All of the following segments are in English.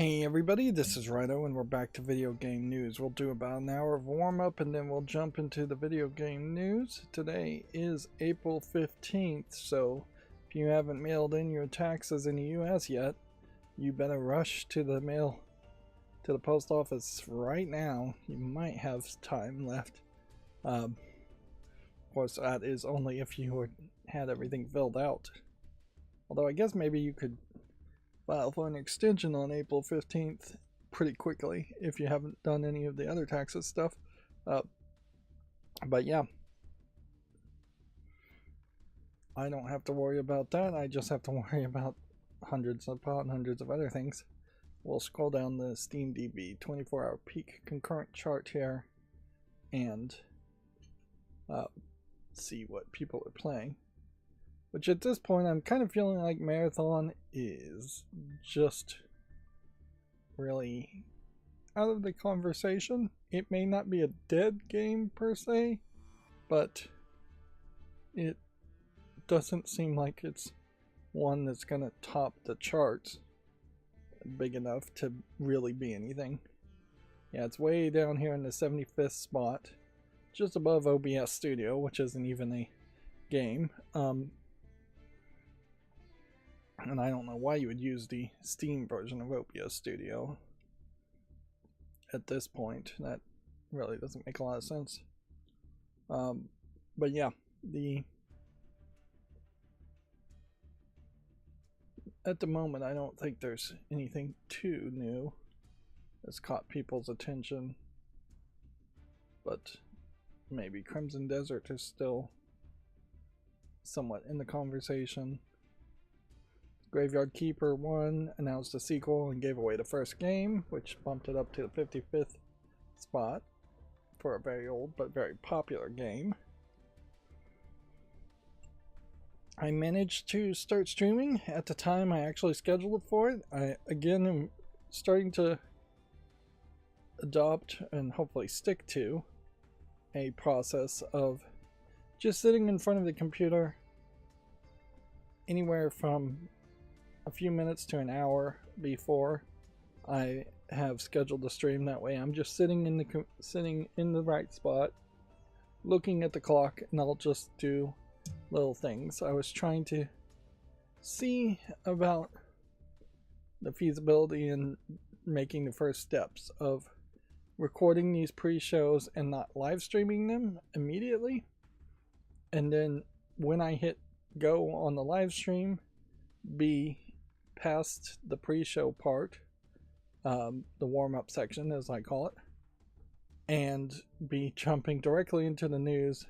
Hey everybody, this is Rydo and we're back to video game news. We'll do about an hour of warm-up and then we'll jump into the video game news. Today is April 15th, so if you haven't mailed in your taxes in the US yet, you better rush to the post office right now. You might have time left. Of course, that is only if you had everything filled out. Although I guess maybe you could file for an extension on April 15th pretty quickly if you haven't done any of the other taxes stuff. But yeah, I don't have to worry about that. I just have to worry about hundreds of other things. We'll scroll down the SteamDB 24-hour peak concurrent chart here and see what people are playing. Which at this point I'm kind of feeling like Marathon is just really out of the conversation. It may not be a dead game per se, but it doesn't seem like it's one that's going to top the charts big enough to really be anything. Yeah, it's way down here in the 75th spot, just above OBS Studio, which isn't even a game. And I don't know why you would use the Steam version of OBS Studio at this point. That really doesn't make a lot of sense. But yeah, at the moment I don't think there's anything too new that's caught people's attention. But maybe Crimson Desert is still somewhat in the conversation. Graveyard Keeper 1 announced a sequel and gave away the first game, which bumped it up to the 55th spot for a very old but very popular game. I managed to start streaming at the time I actually scheduled it for it. I again am starting to adopt and hopefully stick to a process of just sitting in front of the computer anywhere from a few minutes to an hour before I have scheduled the stream. That way I'm just sitting in the right spot, looking at the clock, and I'll just do little things. I was trying to see about the feasibility in making the first steps of recording these pre-shows and not live streaming them immediately, and then when I hit go on the live stream, be past the pre-show part, the warm-up section as I call it, and be jumping directly into the news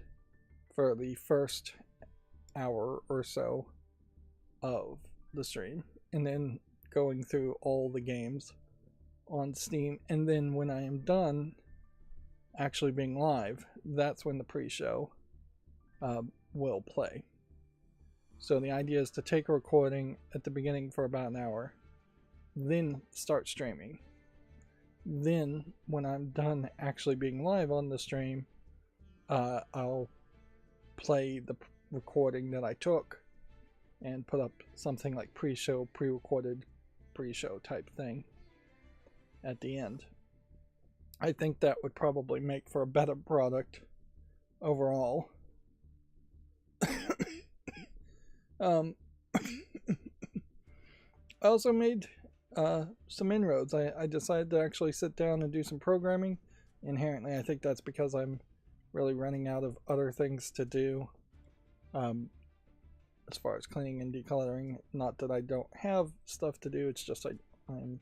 for the first hour or so of the stream, and then going through all the games on Steam, and then when I am done actually being live, that's when the pre-show will play. So the idea is to take a recording at the beginning for about an hour, then start streaming. Then, when I'm done actually being live on the stream, I'll play the recording that I took and put up something like pre-show, pre-recorded pre-show type thing at the end. I think that would probably make for a better product overall. I also made some inroads. I decided to actually sit down and do some programming. Inherently, I think that's because I'm really running out of other things to do as far as cleaning and decluttering. Not that I don't have stuff to do, it's just I'm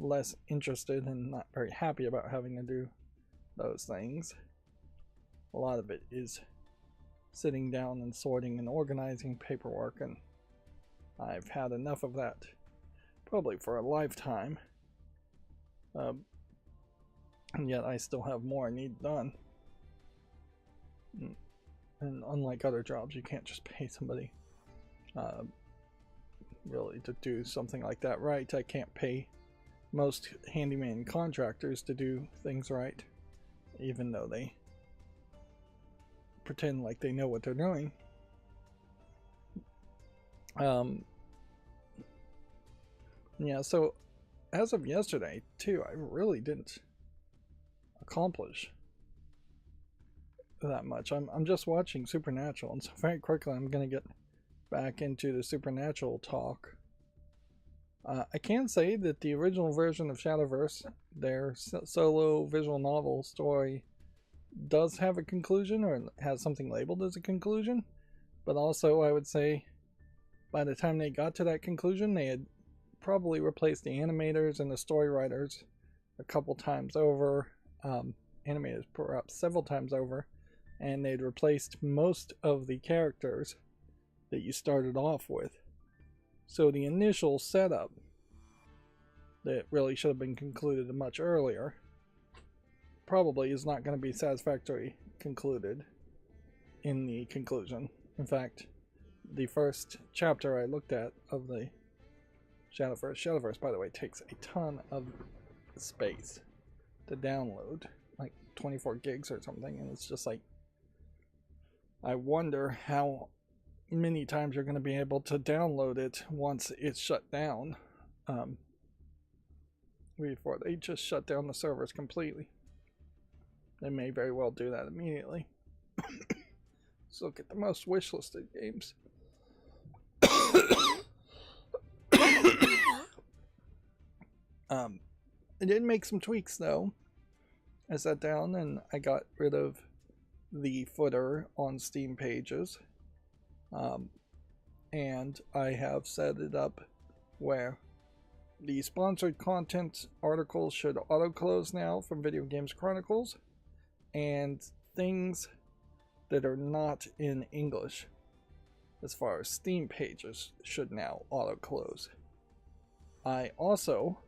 less interested and not very happy about having to do those things. A lot of it is sitting down and sorting and organizing paperwork, and I've had enough of that probably for a lifetime, and yet I still have more I need done. And unlike other jobs, you can't just pay somebody really to do something like that right. I can't pay most handyman contractors to do things right, even though they pretend like they know what they're doing. Yeah, so as of yesterday, too, I really didn't accomplish that much. I'm just watching Supernatural, and so very quickly I'm going to get back into the Supernatural talk. I can say that the original version of Shadowverse, their solo visual novel story, does have a conclusion, or has something labeled as a conclusion, but also I would say by the time they got to that conclusion, they had probably replaced the animators and the story writers a couple times over, animators perhaps several times over, and they'd replaced most of the characters that you started off with. So the initial setup that really should have been concluded much earlier probably is not going to be satisfactorily concluded in the conclusion. In fact, the first chapter I looked at of the Shadowverse, by the way, takes a ton of space to download, like 24 gigs or something, and it's just like, I wonder how many times you're going to be able to download it once it's shut down, before they just shut down the servers completely. They may very well do that immediately. Let's look at the most wishlisted games. I did make some tweaks though. I sat down and I got rid of the footer on Steam pages. And I have set it up where the sponsored content articles should auto close now from Video Games Chronicles, and things that are not in English as far as Steam pages should now auto close. I also,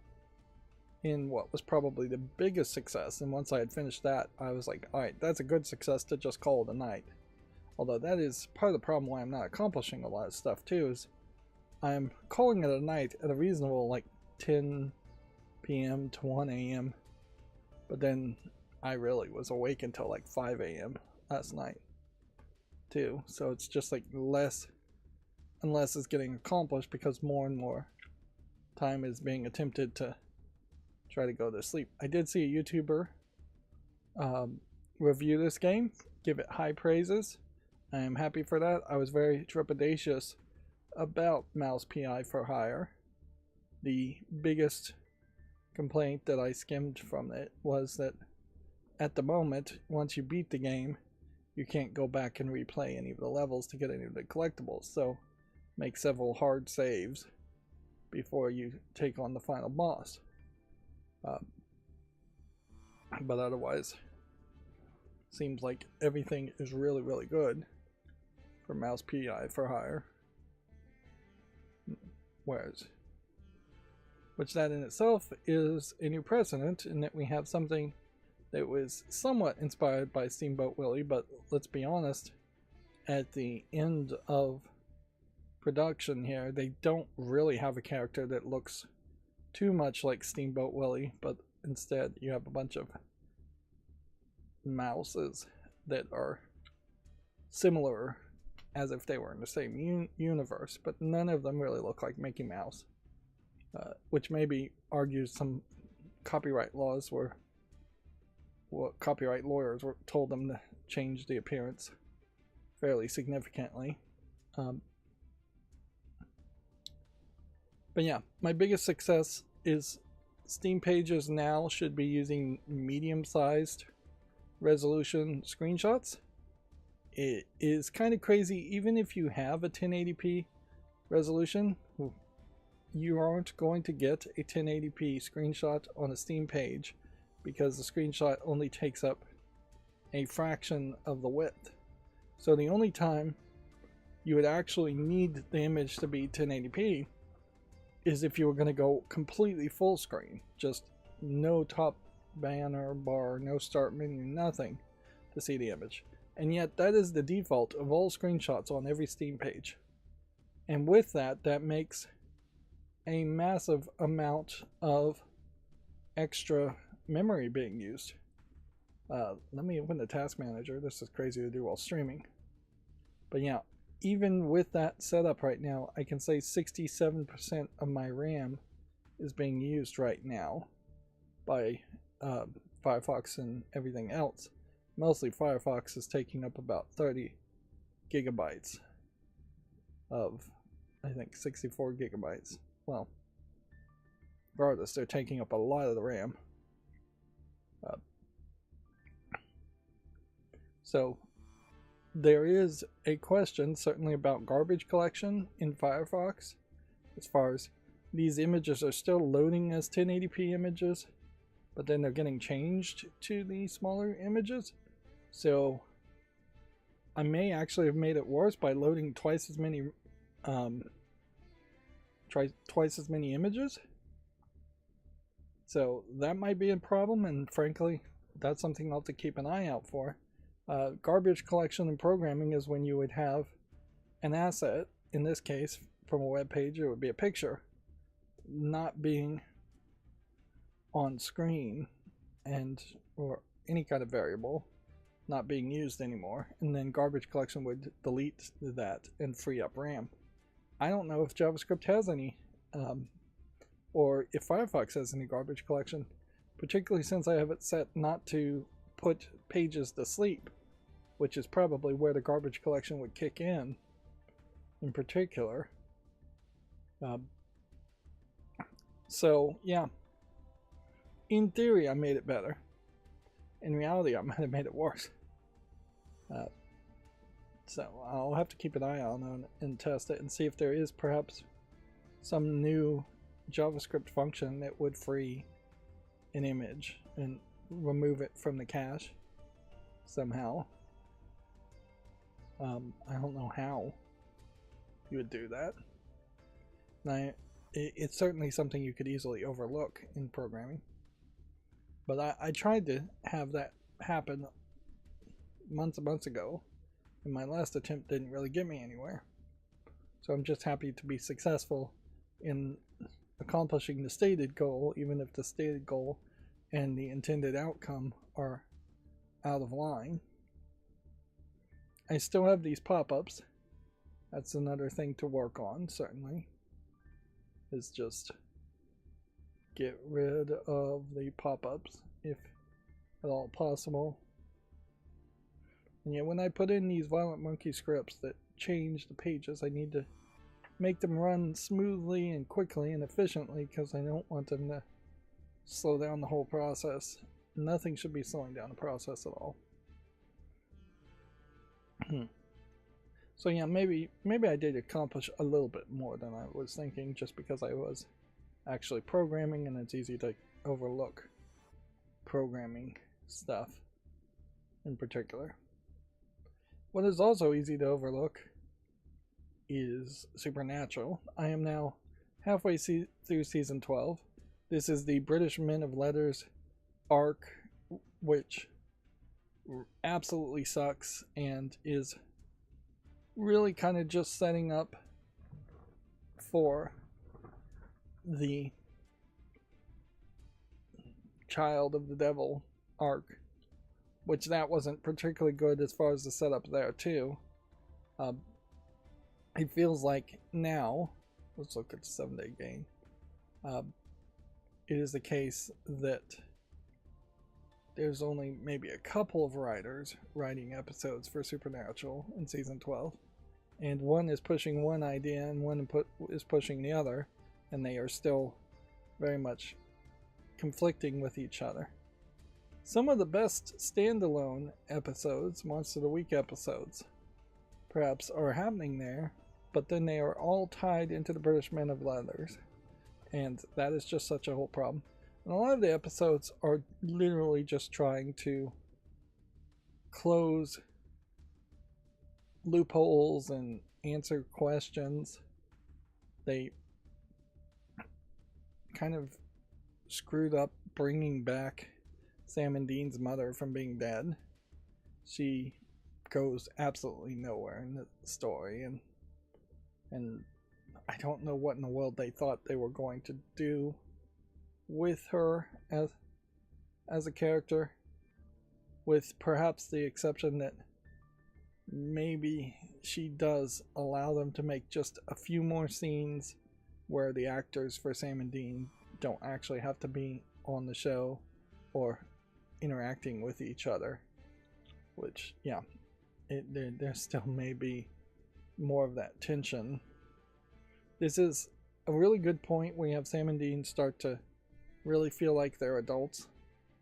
in what was probably the biggest success, and once I had finished that, I was like, alright, that's a good success to just call it a night. Although that is part of the problem why I'm not accomplishing a lot of stuff too, is I'm calling it a night at a reasonable like 10 p.m. to 1 a.m. But then I really was awake until like 5 a.m. last night too. So it's just like less and less is getting accomplished because more and more time is being attempted to try to go to sleep. I did see a YouTuber review this game, give it high praises. I am happy for that. I was very trepidatious about Mouse PI for Hire. The biggest complaint that I skimmed from it was that at the moment, once you beat the game, you can't go back and replay any of the levels to get any of the collectibles. So make several hard saves before you take on the final boss. But otherwise, seems like everything is really, really good for Mouse PI for Hire. Which that in itself is a new precedent in that we have something that was somewhat inspired by Steamboat Willie, but let's be honest, at the end of production here, they don't really have a character that looks too much like Steamboat Willie, but instead you have a bunch of mouses that are similar as if they were in the same universe, but none of them really look like Mickey Mouse, which maybe argues some copyright laws were what copyright lawyers were told them to change the appearance fairly significantly. But yeah, my biggest success is Steam pages now should be using medium-sized resolution screenshots. It is kind of crazy, even if you have a 1080p resolution, you aren't going to get a 1080p screenshot on a Steam page because the screenshot only takes up a fraction of the width. So the only time you would actually need the image to be 1080p is if you were going to go completely full screen, just no top banner bar, no start menu, nothing to see the image. And yet that is the default of all screenshots on every Steam page. And with that, that makes a massive amount of extra memory being used. Let me open the task manager. This is crazy to do while streaming. But yeah, even with that setup right now, I can say 67% of my RAM is being used right now by Firefox and everything else. Mostly Firefox is taking up about 30 gigabytes of, I think, 64 gigabytes. Well, regardless, they're taking up a lot of the RAM. So there is a question certainly about garbage collection in Firefox, as far as these images are still loading as 1080p images, but then they're getting changed to the smaller images. So I may actually have made it worse by loading twice as many images. So that might be a problem, and frankly, that's something I'll have to keep an eye out for. Garbage collection and programming is when you would have an asset, in this case, from a web page, it would be a picture, not being on screen, and or any kind of variable not being used anymore, and then garbage collection would delete that and free up RAM. I don't know if JavaScript has any, or if Firefox has any garbage collection, particularly since I have it set not to put pages to sleep, which is probably where the garbage collection would kick in particular. So yeah, in theory I made it better. In reality I might have made it worse. So I'll have to keep an eye on it and test it and see if there is perhaps some new JavaScript function that would free an image and remove it from the cache somehow. I don't know how you would do that. Now, it's certainly something you could easily overlook in programming, but I tried to have that happen months and months ago, and my last attempt didn't really get me anywhere. So I'm just happy to be successful in accomplishing the stated goal, even if the stated goal and the intended outcome are out of line. I still have these pop-ups. That's another thing to work on, certainly, is just get rid of the pop-ups if at all possible. And yet when I put in these Violent Monkey scripts that change the pages, I need to make them run smoothly and quickly and efficiently, because I don't want them to slow down the whole process. Nothing should be slowing down the process at all. So yeah, maybe I did accomplish a little bit more than I was thinking, just because I was actually programming, and it's easy to overlook programming stuff in particular. What is also easy to overlook is Supernatural. I am now halfway through season 12. This is the British Men of Letters arc, which absolutely sucks and is really kind of just setting up for the Child of the Devil arc, which that wasn't particularly good as far as the setup there too. It feels like now, let's look at the 7-day game, it is the case that there's only maybe a couple of writers writing episodes for Supernatural in season 12, and one is pushing one idea and one is pushing the other, and they are still very much conflicting with each other. Some of the best standalone episodes, Monster of the Week episodes, perhaps are happening there, but then they are all tied into the British Men of Letters, and that is just such a whole problem. And a lot of the episodes are literally just trying to close loopholes and answer questions. They kind of screwed up bringing back Sam and Dean's mother from being dead. She goes absolutely nowhere in the story, and I don't know what in the world they thought they were going to do with her as a character, with perhaps the exception that maybe she does allow them to make just a few more scenes where the actors for Sam and Dean don't actually have to be on the show or interacting with each other, which, yeah, there still may be more of that tension. This is a really good point where you have Sam and Dean start to really feel like they're adults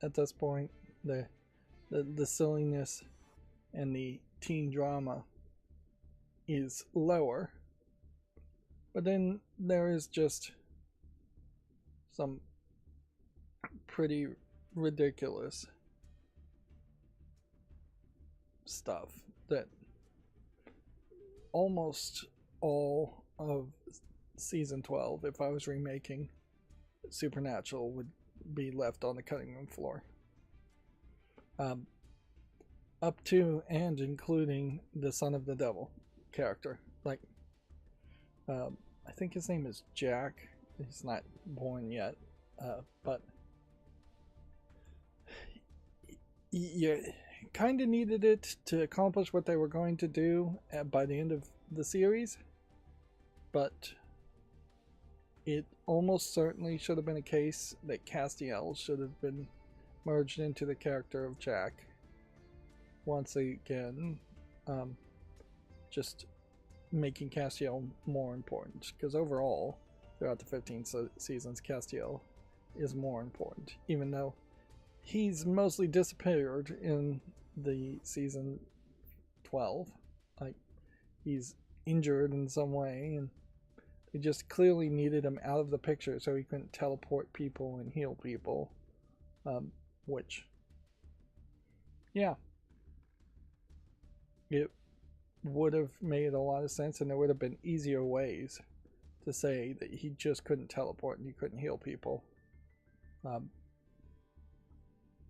at this point. The silliness and the teen drama is lower, but then there is just some pretty ridiculous stuff that almost all of season 12, if I was remaking Supernatural, would be left on the cutting room floor. Up to and including the Son of the Devil character. Like, I think his name is Jack. He's not born yet, but you kind of needed it to accomplish what they were going to do by the end of the series, but it almost certainly should have been a case that Castiel should have been merged into the character of Jack once again, just making Castiel more important, because overall throughout the 15 seasons Castiel is more important, even though he's mostly disappeared in the season 12. Like, he's injured in some way, and they just clearly needed him out of the picture so he couldn't teleport people and heal people, which, yeah, it would have made a lot of sense, and there would have been easier ways to say that he just couldn't teleport and he couldn't heal people.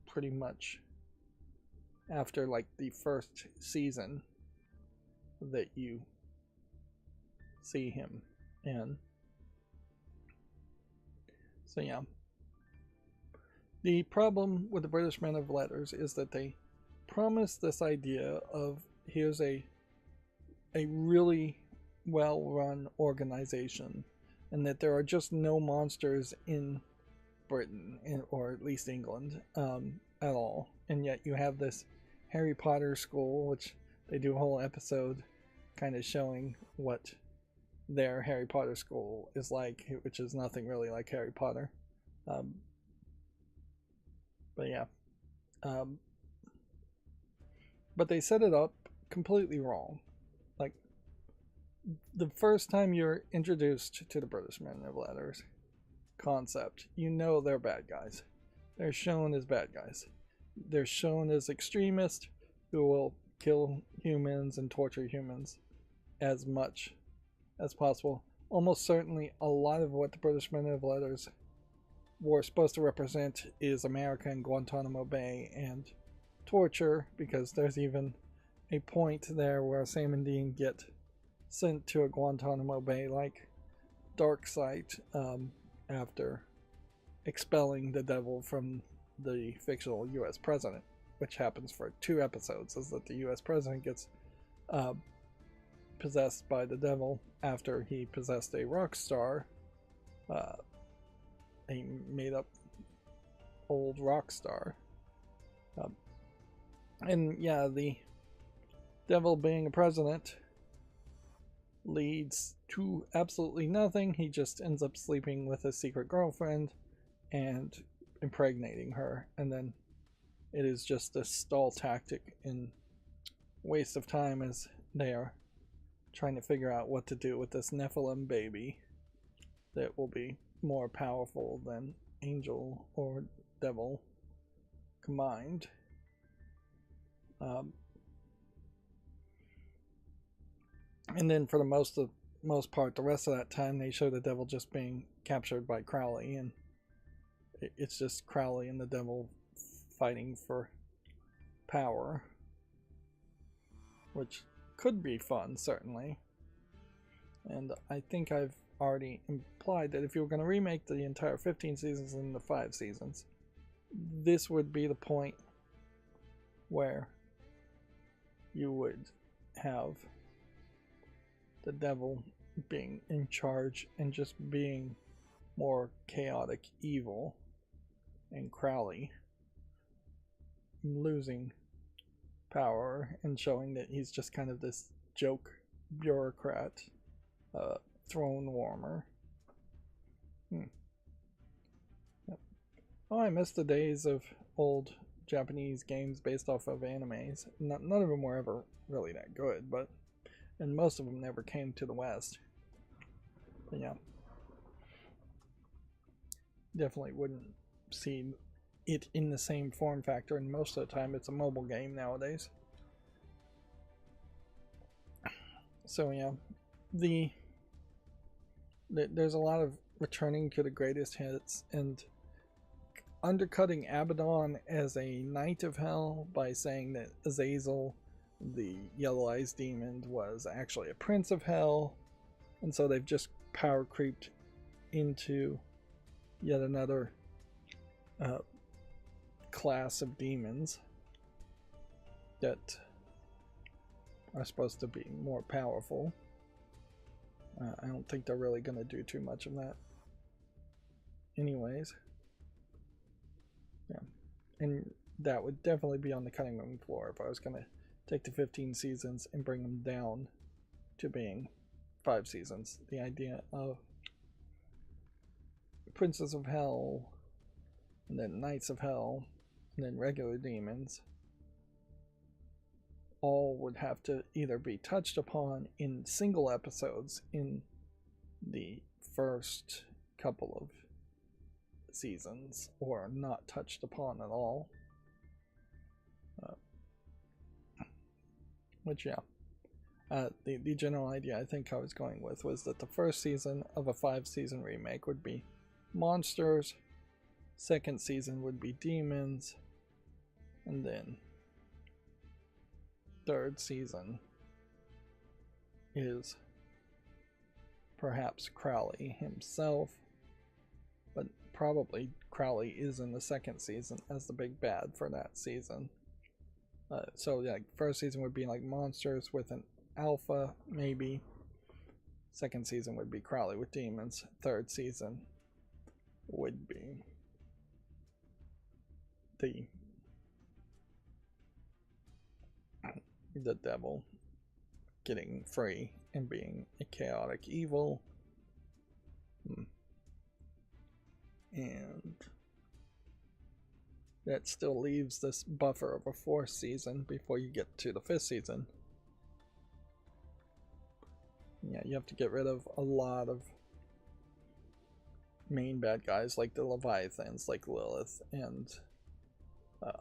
Pretty much after like the first season that you see him in. So yeah, the problem with the British Men of Letters is that they promise this idea of here's a really well-run organization, and that there are just no monsters in Britain, or at least England, at all. And yet you have this Harry Potter school, which they do a whole episode kind of showing what their Harry Potter school is like, which is nothing really like Harry Potter. But yeah. But they set it up completely wrong. Like, the first time you're introduced to the British Men of Letters concept, you know they're bad guys. They're shown as bad guys. They're shown as extremists who will kill humans and torture humans as much as possible. Almost certainly a lot of what the British Men of Letters were supposed to represent is America and Guantanamo Bay and torture, because there's even a point there where Sam and Dean get sent to a Guantanamo Bay like dark site after expelling the devil from the fictional US president, which happens for 2 episodes, is that the US president gets possessed by the devil after he possessed a rock star, a made-up old rock star. And yeah, the devil being a president leads to absolutely nothing. He just ends up sleeping with his secret girlfriend and impregnating her, and then it is just a stall tactic and waste of time as they are trying to figure out what to do with this Nephilim baby that will be more powerful than angel or devil combined. And then for the most part, the rest of that time, they show the devil just being captured by Crowley, and it's just Crowley and the devil fighting for power, which could be fun, certainly. And I think I've already implied that if you were going to remake the entire 15 seasons into 5 seasons, this would be the point where you would have the devil being in charge and just being more chaotic evil, and Crowley losing power and showing that he's just kind of this joke bureaucrat, throne warmer. Yep. Oh, I miss the days of old Japanese games based off of animes. None of them were ever really that good, and most of them never came to the West. But yeah, definitely wouldn't see it in the same form factor, and most of the time it's a mobile game nowadays. So yeah, there's a lot of returning to the greatest hits and undercutting Abaddon as a Knight of Hell by saying that Azazel, the Yellow Eyes Demon, was actually a Prince of Hell, and so they've just power creeped into yet another class of demons that are supposed to be more powerful. I don't think they're really going to do too much of that anyways. Yeah, and that would definitely be on the cutting room floor if I was going to take the 15 seasons and bring them down to being 5 seasons. The idea of Princes of Hell, and then Knights of Hell, and then regular demons, all would have to either be touched upon in single episodes in the first couple of seasons, or not touched upon at all. Which, yeah. The general idea I think I was going with was that the first season of a 5-season remake would be monsters, second season would be demons, and then third season is perhaps Crowley himself, but probably Crowley is in the second season as the big bad for that season. So yeah, first season would be like monsters with an alpha, maybe. Second season would be Crowley with demons. Third season would be the devil getting free and being a chaotic evil. And that still leaves this buffer of a 4th season before you get to the 5th season. Yeah, you have to get rid of a lot of main bad guys like the Leviathans, like Lilith and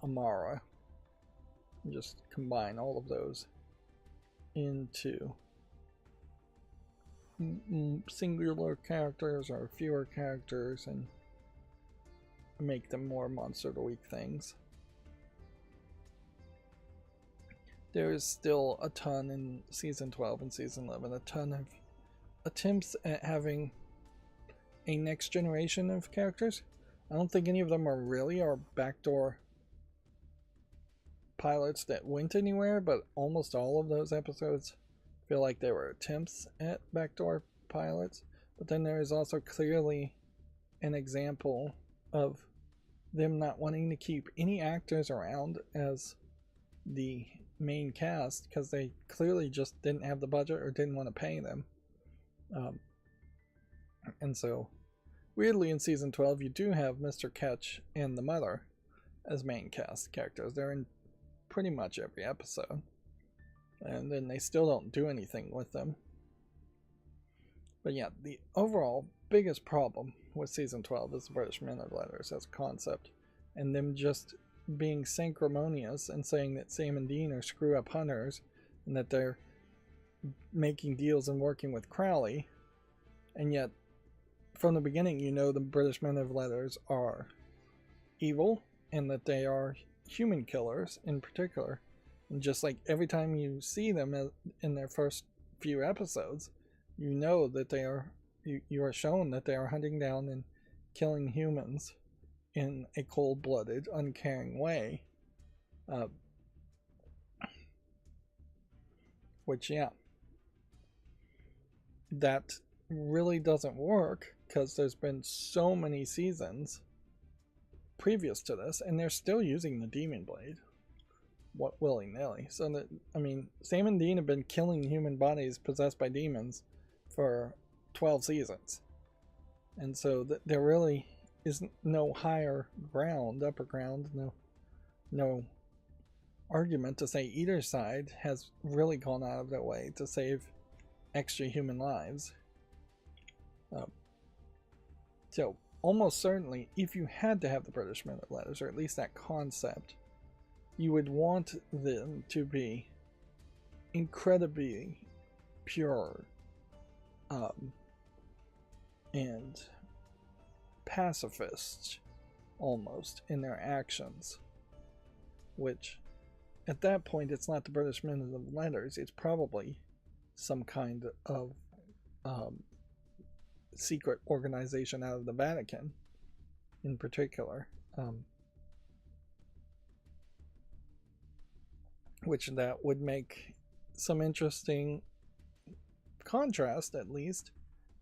Amara. And just combine all of those into singular characters or fewer characters and make them more monster of the week things. There is still a ton in season 12 and season 11, a ton of attempts at having a next generation of characters. I don't think any of them are really our backdoor pilots that went anywhere, but almost all of those episodes feel like they were attempts at backdoor pilots. But then there is also clearly an example of them not wanting to keep any actors around as the main cast because they clearly just didn't have the budget or didn't want to pay them. And so, weirdly, in season 12, you do have Mr. Ketch and the Mother as main cast characters. They're in pretty much every episode. And then they still don't do anything with them. But yeah, the overall biggest problem with season 12 is the British Men of Letters as a concept. And them just being sanctimonious and saying that Sam and Dean are screw-up hunters and that they're making deals and working with Crowley. And yet, from the beginning, you know the British Men of Letters are evil and that they are human killers in particular. And just like every time you see them in their first few episodes, you know that they are, you are shown that they are hunting down and killing humans in a cold-blooded, uncaring way. Which, yeah, that really doesn't work because there's been so many seasons previous to this, and they're still using the demon blade, what willy-nilly. So that, I mean, Sam and Dean have been killing human bodies possessed by demons for 12 seasons, and so there really is no higher ground, upper ground, no argument to say either side has really gone out of their way to save extra human lives. So almost certainly, if you had to have the British Men of Letters, or at least that concept, you would want them to be incredibly pure and pacifist almost in their actions, which at that point it's not the British Men of Letters, it's probably some kind of secret organization out of the Vatican in particular, which that would make some interesting contrast, at least,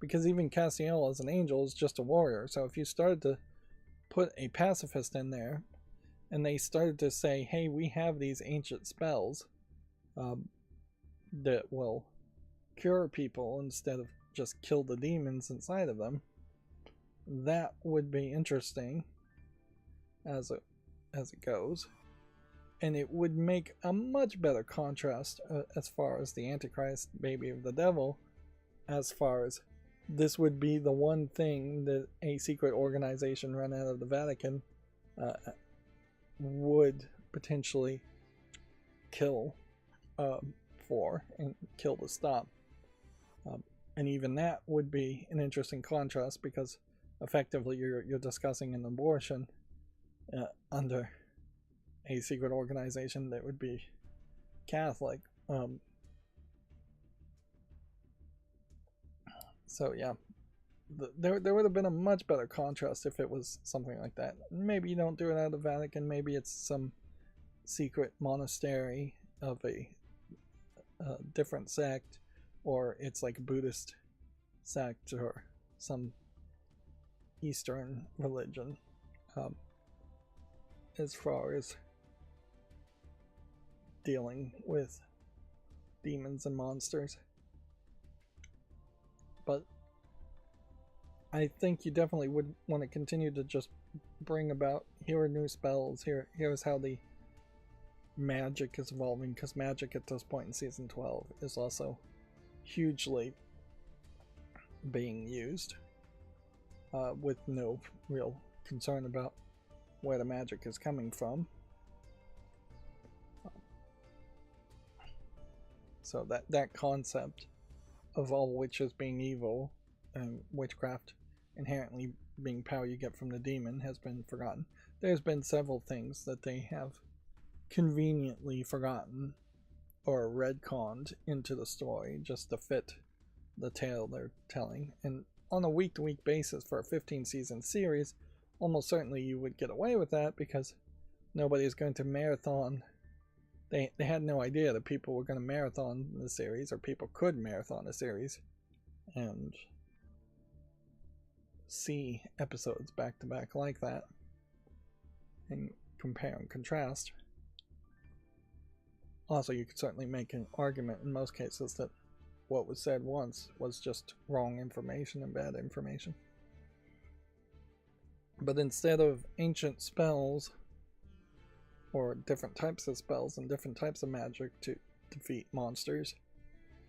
because even Castiel as an angel is just a warrior. So if you started to put a pacifist in there and they started to say, hey, we have these ancient spells that will cure people instead of just kill the demons inside of them, that would be interesting as it goes, and it would make a much better contrast as far as the Antichrist, baby of the devil, as far as this would be the one thing that a secret organization run out of the Vatican would potentially kill for and kill to stop. And even that would be an interesting contrast, because effectively you're discussing an abortion under a secret organization that would be Catholic. So yeah, there would have been a much better contrast if it was something like that. Maybe you don't do it out of the Vatican, maybe it's some secret monastery of a different sect, or it's like a Buddhist sect or some Eastern religion, as far as dealing with demons and monsters. But I think you definitely would want to continue to just bring about, here are new spells, here's how the magic is evolving, because magic at this point in season 12 is also hugely being used, with no real concern about where the magic is coming from. So that concept of all witches being evil and witchcraft inherently being power you get from the demon has been forgotten. There's been several things that they have conveniently forgotten or retconned into the story just to fit the tale they're telling. And on a week-to-week basis for a 15-season series, almost certainly you would get away with that, because nobody's going to marathon. They had no idea that people were going to marathon the series, or people could marathon a series and see episodes back to back like that and compare and contrast. Also, you could certainly make an argument in most cases that what was said once was just wrong information and bad information. But instead of ancient spells, or different types of spells and different types of magic to defeat monsters,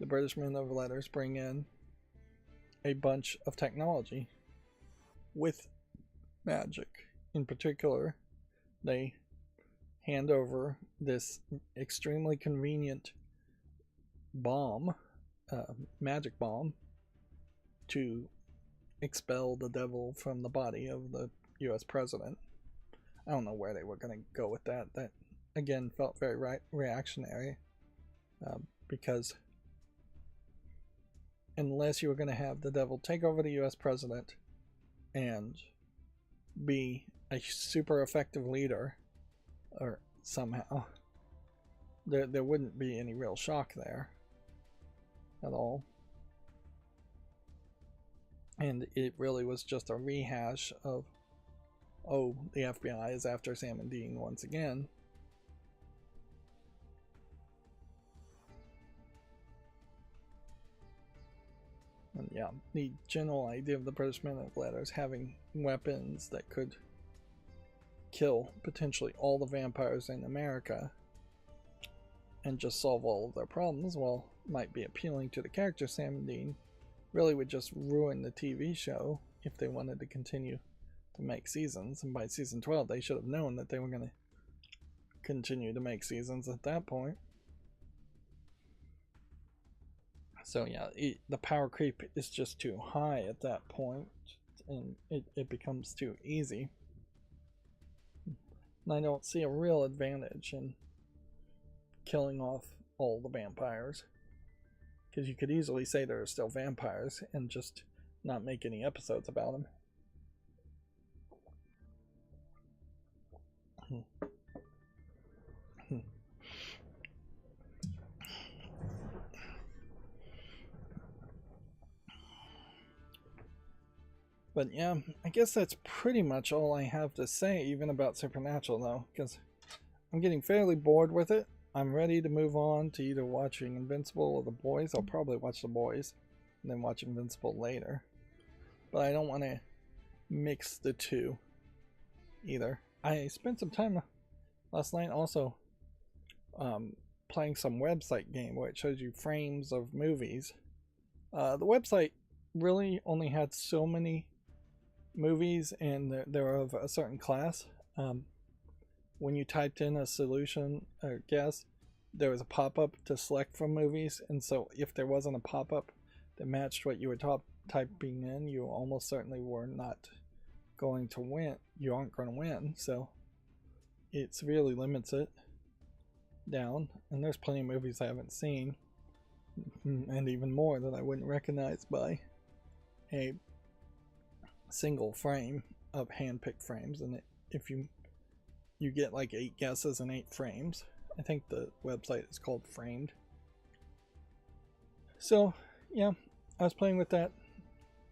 the British Men of Letters bring in a bunch of technology with magic. In particular, they hand over this extremely convenient bomb, magic bomb, to expel the devil from the body of the US president. I don't know where they were going to go with that. That, again, felt very reactionary, because unless you were going to have the devil take over the US president and be a super effective leader, or somehow, there wouldn't be any real shock there at all. And it really was just a rehash of, oh, the FBI is after Sam and Dean once again. And yeah, the general idea of the British Men of Letters having weapons that could kill potentially all the vampires in America and just solve all of their problems, well, might be appealing to the character Sam and Dean, really would just ruin the TV show if they wanted to continue to make seasons. And by season 12, they should have known that they were going to continue to make seasons at that point. So yeah, the power creep is just too high at that point, and it becomes too easy. And I don't see a real advantage in killing off all the vampires, because you could easily say there are still vampires and just not make any episodes about them. But yeah, I guess that's pretty much all I have to say, even about Supernatural, though, because I'm getting fairly bored with it. I'm ready to move on to either watching Invincible or The Boys. I'll probably watch The Boys and then watch Invincible later. But I don't want to mix the two either. I spent some time last night also playing some website game where it shows you frames of movies. The website really only had so many movies, and they're of a certain class. When you typed in a solution or guess, there was a pop-up to select from movies, and so if there wasn't a pop-up that matched what you were typing in, you almost certainly were not going to win. You aren't going to win, so it severely limits it down. And there's plenty of movies I haven't seen, and even more that I wouldn't recognize by a single frame of hand-picked frames. And if you get like 8 guesses and 8 frames. I think the website is called Framed. So yeah, I was playing with that.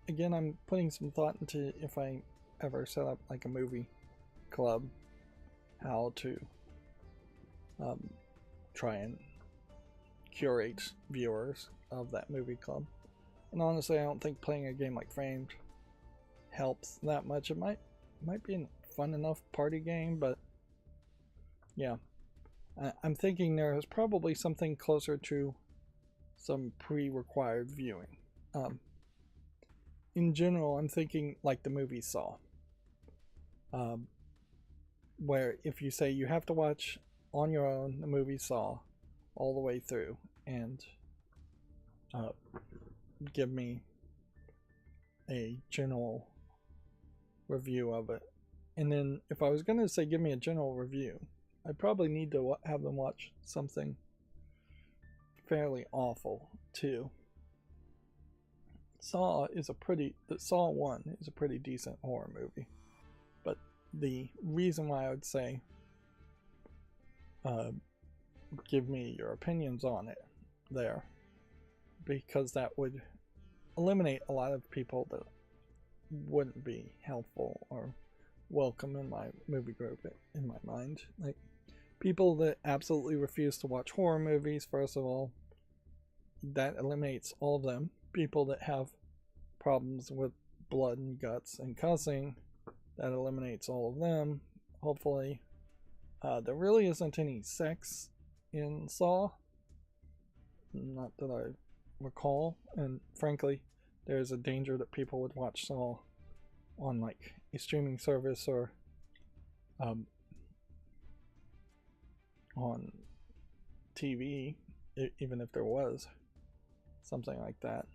Again, I'm putting some thought into, if I ever set up like a movie club, how to try and curate viewers of that movie club. And honestly, I don't think playing a game like Framed helps that much. It might be a fun enough party game, but yeah, I'm thinking there is probably something closer to some pre-required viewing. In general, I'm thinking like the movie Saw, where if you say you have to watch on your own the movie Saw all the way through and give me a general review of it, and then if I was going to say give me a general review, I probably need to have them watch something fairly awful too. Saw 1 is a pretty decent horror movie, but the reason why I would say give me your opinions on it there, because that would eliminate a lot of people that wouldn't be helpful or welcome in my movie group, in my mind. Like people that absolutely refuse to watch horror movies, first of all, that eliminates all of them. People that have problems with blood and guts and cussing, that eliminates all of them, hopefully. There really isn't any sex in Saw, not that I recall, and frankly, there's a danger that people would watch Saw on like a streaming service or on TV, even if there was something like that.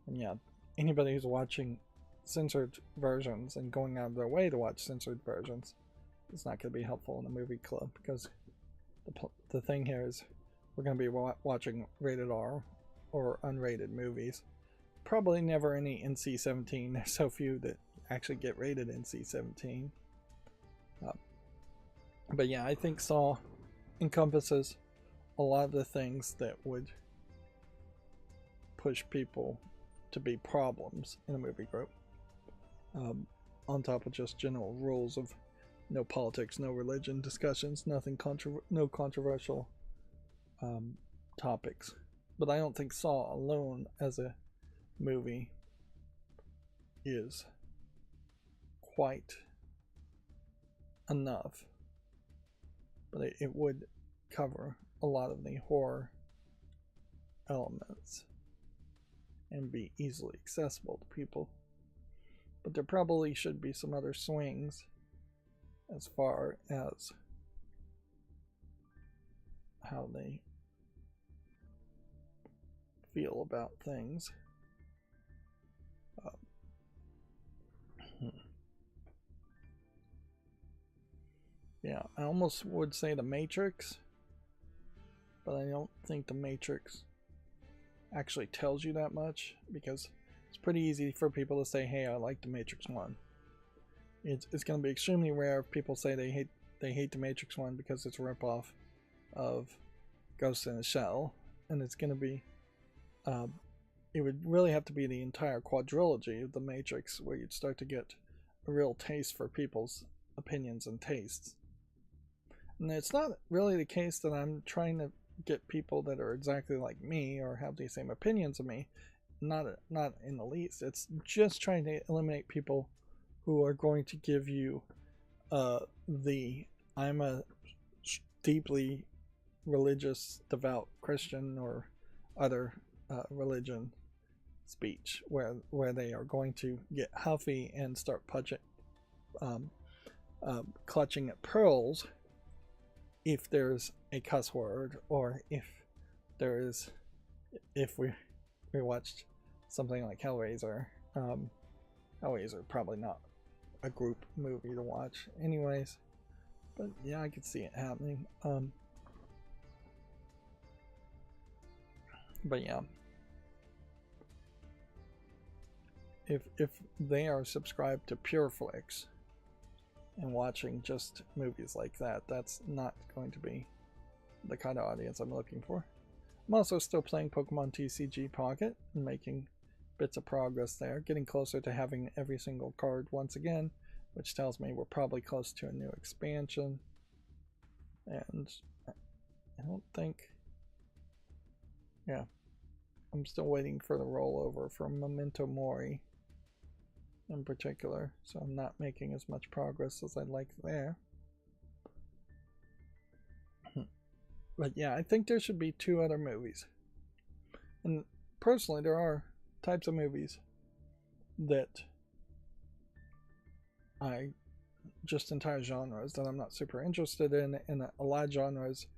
And yeah, anybody who's watching censored versions and going out of their way to watch censored versions is not going to be helpful in a movie club, because the thing here is we're going to be watching rated R or unrated movies. Probably never any NC-17. There's so few that actually get rated NC-17. But yeah, I think Saw encompasses a lot of the things that would push people to be problems in a movie group. On top of just general rules of no politics, no religion discussions, no controversial topics. But I don't think Saw alone as a movie is quite enough. But it would cover a lot of the horror elements and be easily accessible to people. But there probably should be some other swings as far as how they feel about things. Yeah, I almost would say The Matrix, but I don't think The Matrix actually tells you that much, because it's pretty easy for people to say, hey, I like The Matrix 1. It's going to be extremely rare if people say they hate The Matrix 1 because it's a ripoff of Ghost in the Shell, and it's going to be it would really have to be the entire quadrilogy of The Matrix where you'd start to get a real taste for people's opinions and tastes. And it's not really the case that I'm trying to get people that are exactly like me or have the same opinions of me. Not in the least. It's just trying to eliminate people who are going to give you I'm a deeply religious, devout Christian or other religion speech, where they are going to get huffy and start clutching at pearls if there's a cuss word, or if we watched something like Hellraiser. Hellraiser probably not a group movie to watch anyways, but yeah, I could see it happening. But yeah, if they are subscribed to PureFlix and watching just movies like that, that's not going to be the kind of audience I'm looking for. I'm also still playing Pokemon TCG Pocket and making bits of progress there, getting closer to having every single card once again, which tells me we're probably close to a new expansion. And I don't think, yeah, I'm still waiting for the rollover from Memento Mori in particular, so I'm not making as much progress as I'd like there. But yeah, I think there should be 2 other movies. And personally, there are types of movies that entire genres that I'm not super interested in, and a lot of genres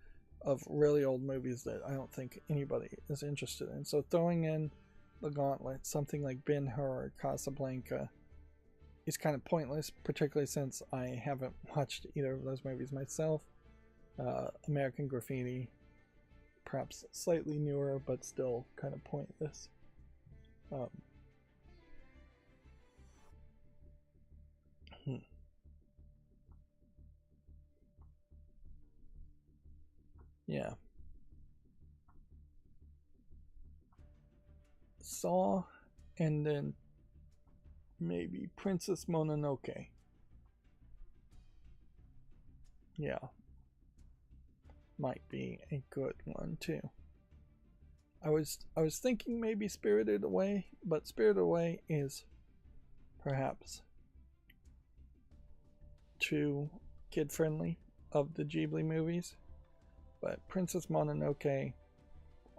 of really old movies that I don't think anybody is interested in. So throwing in the gauntlet, something like Ben-Hur or Casablanca, is kind of pointless, particularly since I haven't watched either of those movies myself. American Graffiti, perhaps slightly newer, but still kind of pointless. Yeah. Saw, and then maybe Princess Mononoke. Yeah. Might be a good one too. I was thinking maybe Spirited Away, but Spirited Away is perhaps too kid-friendly of the Ghibli movies. But Princess Mononoke,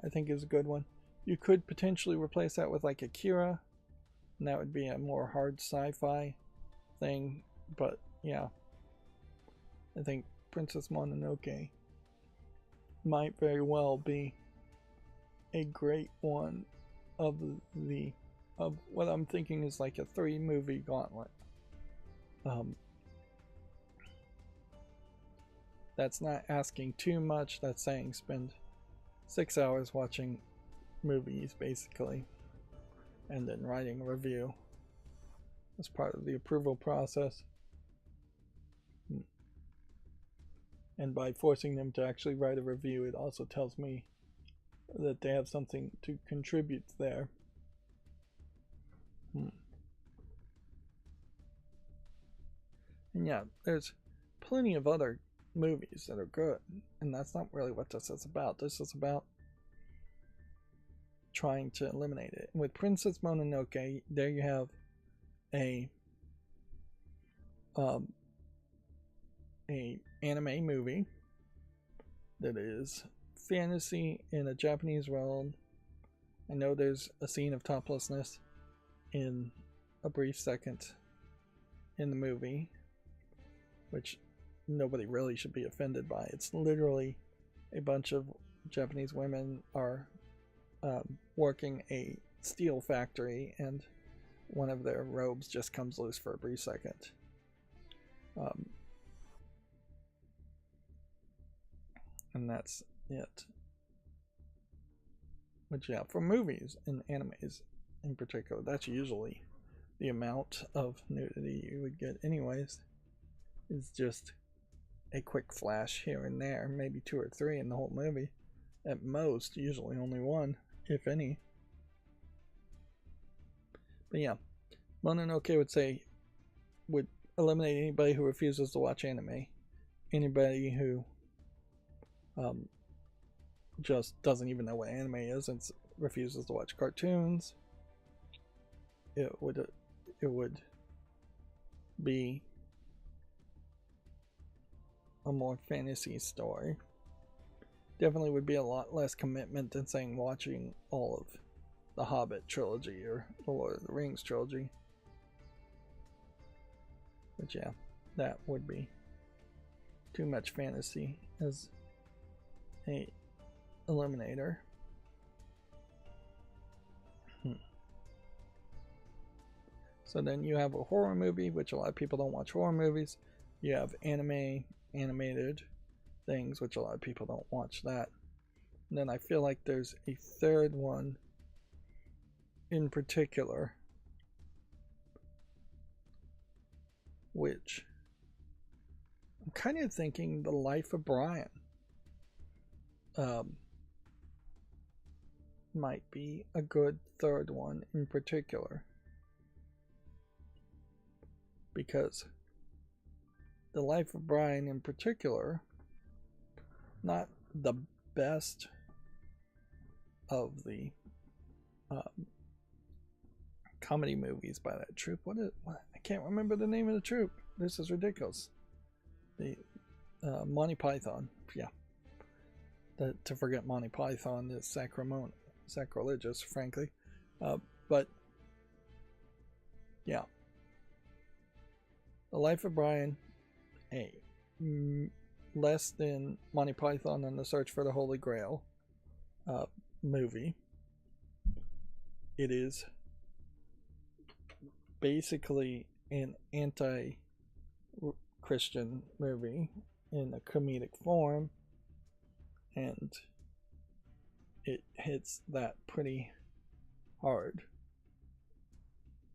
I think, is a good one. You could potentially replace that with like Akira, and that would be a more hard sci-fi thing. But yeah, I think Princess Mononoke might very well be a great one of what I'm thinking is like a 3-movie gauntlet. That's not asking too much. That's saying spend 6 hours watching movies basically, and then writing a review as part of the approval process. And by forcing them to actually write a review, it also tells me that they have something to contribute there. And yeah, there's plenty of other movies that are good, and that's not really what this is about. This is about trying to eliminate it. And with Princess Mononoke, there you have a anime movie that is fantasy in a Japanese world. I know there's a scene of toplessness in a brief second in the movie, which nobody really should be offended by. It's literally a bunch of Japanese women are working a steel factory, and one of their robes just comes loose for a brief second. And that's it. But yeah, for movies and animes in particular, that's usually the amount of nudity you would get anyways. Is just a quick flash here and there, maybe 2 or 3 in the whole movie. At most, usually only 1, if any. But yeah, Mononoke would eliminate anybody who refuses to watch anime. Anybody who just doesn't even know what anime is and refuses to watch cartoons. It would be a more fantasy story. Definitely would be a lot less commitment than saying watching all of the Hobbit trilogy or the Lord of the Rings trilogy. But yeah, that would be too much fantasy as a eliminator. So then you have a horror movie, which a lot of people don't watch horror movies. You have animated things, which a lot of people don't watch that. And then I feel like there's a third one in particular, which I'm kind of thinking The Life of Brian might be a good third one in particular, because The Life of Brian in particular, not the best of the comedy movies by that troupe. What I can't remember the name of the troupe. This is ridiculous. The Monty Python. Yeah. To forget Monty Python is sacrilegious, frankly. But yeah. The Life of Brian, less than Monty Python and the Search for the Holy Grail movie. It is basically an anti-Christian movie in a comedic form, and it hits that pretty hard.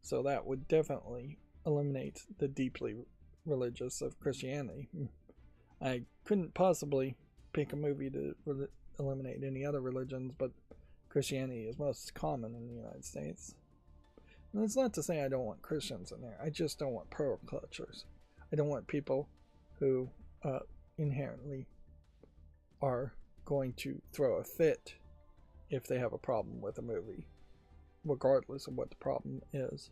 So that would definitely eliminate the deeply religious of Christianity. I couldn't possibly pick a movie to eliminate any other religions, but Christianity is most common in the United States. And it's not to say I don't want Christians in there. I just don't want pearl clutchers. I don't want people who inherently are going to throw a fit if they have a problem with a movie, regardless of what the problem is.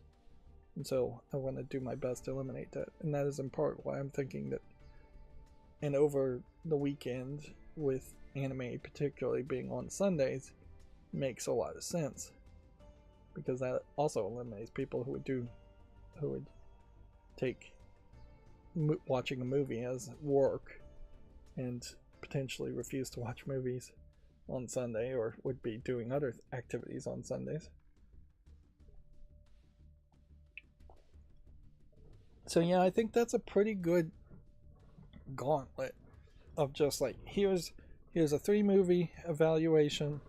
And so I want to do my best to eliminate that. And that is in part why I'm thinking that, and over the weekend with anime particularly being on Sundays, makes a lot of sense, because that also eliminates people who would take watching a movie as work and potentially refuse to watch movies on Sunday, or would be doing other activities on Sundays. So yeah, I think that's a pretty good gauntlet of just like, here's a 3 movie evaluation.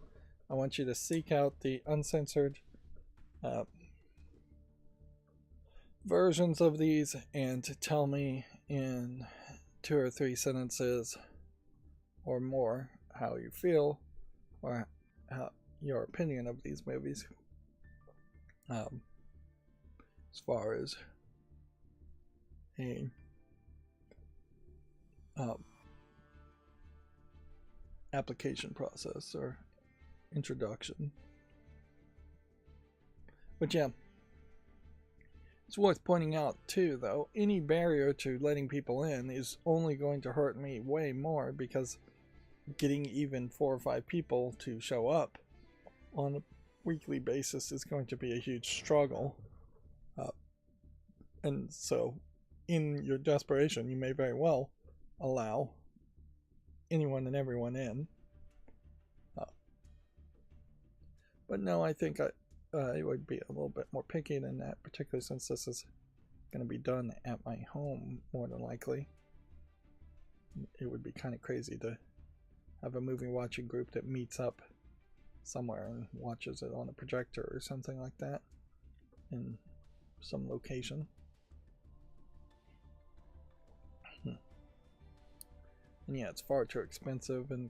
I want you to seek out the uncensored versions of these and to tell me in 2 or 3 sentences or more how you feel, or how your opinion of these movies. as far as a application process or introduction. But yeah, it's worth pointing out too, though, any barrier to letting people in is only going to hurt me way more, because getting even 4 or 5 people to show up on a weekly basis is going to be a huge struggle. And so in your desperation, you may very well allow anyone and everyone in. But no, I think it would be a little bit more picky than that, particularly since this is going to be done at my home more than likely. It would be kind of crazy to have a movie watching group that meets up somewhere and watches it on a projector or something like that in some location. And yeah, it's far too expensive and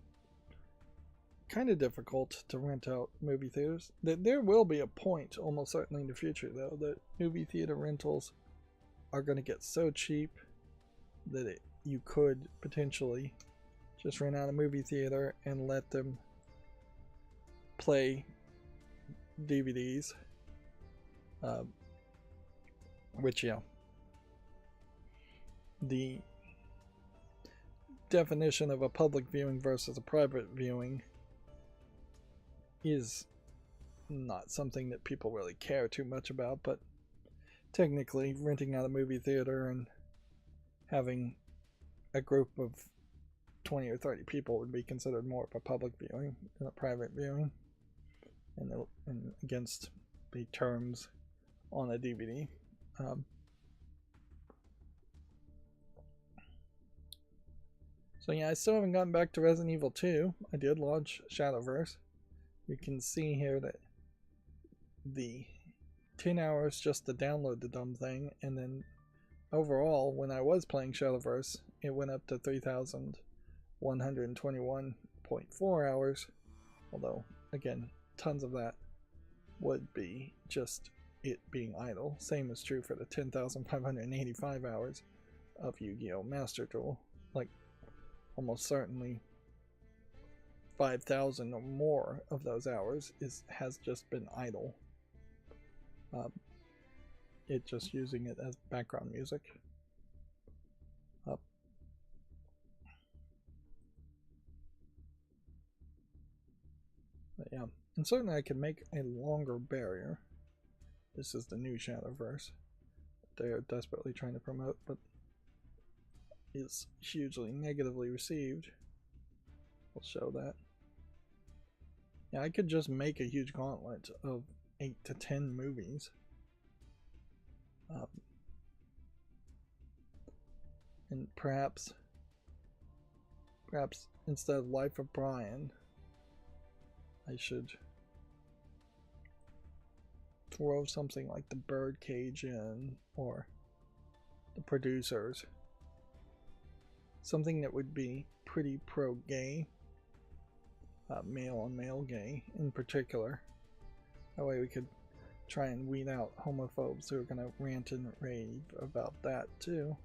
kind of difficult to rent out movie theaters. There will be a point, almost certainly in the future though, that movie theater rentals are going to get so cheap that you could potentially just rent out a movie theater and let them play DVDs. Which, yeah, the definition of a public viewing versus a private viewing is not something that people really care too much about, but technically renting out a movie theater and having a group of 20 or 30 people would be considered more of a public viewing than a private viewing, and against the terms on a DVD. So yeah, I still haven't gotten back to Resident Evil 2. I did launch Shadowverse. You can see here that the 10 hours just to download the dumb thing, and then overall, when I was playing Shadowverse, it went up to 3,121.4 hours, although, again, tons of that would be just it being idle. Same is true for the 10,585 hours of Yu-Gi-Oh! Master Duel. Like, almost certainly 5,000 or more of those hours has just been idle. It just using it as background music. But yeah, and certainly I can make a longer barrier. This is the new Shadowverse that they are desperately trying to promote, but is hugely negatively received. We'll show that. Yeah, I could just make a huge gauntlet of 8 to 10 movies. And perhaps instead of Life of Brian, I should throw something like The Birdcage in, or The Producers. Something that would be pretty pro-gay, male-on-male gay in particular. That way we could try and weed out homophobes who are going to rant and rave about that too.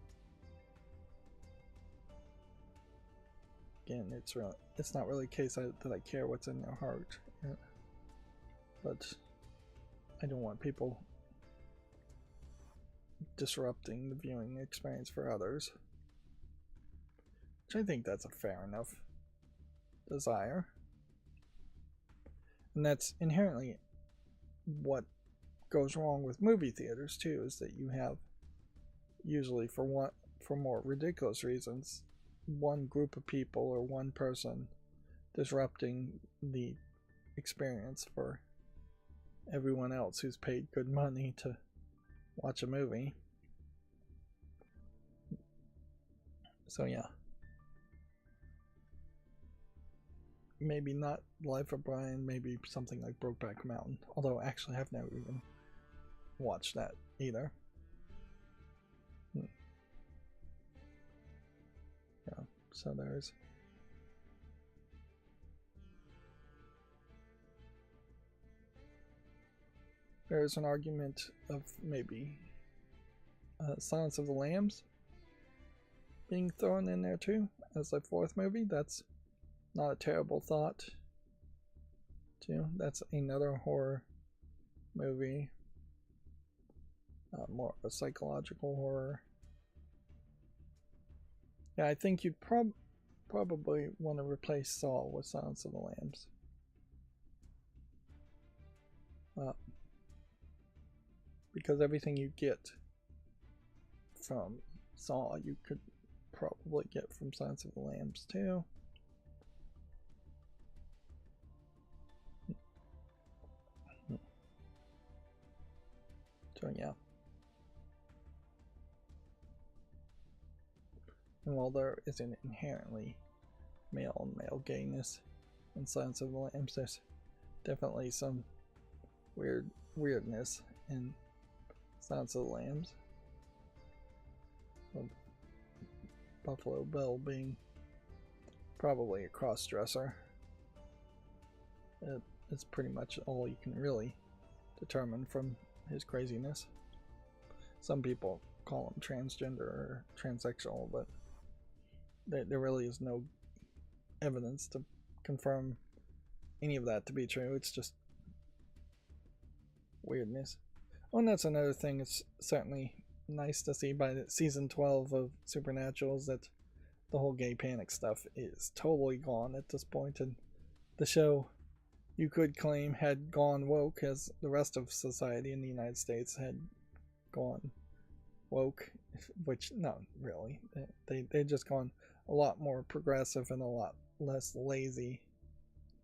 Again, it's not really a case that I care what's in their heart, but I don't want people disrupting the viewing experience for others. Which I think that's a fair enough desire. And that's inherently what goes wrong with movie theaters too, is that you have, usually for more ridiculous reasons, one group of people or one person disrupting the experience for everyone else who's paid good money to watch a movie. So yeah, maybe not Life of Brian, maybe something like Brokeback Mountain, although actually I've never even watched that either. Yeah, so there's an argument of maybe Silence of the Lambs being thrown in there too as a fourth movie. That's not a terrible thought too. That's another horror movie, more of a psychological horror. Yeah, I think you'd probably want to replace Saw with Silence of the Lambs. Because everything you get from Saw, you could probably get from Silence of the Lambs too. So yeah. And while there isn't inherently male on male gayness in Silence of the Lambs, there's definitely some weirdness in Silence of the Lambs. Of Buffalo Bill being probably a cross-dresser. It's pretty much all you can really determine from his craziness. Some people call him transgender or transsexual, but there really is no evidence to confirm any of that to be true. It's just weirdness. Oh, and that's another thing. It's certainly nice to see by season 12 of Supernatural is that the whole gay panic stuff is totally gone at this point, and the show, you could claim, had gone woke as the rest of society in the United States had gone woke, which not really. They'd just gone a lot more progressive and a lot less lazy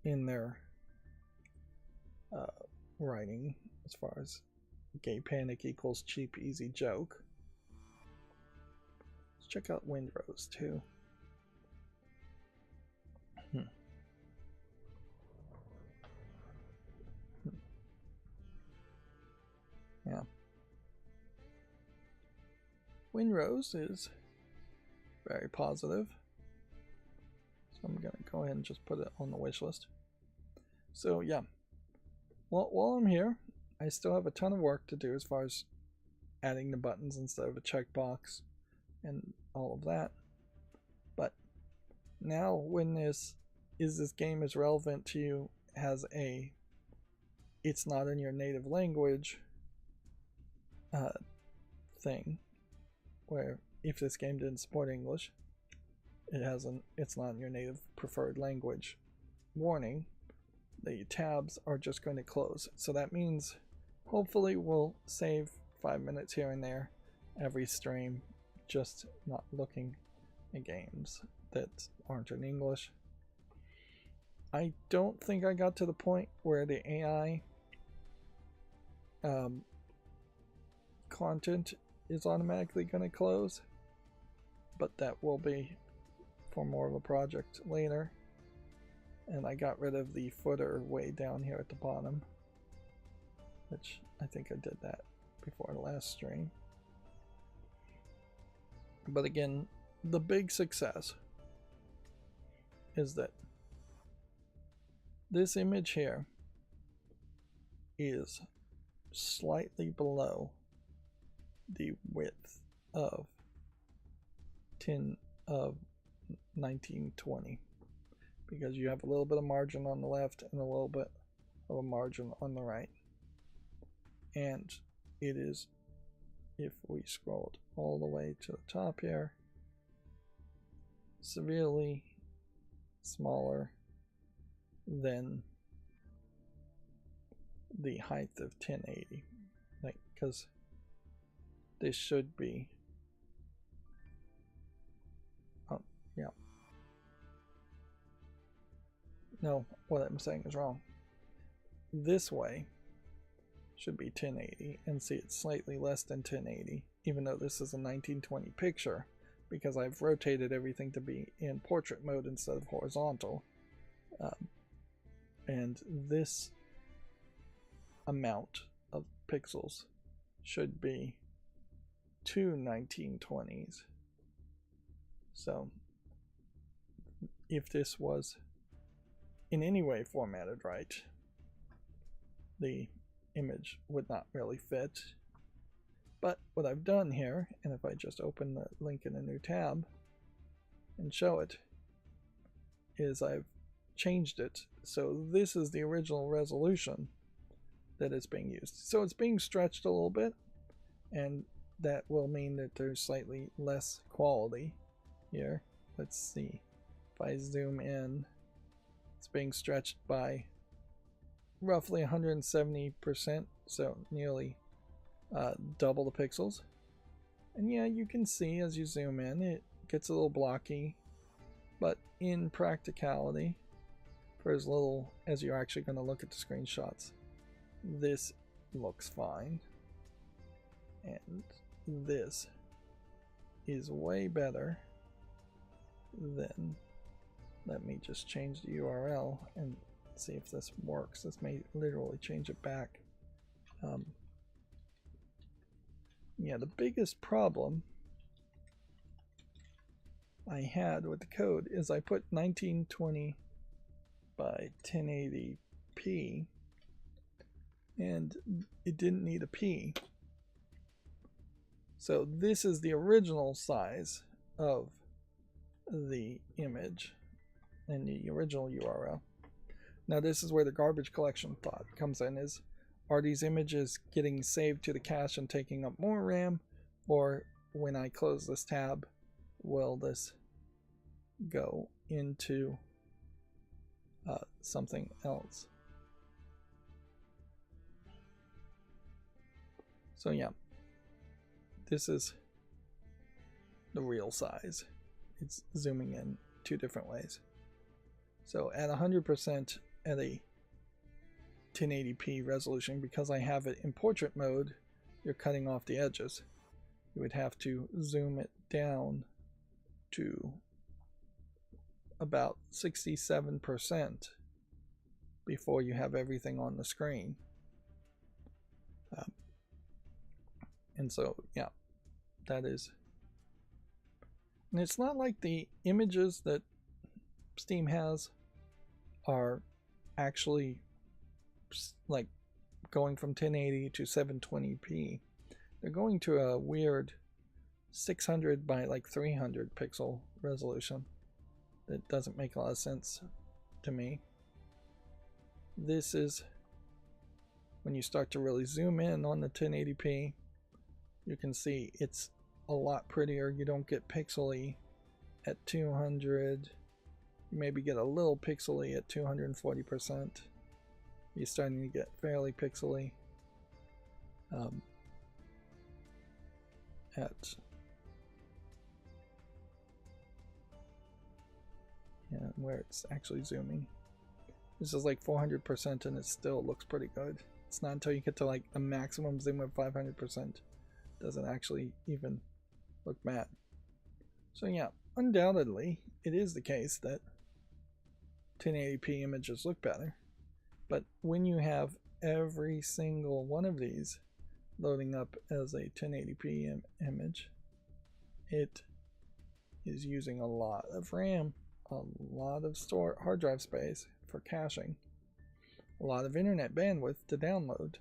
in their writing as far as gay panic equals cheap, easy joke. Let's check out Windrose too. Yeah. Windrose is very positive. So I'm going to go ahead and just put it on the wish list. So yeah, while I'm here, I still have a ton of work to do as far as adding the buttons instead of a checkbox and all of that. But now when this game is relevant to you has a it's not in your native language thing, where if this game didn't support English, it's not in your native preferred language warning, the tabs are just going to close. So that means hopefully we'll save 5 minutes here and there every stream just not looking at games that aren't in English. I don't think I got to the point where the AI content is automatically going to close, but that will be for more of a project later. And I got rid of the footer way down here at the bottom, which I think I did that before the last stream. But again, the big success is that this image here is slightly below the width of 1920, because you have a little bit of margin on the left and a little bit of a margin on the right. And it is, if we scrolled all the way to the top here, severely smaller than the height of 1080, like, because this should be, oh yeah, no, what I'm saying is wrong. This way should be 1080, and see it's slightly less than 1080, even though this is a 1920 picture, because I've rotated everything to be in portrait mode instead of horizontal. And this amount of pixels should be 2 1920s. So if this was in any way formatted right, the image would not really fit. But what I've done here, and if I just open the link in a new tab and show it, is I've changed it. So this is the original resolution that is being used. So it's being stretched a little bit, and that will mean that there's slightly less quality here. Let's see. If I zoom in, it's being stretched by roughly 170%, so nearly double the pixels. And yeah, you can see as you zoom in, it gets a little blocky, but in practicality, for as little as you're actually going to look at the screenshots, this looks fine. And this is way better than, let me just change the URL and see if this works. This may literally change it back. Yeah, the biggest problem I had with the code is I put 1920 by 1080p and it didn't need a P. So this is the original size of the image and the original URL. Now this is where the garbage collection thought comes in, is are these images getting saved to the cache and taking up more RAM, or when I close this tab, will this go into something else? So yeah, this is the real size. It's zooming in two different ways. So at 100% at a 1080p resolution, because I have it in portrait mode, you're cutting off the edges. You would have to zoom it down to about 67% before you have everything on the screen. And so, yeah, that is. And it's not like the images that Steam has are actually like going from 1080 to 720p. They're going to a weird 600 by like 300 pixel resolution that doesn't make a lot of sense to me. This is when you start to really zoom in on the 1080p, you can see it's a lot prettier. You don't get pixely at 200. You maybe get a little pixely at 240%. You're starting to get fairly pixely at where it's actually zooming. This is like 400% and it still looks pretty good. It's not until you get to like a maximum zoom of 500% doesn't actually even look bad. So yeah, undoubtedly it is the case that 1080p images look better, but when you have every single one of these loading up as a 1080p image, it is using a lot of RAM, a lot of hard drive space for caching, a lot of internet bandwidth to download.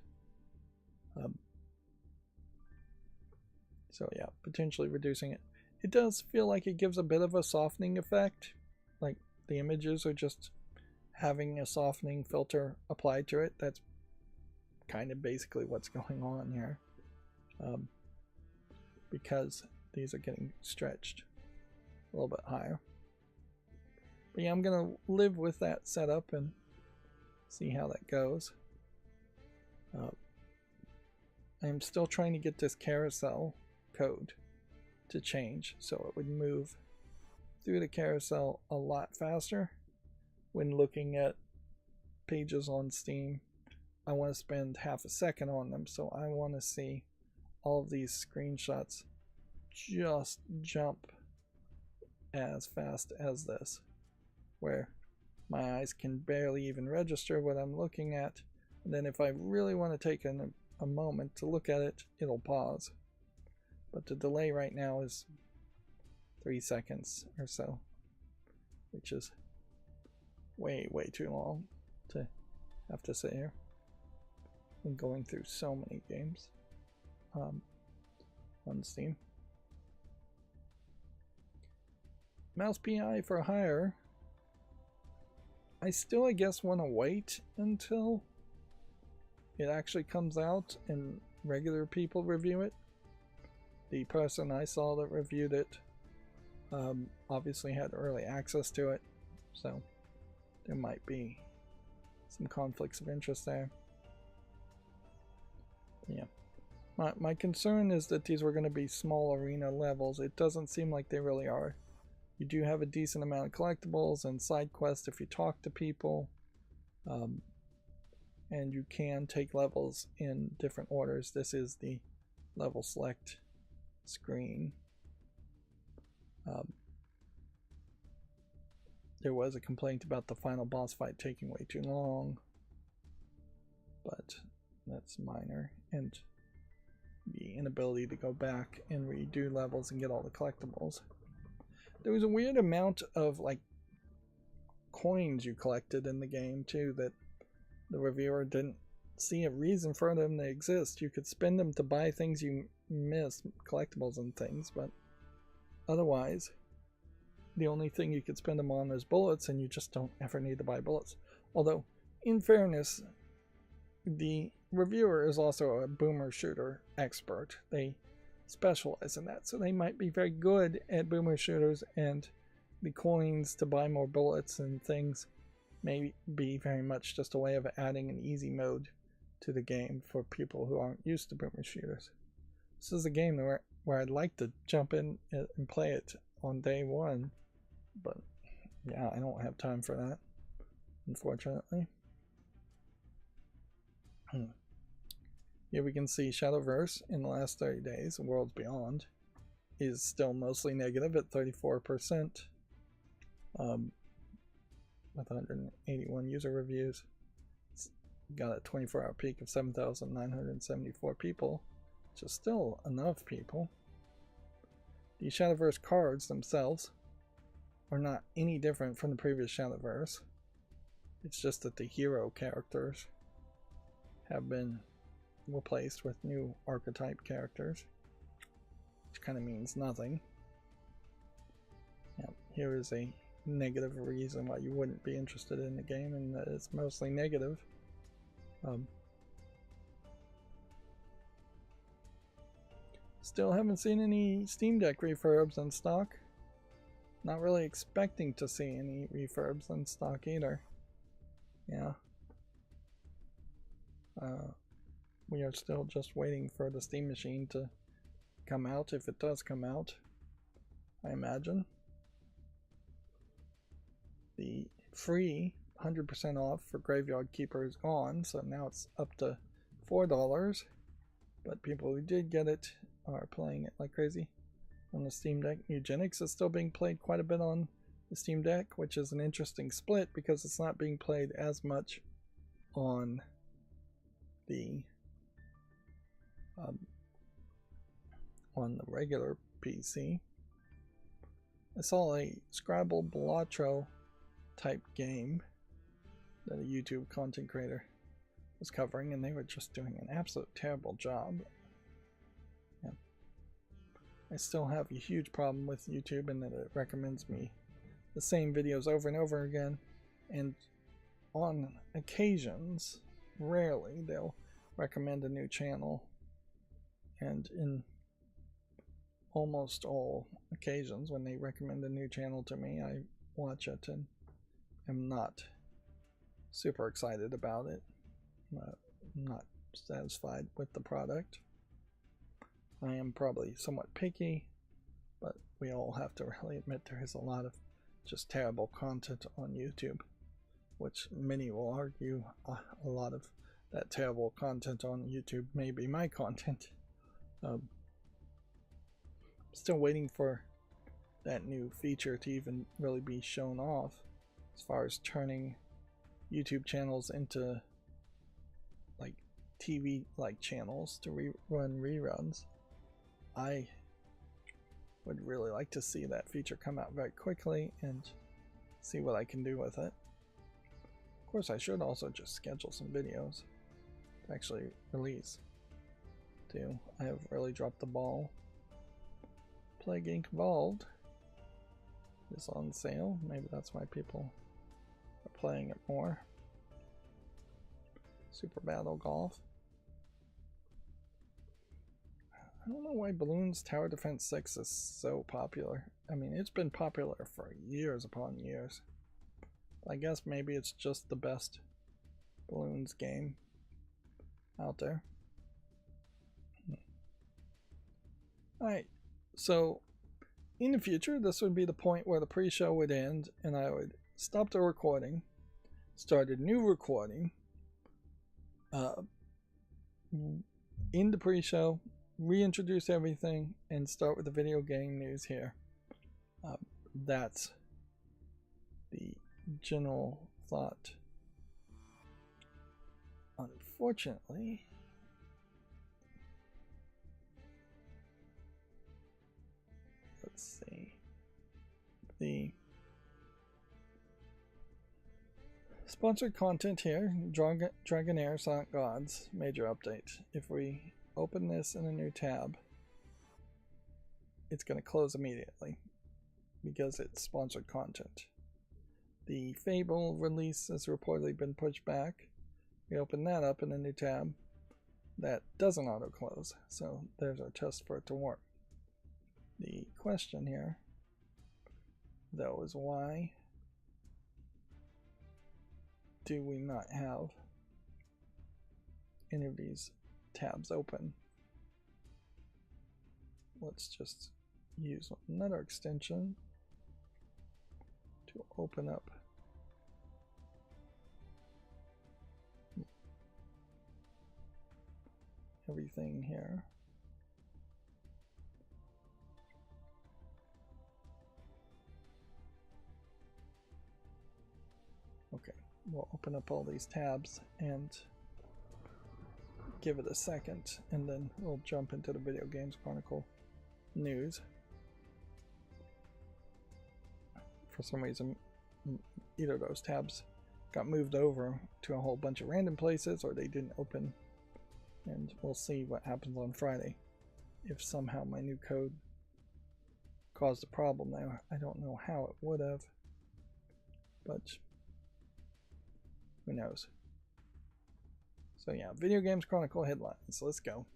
So yeah, potentially reducing it. It does feel like it gives a bit of a softening effect, like the images are just having a softening filter applied to it. That's kind of basically what's going on here, because these are getting stretched a little bit higher. But yeah, I'm gonna live with that setup and see how that goes. I'm still trying to get this carousel code to change so it would move through the carousel a lot faster. When looking at pages on Steam, I want to spend half a second on them, so I want to see all of these screenshots just jump as fast as this, where my eyes can barely even register what I'm looking at, and then if I really want to take a moment to look at it, it'll pause. But the delay right now is 3 seconds or so, which is way too long to have to sit here and going through so many games. on Steam. Mouse PI for hire. I still, I guess, want to wait until it actually comes out and regular people review it. The person I saw that reviewed it obviously had early access to it, so there might be some conflicts of interest there. Yeah. My concern is that these were going to be small arena levels. It doesn't seem like they really are. You do have a decent amount of collectibles and side quests if you talk to people. And you can take levels in different orders. This is the level select screen. There was a complaint about the final boss fight taking way too long, but that's minor. And the inability to go back and redo levels and get all the collectibles. There was a weird amount of like coins you collected in the game too that the reviewer didn't see a reason for them to exist. You could spend them to buy things you missed, collectibles and things, but otherwise the only thing you could spend them on is bullets, and you just don't ever need to buy bullets. Although, in fairness, the reviewer is also a boomer shooter expert. They specialize in that, so they might be very good at boomer shooters, and the coins to buy more bullets and things may be very much just a way of adding an easy mode to the game for people who aren't used to boomer shooters. This is a game where I'd like to jump in and play it on day one, but yeah, I don't have time for that, unfortunately. Here we can see Shadowverse in the last 30 days, Worlds Beyond, is still mostly negative at 34%, with 181 user reviews. It's got a 24-hour peak of 7,974 people, which is still enough people. The Shadowverse cards themselves are not any different from the previous Shadowverse. It's just that the hero characters have been replaced with new archetype characters, which kind of means nothing. Yep, here is a negative reason why you wouldn't be interested in the game, and that it's mostly negative. Still haven't seen any Steam Deck refurbs in stock. Not really expecting to see any refurbs in stock either. Yeah. We are still just waiting for the Steam Machine to come out, if it does come out, I imagine. The free 100% off for Graveyard Keeper is gone, so now it's up to $4, but people who did get it are playing it like crazy on the Steam Deck. Eugenics is still being played quite a bit on the Steam Deck, which is an interesting split because it's not being played as much on the regular PC. I saw a Scrabble Balatro type game that a YouTube content creator was covering, and they were just doing an absolute terrible job. Yeah. I still have a huge problem with YouTube in that it recommends me the same videos over and over again, and on occasions, rarely, they'll recommend a new channel, and in almost all occasions when they recommend a new channel to me, I watch it and am not super excited about it. I'm not satisfied with the product. I am probably somewhat picky, but we all have to really admit there is a lot of just terrible content on YouTube, which many will argue a lot of that terrible content on YouTube may be my content. Still waiting for that new feature to even really be shown off as far as turning YouTube channels into like TV like channels to run reruns. I would really like to see that feature come out very quickly and see what I can do with it. Of course, I should also just schedule some videos to actually release too. I have really dropped the ball Plague Inc. Evolved is on sale. Maybe that's why people are playing it more. Super Battle Golf. I don't know why Balloons Tower Defense 6 is so popular. I mean, it's been popular for years upon years. I guess maybe it's just the best Balloons game out there. Alright, so in the future, this would be the point where the pre-show would end and I would stop the recording, start a new recording in the pre-show, reintroduce everything, and start with the video game news here. That's the general thought. Unfortunately, let's see, the sponsored content here, Dragonair Silent Gods major update. If we open this in a new tab, it's going to close immediately because it's sponsored content. The Fable release has reportedly been pushed back. We open that up in a new tab. That doesn't auto close, so there's our test for it to work. The question here, though, is why do we not have any of these tabs open? Let's just use another extension to open up everything here. Okay, we'll open up all these tabs and give it a second, and then we'll jump into the Video Games Chronicle news. For some reason, either of those tabs got moved over to a whole bunch of random places, or they didn't open, and we'll see what happens on Friday. If somehow my new code caused a problem there, I don't know how it would have, but who knows. So yeah, Video Games Chronicle headlines. Let's go.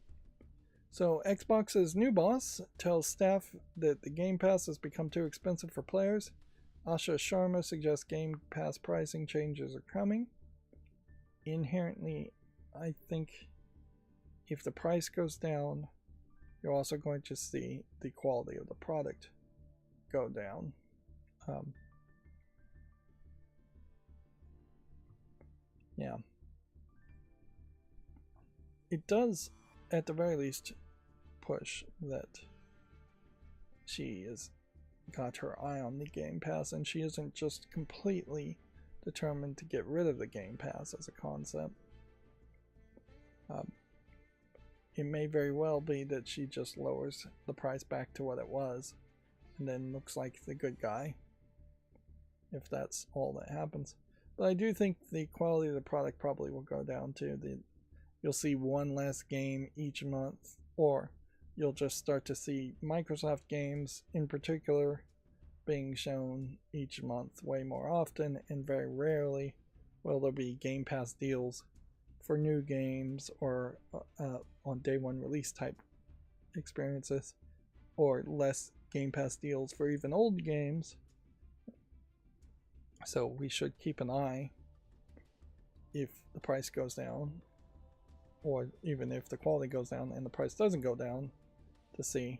So Xbox's new boss tells staff that the Game Pass has become too expensive for players. Asha Sharma suggests Game Pass pricing changes are coming. Inherently, I think if the price goes down, you're also going to see the quality of the product go down. Yeah. It does, at the very least, push that she has got her eye on the Game Pass, and she isn't just completely determined to get rid of the Game Pass as a concept. It may very well be that she just lowers the price back to what it was and then looks like the good guy, if that's all that happens. But I do think the quality of the product probably will go down too. You'll see one less game each month, or you'll just start to see Microsoft games in particular being shown each month way more often, and very rarely will there be Game Pass deals for new games or on day one release type experiences, or less Game Pass deals for even old games. So we should keep an eye if the price goes down, or even if the quality goes down and the price doesn't go down, to see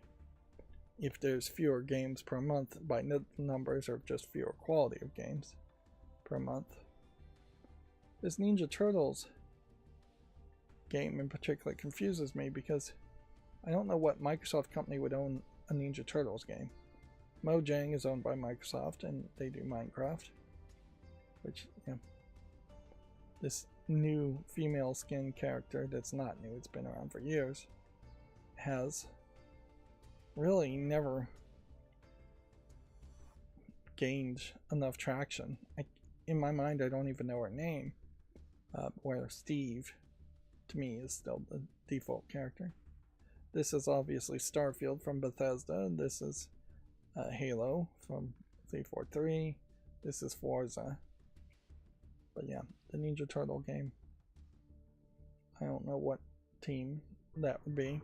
if there's fewer games per month by numbers, or just fewer quality of games per month. This Ninja Turtles game in particular confuses me, because I don't know what Microsoft company would own a Ninja Turtles game. Mojang is owned by Microsoft, and they do Minecraft, which, yeah. This new female skin character that's not new, it's been around for years, has really never gained enough traction. In my mind, I don't even know her name, where Steve, to me, is still the default character. This is obviously Starfield from Bethesda. This is Halo from 343. This is Forza. But yeah, the Ninja Turtle game. I don't know what team that would be.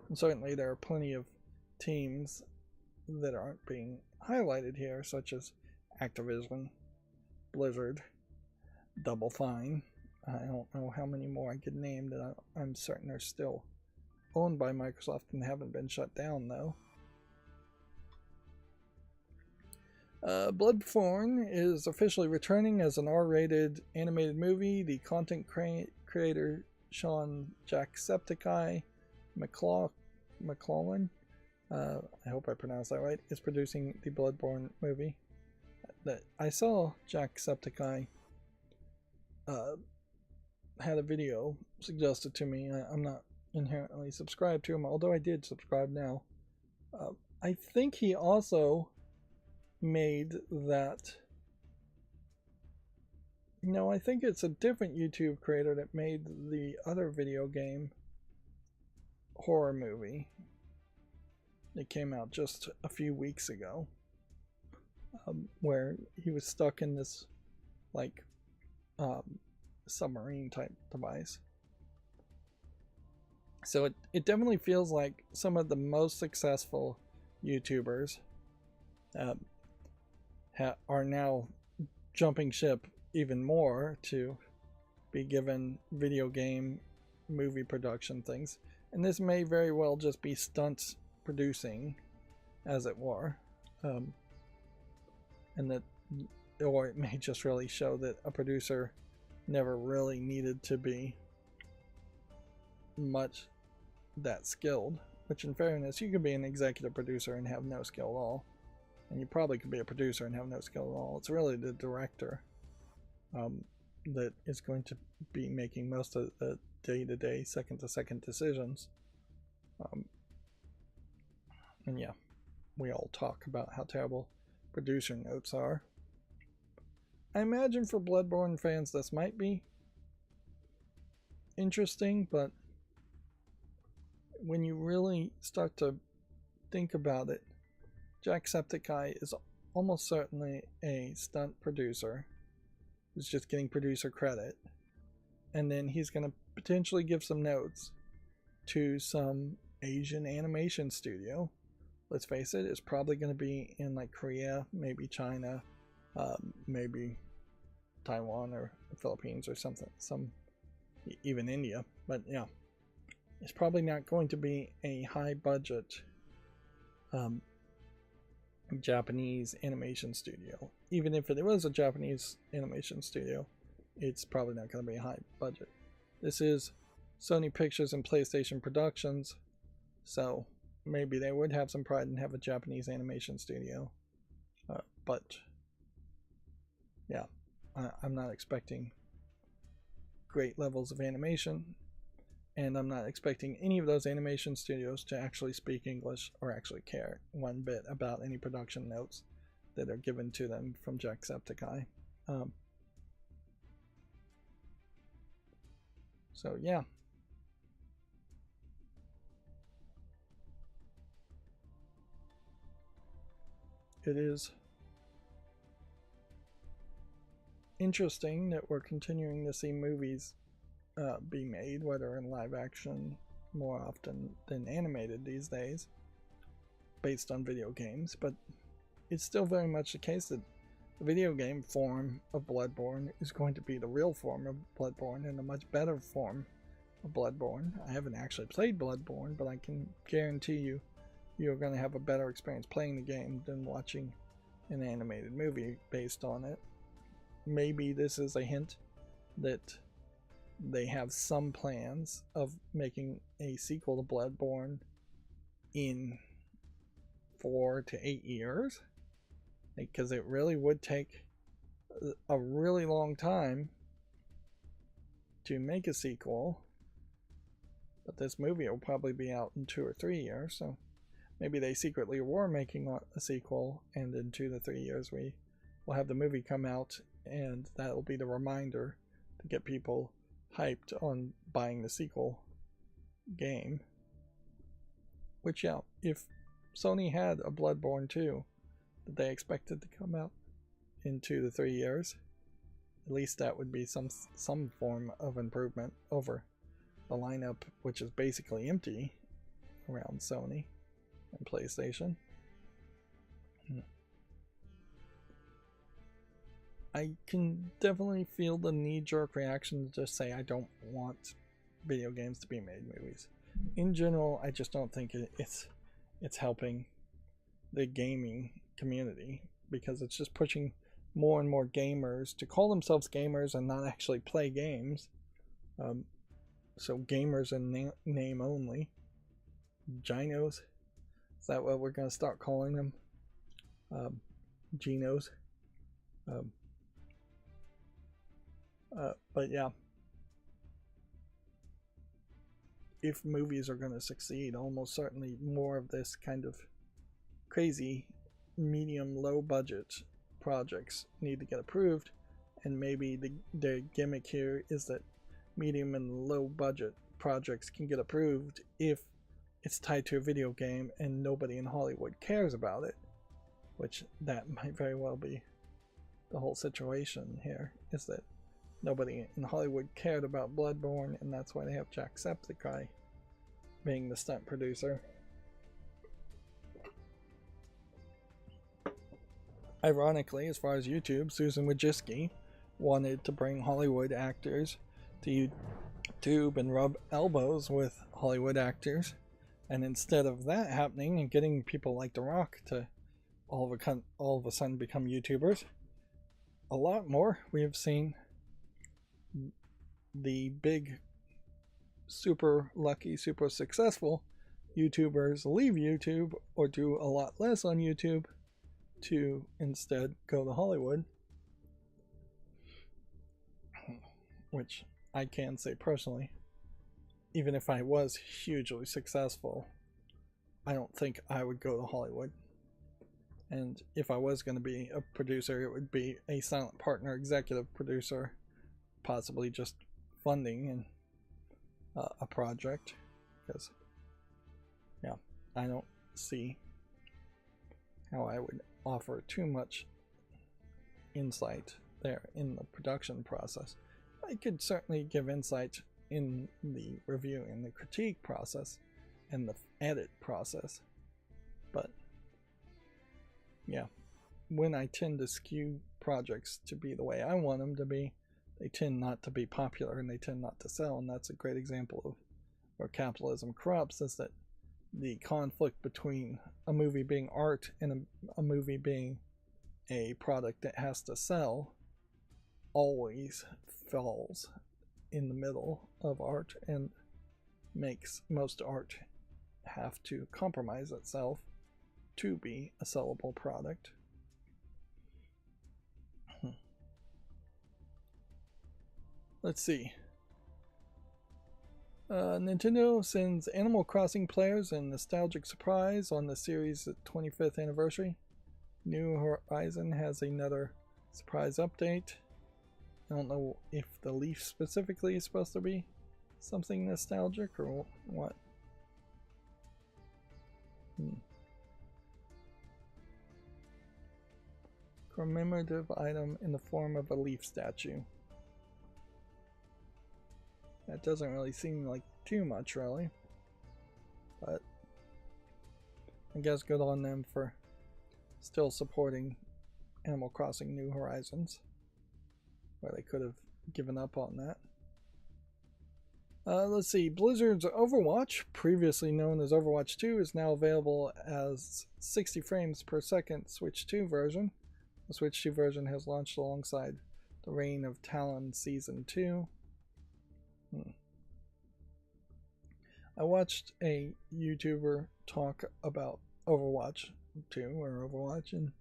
And certainly there are plenty of teams that aren't being highlighted here, such as Activision, Blizzard, Double Fine. I don't know how many more I could name that I'm certain are still owned by Microsoft and haven't been shut down, though. Bloodborne is officially returning as an R-rated animated movie. The content creator Sean Jacksepticeye McClellan, I hope I pronounced that right, is producing the Bloodborne movie. That I saw Jacksepticeye had a video suggested to me. I'm not inherently subscribed to him, although I did subscribe now. I think he also made that. No, I think it's a different YouTube creator that made the other video game horror movie that came out just a few weeks ago, where he was stuck in this like submarine type device. So it definitely feels like some of the most successful YouTubers are now jumping ship even more to be given video game movie production things. And this may very well just be stunts producing, as it were. And that, or it may just really show that a producer never really needed to be much that skilled. Which, in fairness, you could be an executive producer and have no skill at all. And you probably could be a producer and have no skill at all. It's really the director that is going to be making most of the day-to-day, second-to-second decisions. And yeah, we all talk about how terrible producer notes are. I imagine for Bloodborne fans this might be interesting, but when you really start to think about it, Jacksepticeye is almost certainly a stunt producer who's just getting producer credit, and then he's going to potentially give some notes to some Asian animation studio. Let's face it, it's probably going to be in like Korea, maybe China, maybe Taiwan or the Philippines or something, even India. But yeah, it's probably not going to be a high budget Japanese animation studio. Even if it was a Japanese animation studio, it's probably not going to be a high budget. This is Sony Pictures and PlayStation Productions, so maybe they would have some pride and have a Japanese animation studio. But yeah, I'm not expecting great levels of animation, and I'm not expecting any of those animation studios to actually speak English or actually care one bit about any production notes that are given to them from Jacksepticeye. So yeah. It is interesting that we're continuing to see movies be made, whether in live action more often than animated these days, based on video games, but it's still very much the case that the video game form of Bloodborne is going to be the real form of Bloodborne and a much better form of Bloodborne. I haven't actually played Bloodborne, but I can guarantee you you're going to have a better experience playing the game than watching an animated movie based on it. Maybe this is a hint that they have some plans of making a sequel to Bloodborne in 4 to 8 years, because it really would take a really long time to make a sequel, but this movie will probably be out in 2 or 3 years, so maybe they secretly were making a sequel, and in 2 to 3 years we will have the movie come out, and that will be the reminder to get people hyped on buying the sequel game. Which, yeah, if Sony had a Bloodborne 2 that they expected to come out in 2 to 3 years, at least that would be some form of improvement over the lineup, which is basically empty around Sony and PlayStation. I can definitely feel the knee-jerk reaction to just say I don't want video games to be made movies. In general, I just don't think it's helping the gaming community, because it's just pushing more and more gamers to call themselves gamers and not actually play games. So gamers in name only. Ginos. Is that what we're going to start calling them? Genos. But yeah. If movies are going to succeed, almost certainly more of this kind of crazy medium low budget projects need to get approved, and maybe the gimmick here is that medium and low budget projects can get approved if it's tied to a video game and nobody in Hollywood cares about it, which that might very well be the whole situation here, is that nobody in Hollywood cared about Bloodborne, and that's why they have Jacksepticeye being the stunt producer. Ironically, as far as YouTube, Susan Wojcicki wanted to bring Hollywood actors to YouTube and rub elbows with Hollywood actors, and instead of that happening and getting people like The Rock to all of a sudden become YouTubers, a lot more we have seen the big, super lucky, super successful YouTubers leave YouTube or do a lot less on YouTube to instead go to Hollywood, which I can say personally, even if I was hugely successful, I don't think I would go to Hollywood. And if I was going to be a producer, it would be a silent partner executive producer, possibly just funding and a project, because yeah, I don't see how I would offer too much insight there in the production process. I could certainly give insight in the review and the critique process and the edit process, but yeah, when I tend to skew projects to be the way I want them to be, they tend not to be popular and they tend not to sell. And that's a great example of where capitalism corrupts, is that the conflict between a movie being art and a movie being a product that has to sell always falls in the middle of art and makes most art have to compromise itself to be a sellable product. Let's see. Nintendo sends Animal Crossing players a nostalgic surprise on the series' 25th anniversary. New Horizon has another surprise update. I don't know if the leaf specifically is supposed to be something nostalgic or what. Commemorative item in the form of a leaf statue. That doesn't really seem like too much, really. But I guess good on them for still supporting Animal Crossing New Horizons, where they could have given up on that. Let's see. Blizzard's Overwatch, previously known as Overwatch 2, is now available as 60 frames per second Switch 2 version. The Switch 2 version has launched alongside the Reign of Talon Season 2. I watched a YouTuber talk about Overwatch 2 or Overwatch, and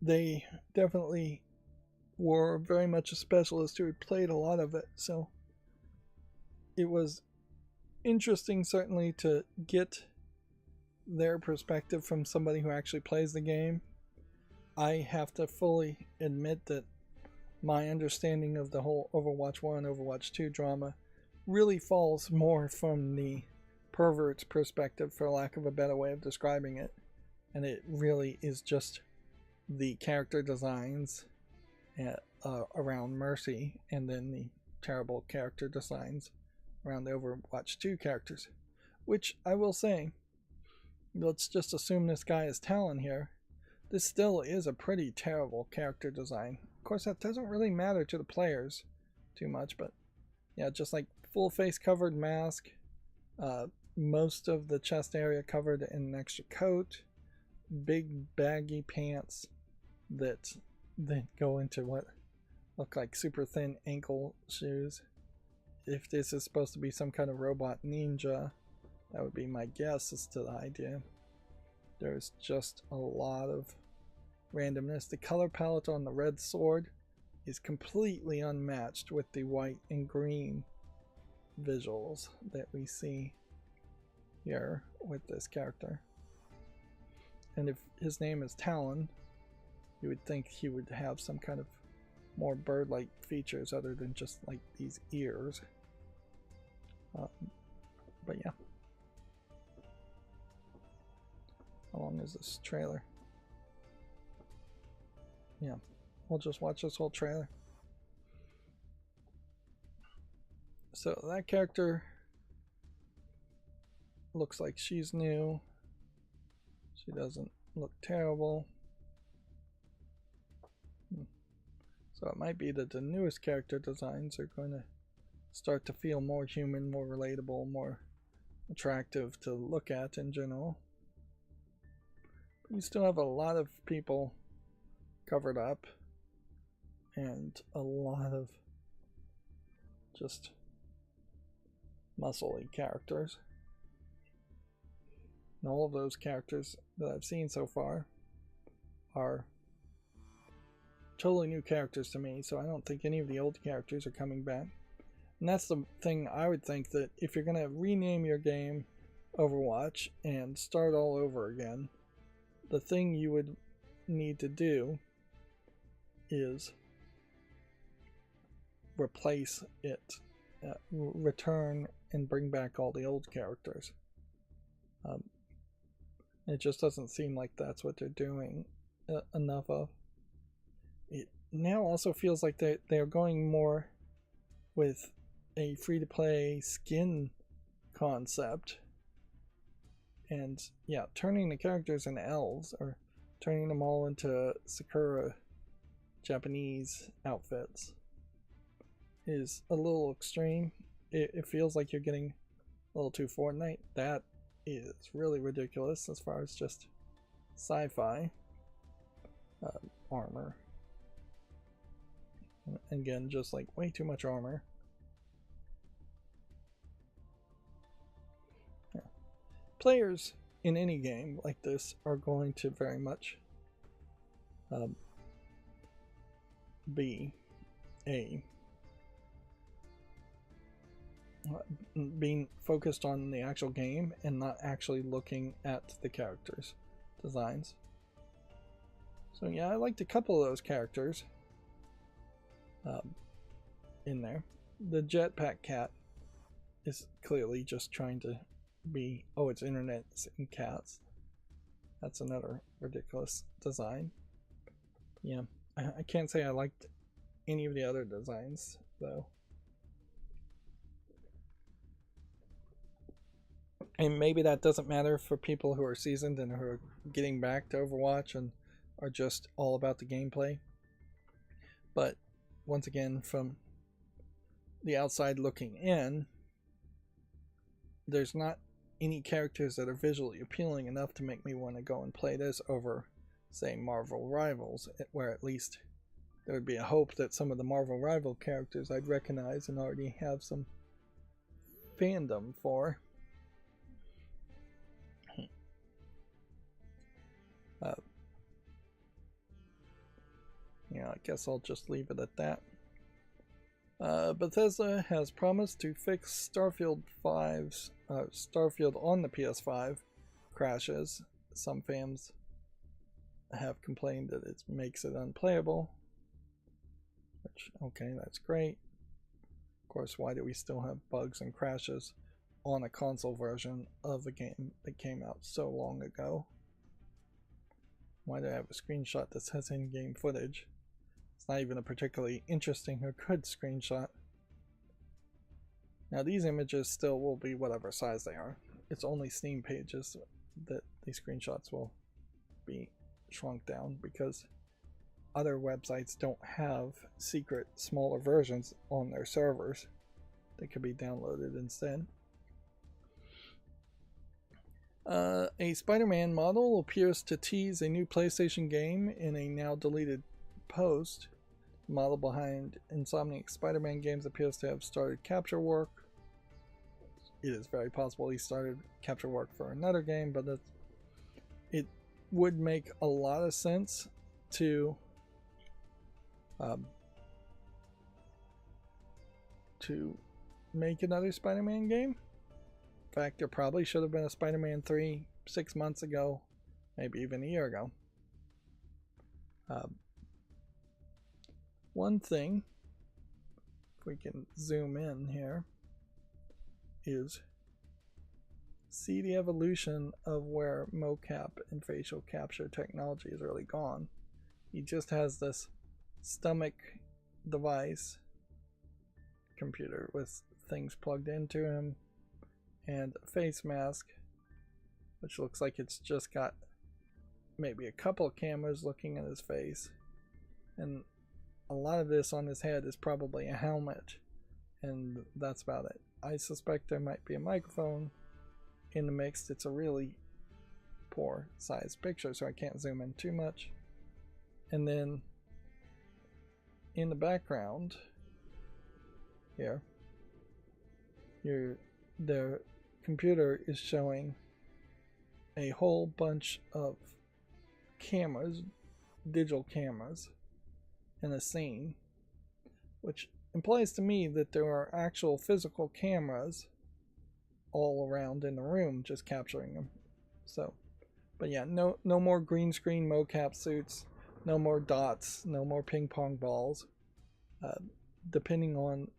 they definitely were very much a specialist who had played a lot of it, so it was interesting certainly to get their perspective from somebody who actually plays the game. I have to fully admit that my understanding of the whole Overwatch 1, Overwatch 2 drama really falls more from the pervert's perspective, for lack of a better way of describing it. And it really is just the character designs around Mercy, and then the terrible character designs around the Overwatch 2 characters. Which I will say, let's just assume this guy is Talon here. This still is a pretty terrible character design. Of course, that doesn't really matter to the players too much, but yeah, just like full face covered mask, most of the chest area covered in an extra coat, big baggy pants that then go into what look like super thin ankle shoes. If this is supposed to be some kind of robot ninja, that would be my guess as to the idea. There's just a lot of randomness. The color palette on the red sword is completely unmatched with the white and green visuals that we see here with this character. And if his name is Talon, you would think he would have some kind of more bird-like features other than just like these ears. But yeah. How long is this trailer? Yeah, we'll just watch this whole trailer. So that character looks like she's new. She doesn't look terrible. So it might be that the newest character designs are going to start to feel more human, more relatable, more attractive to look at in general. But you still have a lot of people covered up and a lot of just muscly characters. And all of those characters that I've seen so far are totally new characters to me, so I don't think any of the old characters are coming back. And that's the thing I would think, that if you're going to rename your game Overwatch and start all over again, the thing you would need to do is replace it, return and bring back all the old characters. It just doesn't seem like that's what they're doing enough of. It now also feels like they're going more with a free-to-play skin concept, and yeah, turning the characters into elves or turning them all into Sakura Japanese outfits is a little extreme. It feels like you're getting a little too Fortnite. That is really ridiculous as far as just sci-fi armor. Again, just like way too much armor. Yeah. Players in any game like this are going to very much be being focused on the actual game and not actually looking at the characters' designs. So yeah, I liked a couple of those characters in there. The jetpack cat is clearly just trying to be, oh, it's internet and cats. That's another ridiculous design. Yeah, I can't say I liked any of the other designs though. And maybe that doesn't matter for people who are seasoned and who are getting back to Overwatch and are just all about the gameplay. But once again, from the outside looking in, there's not any characters that are visually appealing enough to make me want to go and play this over, say, Marvel Rivals, where at least there would be a hope that some of the Marvel Rival characters I'd recognize and already have some fandom for. Yeah, I guess I'll just leave it at that. Bethesda has promised to fix Starfield on the PS5 crashes. Some fans have complained that it makes it unplayable. Which, okay, that's great. Of course, why do we still have bugs and crashes on a console version of a game that came out so long ago. Why do I have a screenshot that says in-game footage? It's not even a particularly interesting or good screenshot. Now these images still will be whatever size they are. It's only Steam pages that these screenshots will be shrunk down because other websites don't have secret smaller versions on their servers that could be downloaded instead. A Spider-Man model appears to tease a new PlayStation game in a now deleted post. The model behind Insomniac Spider-Man games appears to have started capture work. It is very possible he started capture work for another game, but it would make a lot of sense to make another Spider-Man game. In fact, there probably should have been a Spider-Man 3 6 months ago, maybe even a year ago. One thing, if we can zoom in here, is see the evolution of where mocap and facial capture technology has really gone. He just has this stomach device computer with things plugged into him and a face mask, which looks like it's just got maybe a couple of cameras looking at his face, and a lot of this on his head is probably a helmet, and that's about it. I suspect there might be a microphone in the mix. It's a really poor sized picture, so I can't zoom in too much. And then in the background here, the computer is showing a whole bunch of cameras, digital cameras, in a scene, which implies to me that there are actual physical cameras all around in the room just capturing them. So, but yeah, no more green screen mocap suits, no more dots, no more ping pong balls. Depending on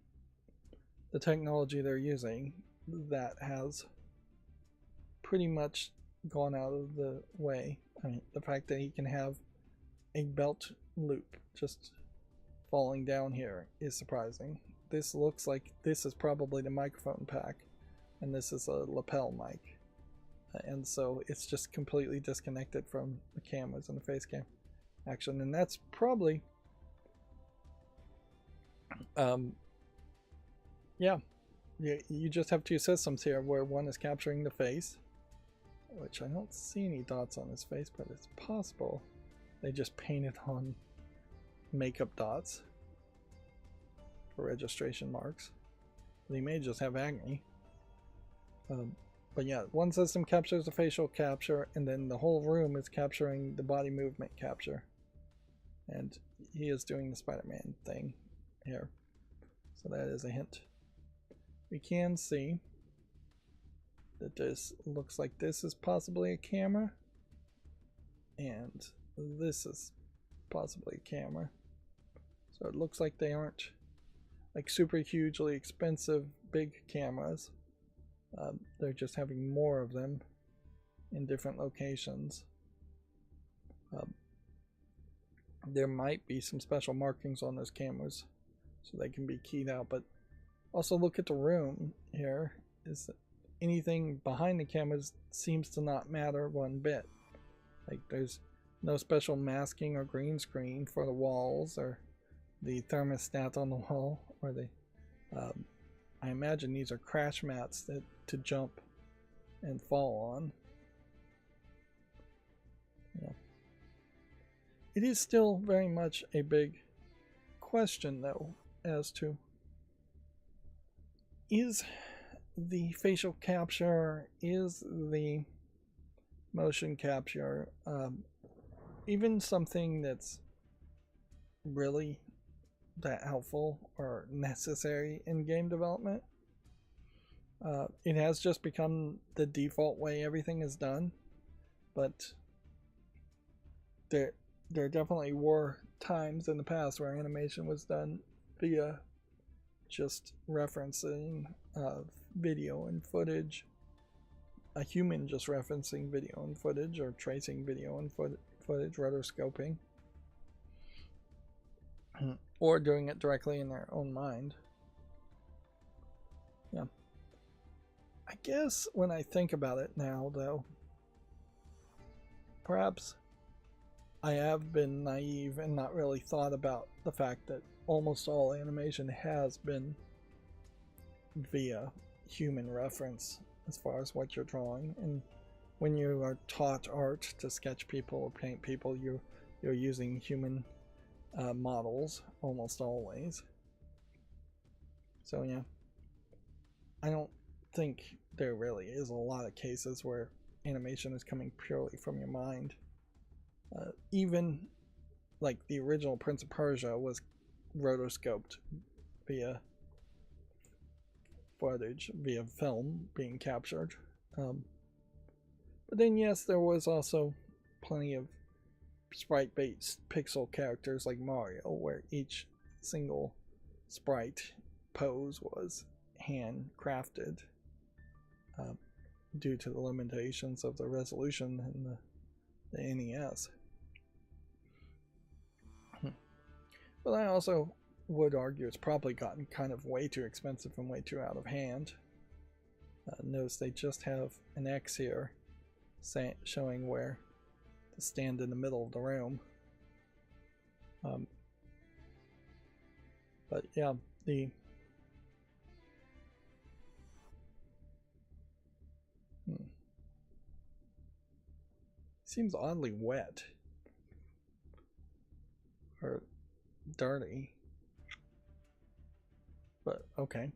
the technology they're using, that has pretty much gone out of the way. I mean, the fact that he can have a belt loop just falling down here is surprising. This looks like this is probably the microphone pack, and this is a lapel mic, and so it's just completely disconnected from the cameras and the face cam action. And that's probably yeah, you just have two systems here where one is capturing the face, which I don't see any dots on his face, but it's possible they just painted on makeup dots for registration marks. They may just have acne. But yeah, one system captures the facial capture, and then the whole room is capturing the body movement capture. And he is doing the Spider-Man thing here. So that is a hint. We can see that this looks like this is possibly a camera, and this is possibly a camera. So it looks like they aren't like super hugely expensive big cameras. They're just having more of them in different locations. There might be some special markings on those cameras so they can be keyed out, but also look at the room here. Is anything behind the cameras seems to not matter one bit. Like there's no special masking or green screen for the walls or the thermostat on the wall, or the I imagine these are crash mats that to jump and fall on. Yeah. It is still very much a big question though as to, is the facial capture, is the motion capture even something that's really that helpful or necessary in game development? It has just become the default way everything is done, but there definitely were times in the past where animation was done via just referencing video and footage, a human just referencing video and footage or tracing video and footage, rotoscoping, or doing it directly in their own mind. Yeah. I guess when I think about it now, though, perhaps I have been naive and not really thought about the fact that almost all animation has been via human reference as far as what you're drawing. And when you are taught art to sketch people or paint people, you're using human models almost always. So yeah, I don't think there really is a lot of cases where animation is coming purely from your mind. Even like the original Prince of Persia was rotoscoped via footage, via film being captured. But then yes, there was also plenty of sprite-based pixel characters like Mario, where each single sprite pose was handcrafted due to the limitations of the resolution in the NES. But I also would argue it's probably gotten kind of way too expensive and way too out of hand. Notice they just have an X here showing where to stand in the middle of the room. But yeah, the seems oddly wet or dirty, but okay.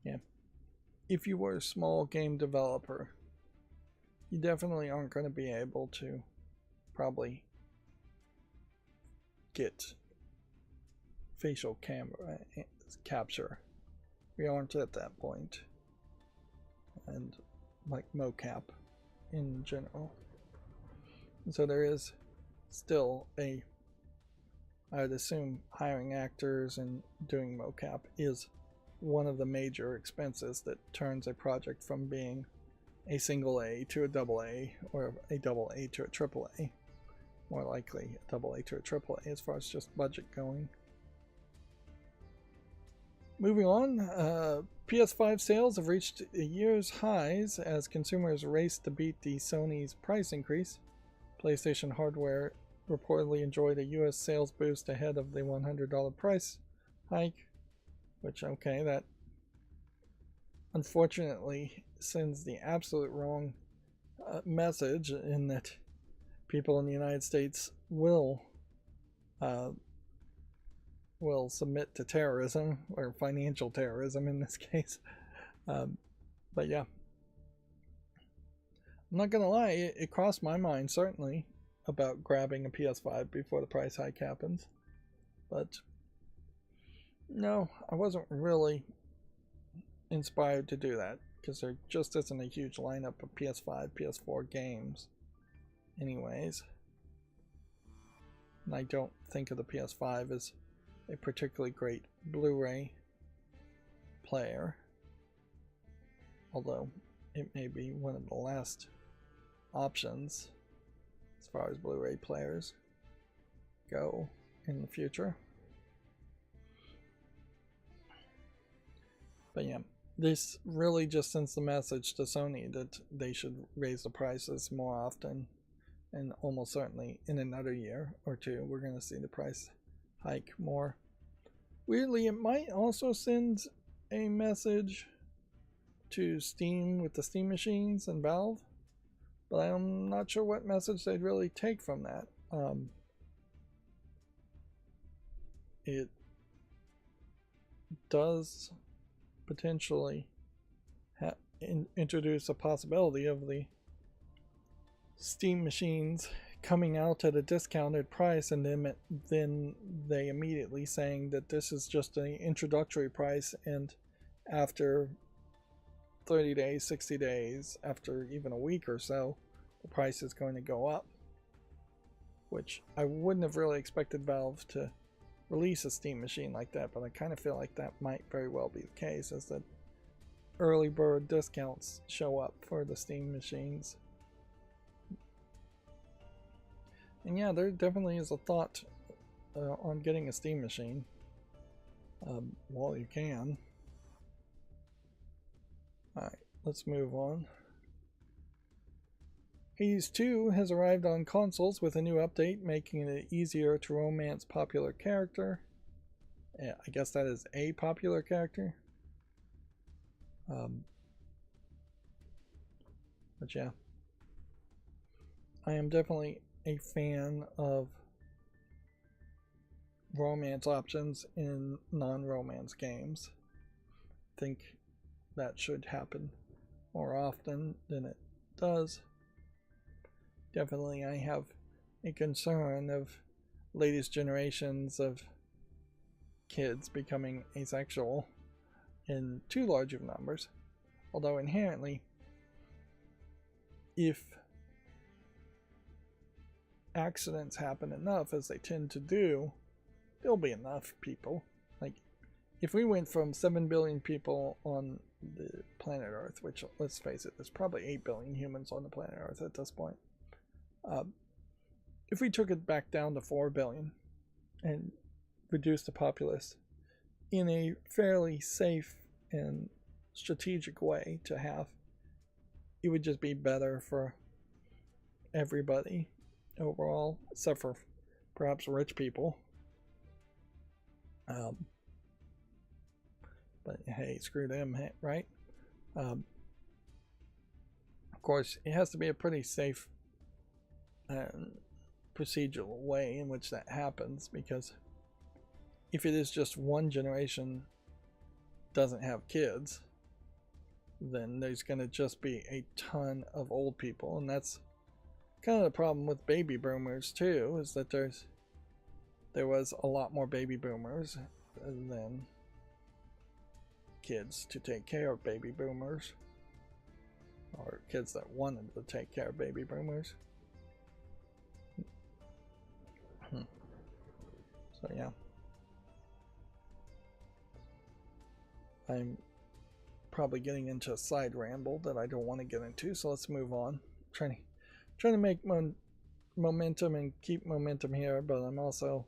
Yeah, if you were a small game developer, you definitely aren't going to be able to probably get facial camera capture. We aren't at that point, and like mocap in general. And so there is still I would assume hiring actors and doing mocap is one of the major expenses that turns a project from being a single A to a double A, or a double A to a triple A. More likely a double A to a triple A as far as just budget going. Moving on, PS5 sales have reached a year's highs as consumers race to beat the Sony's price increase. PlayStation hardware reportedly enjoyed a US sales boost ahead of the $100 price hike, which, okay, that unfortunately sends the absolute wrong message in that people in the United States will submit to terrorism, or financial terrorism in this case. But yeah, I'm not gonna lie, it crossed my mind certainly about grabbing a PS5 before the price hike happens, but no, I wasn't really inspired to do that because there just isn't a huge lineup of PS5, PS4 games anyways, and I don't think of the PS5 as a particularly great Blu-ray player, although it may be one of the last options as far as Blu-ray players go in the future. But yeah, this really just sends the message to Sony that they should raise the prices more often, and almost certainly in another year or two we're going to see the price hike more. Weirdly, it might also send a message to Steam with the Steam machines and Valve, but I'm not sure what message they'd really take from that. It does potentially introduce a possibility of the Steam machines coming out at a discounted price, and then they immediately saying that this is just an introductory price, and after 30 days, 60 days, after even a week or so, the price is going to go up, which I wouldn't have really expected Valve to release a Steam machine like that, but I kind of feel like that might very well be the case, as that early bird discounts show up for the Steam machines. And yeah, there definitely is a thought on getting a Steam machine while you can. Alright, let's move on. Hades 2 has arrived on consoles with a new update, making it easier to romance popular character. Yeah, I guess that is a popular character. But yeah, I am definitely a fan of romance options in non-romance games. I think that should happen more often than it does. Definitely I have a concern of latest generations of kids becoming asexual in too large of numbers, although inherently, if accidents happen enough, as they tend to do, there'll be enough people. Like, if we went from 7 billion people on the planet Earth, which, let's face it, there's probably 8 billion humans on the planet Earth at this point. If we took it back down to 4 billion and reduced the populace in a fairly safe and strategic way to have, it would just be better for everybody overall, except for perhaps rich people. But hey, screw them, right? Of course, it has to be a pretty safe procedural way in which that happens, because if it is just one generation doesn't have kids, then there's going to just be a ton of old people, and that's kind of the problem with baby boomers too, is that there was a lot more baby boomers than kids to take care of baby boomers, or kids that wanted to take care of baby boomers. So yeah, I'm probably getting into a side ramble that I don't want to get into, so let's move on. Trying to make momentum and keep momentum here, but I'm also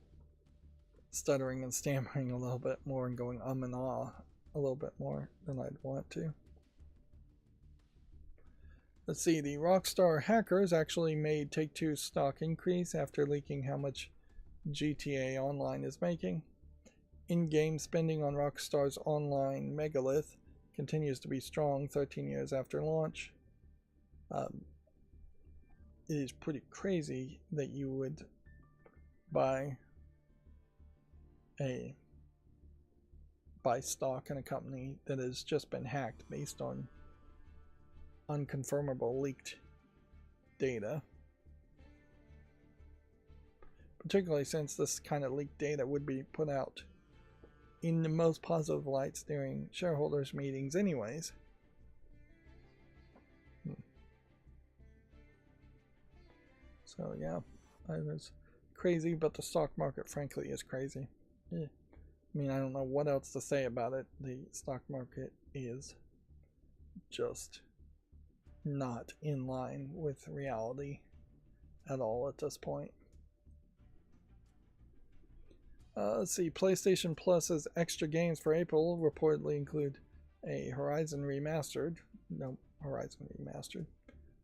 stuttering and stammering a little bit more and going and ah a little bit more than I'd want to. Let's see, the Rockstar hackers actually made Take-Two's stock increase after leaking how much GTA Online is making. In-game spending on Rockstar's online megalith continues to be strong 13 years after launch. It is pretty crazy that you would buy stock in a company that has just been hacked based on unconfirmable leaked data. Particularly since this kind of leaked data would be put out in the most positive lights during shareholders meetings anyways. So yeah, I was crazy, but the stock market frankly is crazy. I mean, I don't know what else to say about it. The stock market is just not in line with reality at all at this point. Let's see, PlayStation Plus's extra games for April reportedly include a Horizon Remastered. No, Horizon Remastered.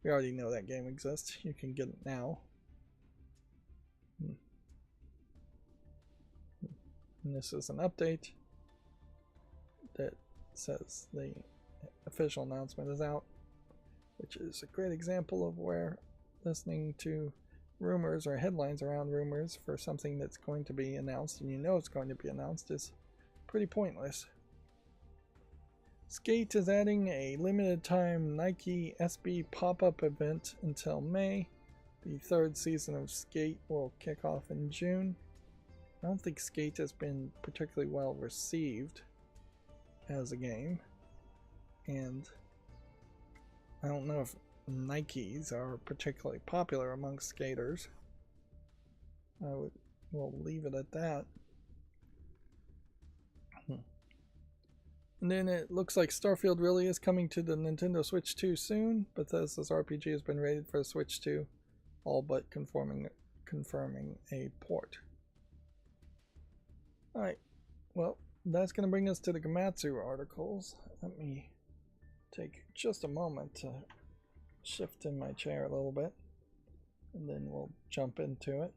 We already know that game exists. You can get it now. And this is an update that says the official announcement is out, which is a great example of where listening to rumors or headlines around rumors for something that's going to be announced and you know it's going to be announced is pretty pointless. Skate is adding a limited time Nike SB pop-up event until May. The third season of Skate will kick off in June. I don't think Skate has been particularly well received as a game, and I don't know if Nikes are particularly popular amongst skaters. We'll leave it at that. And then it looks like Starfield really is coming to the Nintendo Switch 2 soon. Bethesda's RPG has been rated for the Switch 2, all but confirming a port. Alright, well, that's going to bring us to the Gematsu articles. Let me take just a moment to shift in my chair a little bit, and then we'll jump into it.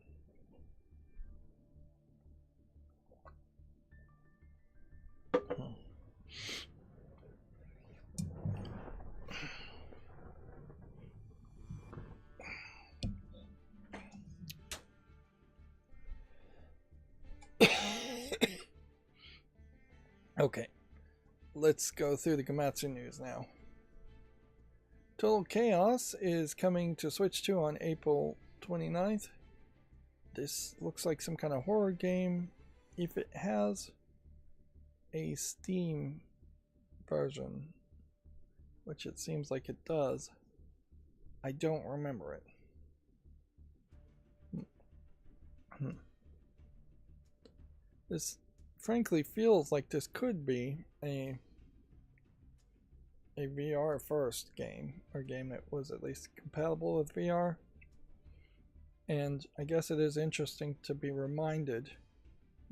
Okay, let's go through the Gematsu news now. Total Chaos is coming to Switch 2 on April 29th. This looks like some kind of horror game. If it has a Steam version, which it seems like it does, I don't remember it. This frankly feels like this could be a VR first game, or game that was at least compatible with VR. And I guess it is interesting to be reminded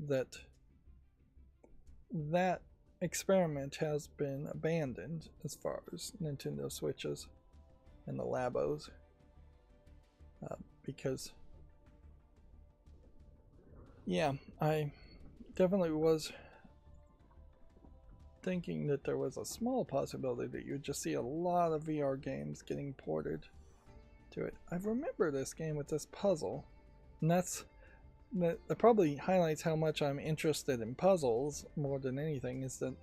that that experiment has been abandoned as far as Nintendo Switches and the Labos, because yeah, I definitely was thinking that there was a small possibility that you would just see a lot of VR games getting ported to it. I remember this game with this puzzle, and that probably highlights how much I'm interested in puzzles more than anything, is that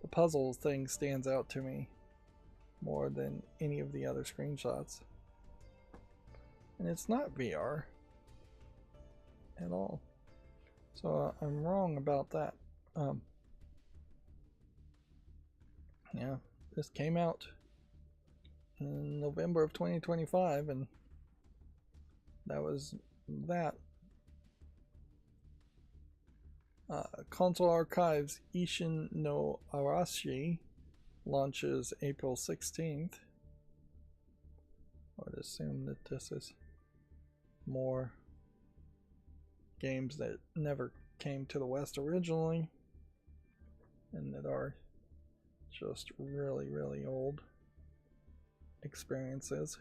the puzzle thing stands out to me more than any of the other screenshots. And it's not VR at all. So I'm wrong about that. Yeah, this came out in November of 2025, and that was that. Console Archives Ishin no Arashi launches April 16th. I would assume that this is more games that never came to the West originally, and that are just really, really old experiences.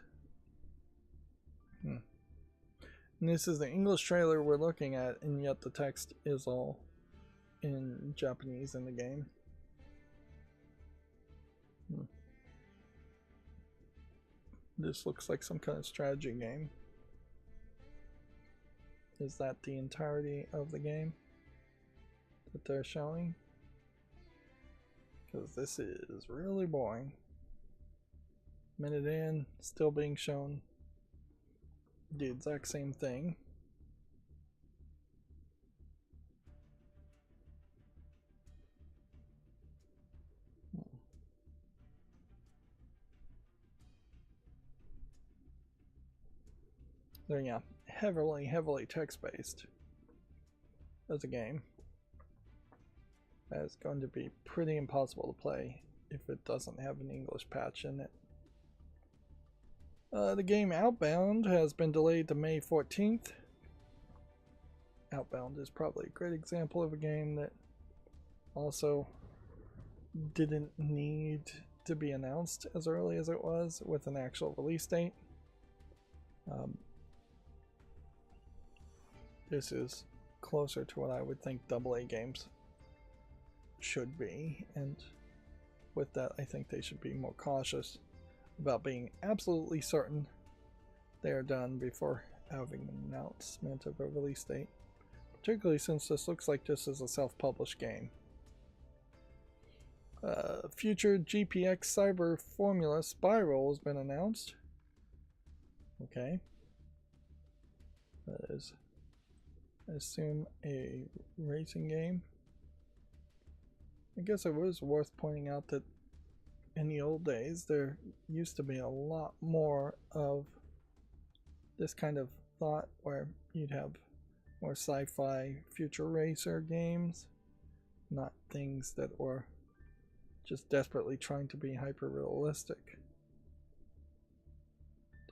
And this is the English trailer we're looking at, and yet the text is all in Japanese in the game. This looks like some kind of strategy game. Is that the entirety of the game that they're showing? Because this is really boring. Minute in, still being shown the exact same thing. So yeah, heavily text-based as a game. That's going to be pretty impossible to play if it doesn't have an English patch in it. The game Outbound has been delayed to May 14th. Outbound is probably a great example of a game that also didn't need to be announced as early as it was with an actual release date. This is closer to what I would think AA games should be, and with that I think they should be more cautious about being absolutely certain they are done before having an announcement of a release date, particularly since this looks like this is a self-published game. Future GPX Cyber Formula Spiral has been announced. Okay. That is, I assume, a racing game. I guess it was worth pointing out that in the old days there used to be a lot more of this kind of thought, where you'd have more sci-fi future racer games, not things that were just desperately trying to be hyper realistic.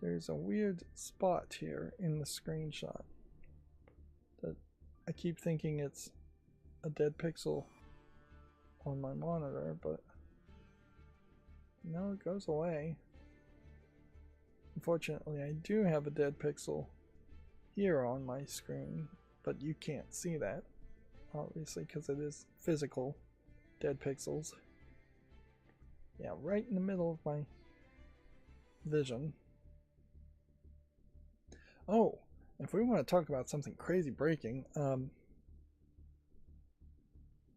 There's a weird spot here in the screenshot that I keep thinking it's a dead pixel on my monitor, but no, it goes away. Unfortunately, I do have a dead pixel here on my screen, but you can't see that, obviously, because it is physical dead pixels. Yeah, right in the middle of my vision. Oh, if we want to talk about something crazy breaking,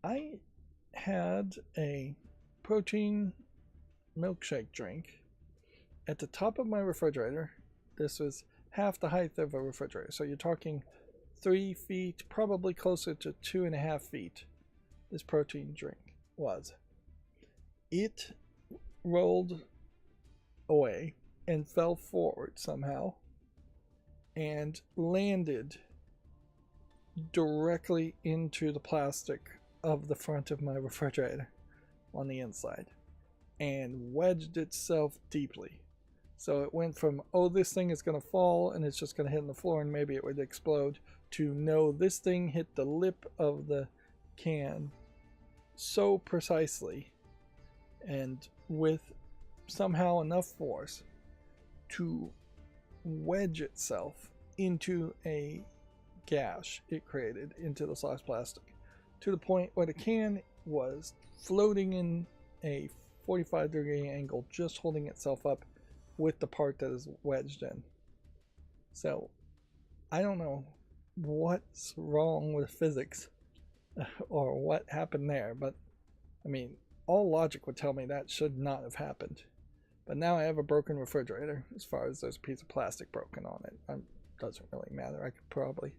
I had a protein milkshake drink at the top of my refrigerator. This was half the height of a refrigerator, so you're talking 3 feet, probably closer to 2.5 feet. This protein drink was. It rolled away and fell forward somehow and landed directly into the plastic of the front of my refrigerator on the inside and wedged itself deeply. So it went from, oh, this thing is going to fall and it's just going to hit on the floor and maybe it would explode, to no, this thing hit the lip of the can so precisely and with somehow enough force to wedge itself into a gash it created into the soft plastic, to the point where the can was floating in a 45-degree angle, just holding itself up with the part that is wedged in. So I don't know what's wrong with physics or what happened there, but I mean, all logic would tell me that should not have happened. But now I have a broken refrigerator, as far as there's a piece of plastic broken on it. Doesn't really matter. I could probably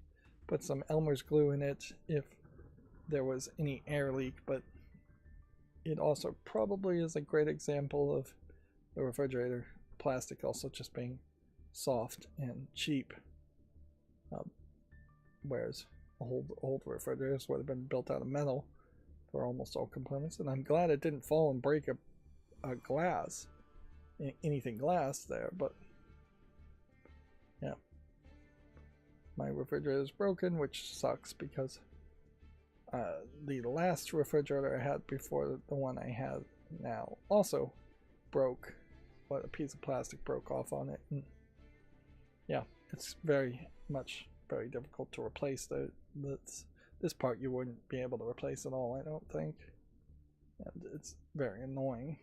put some Elmer's glue in it if there was any air leak, but it also probably is a great example of the refrigerator plastic also just being soft and cheap, whereas old refrigerators would have been built out of metal for almost all components. And I'm glad it didn't fall and break a glass, anything glass there, but yeah, my refrigerator is broken, which sucks because the last refrigerator I had before the one I have now also broke, but a piece of plastic broke off on it, and yeah, it's very difficult to replace. This part you wouldn't be able to replace at all, I don't think, and it's very annoying.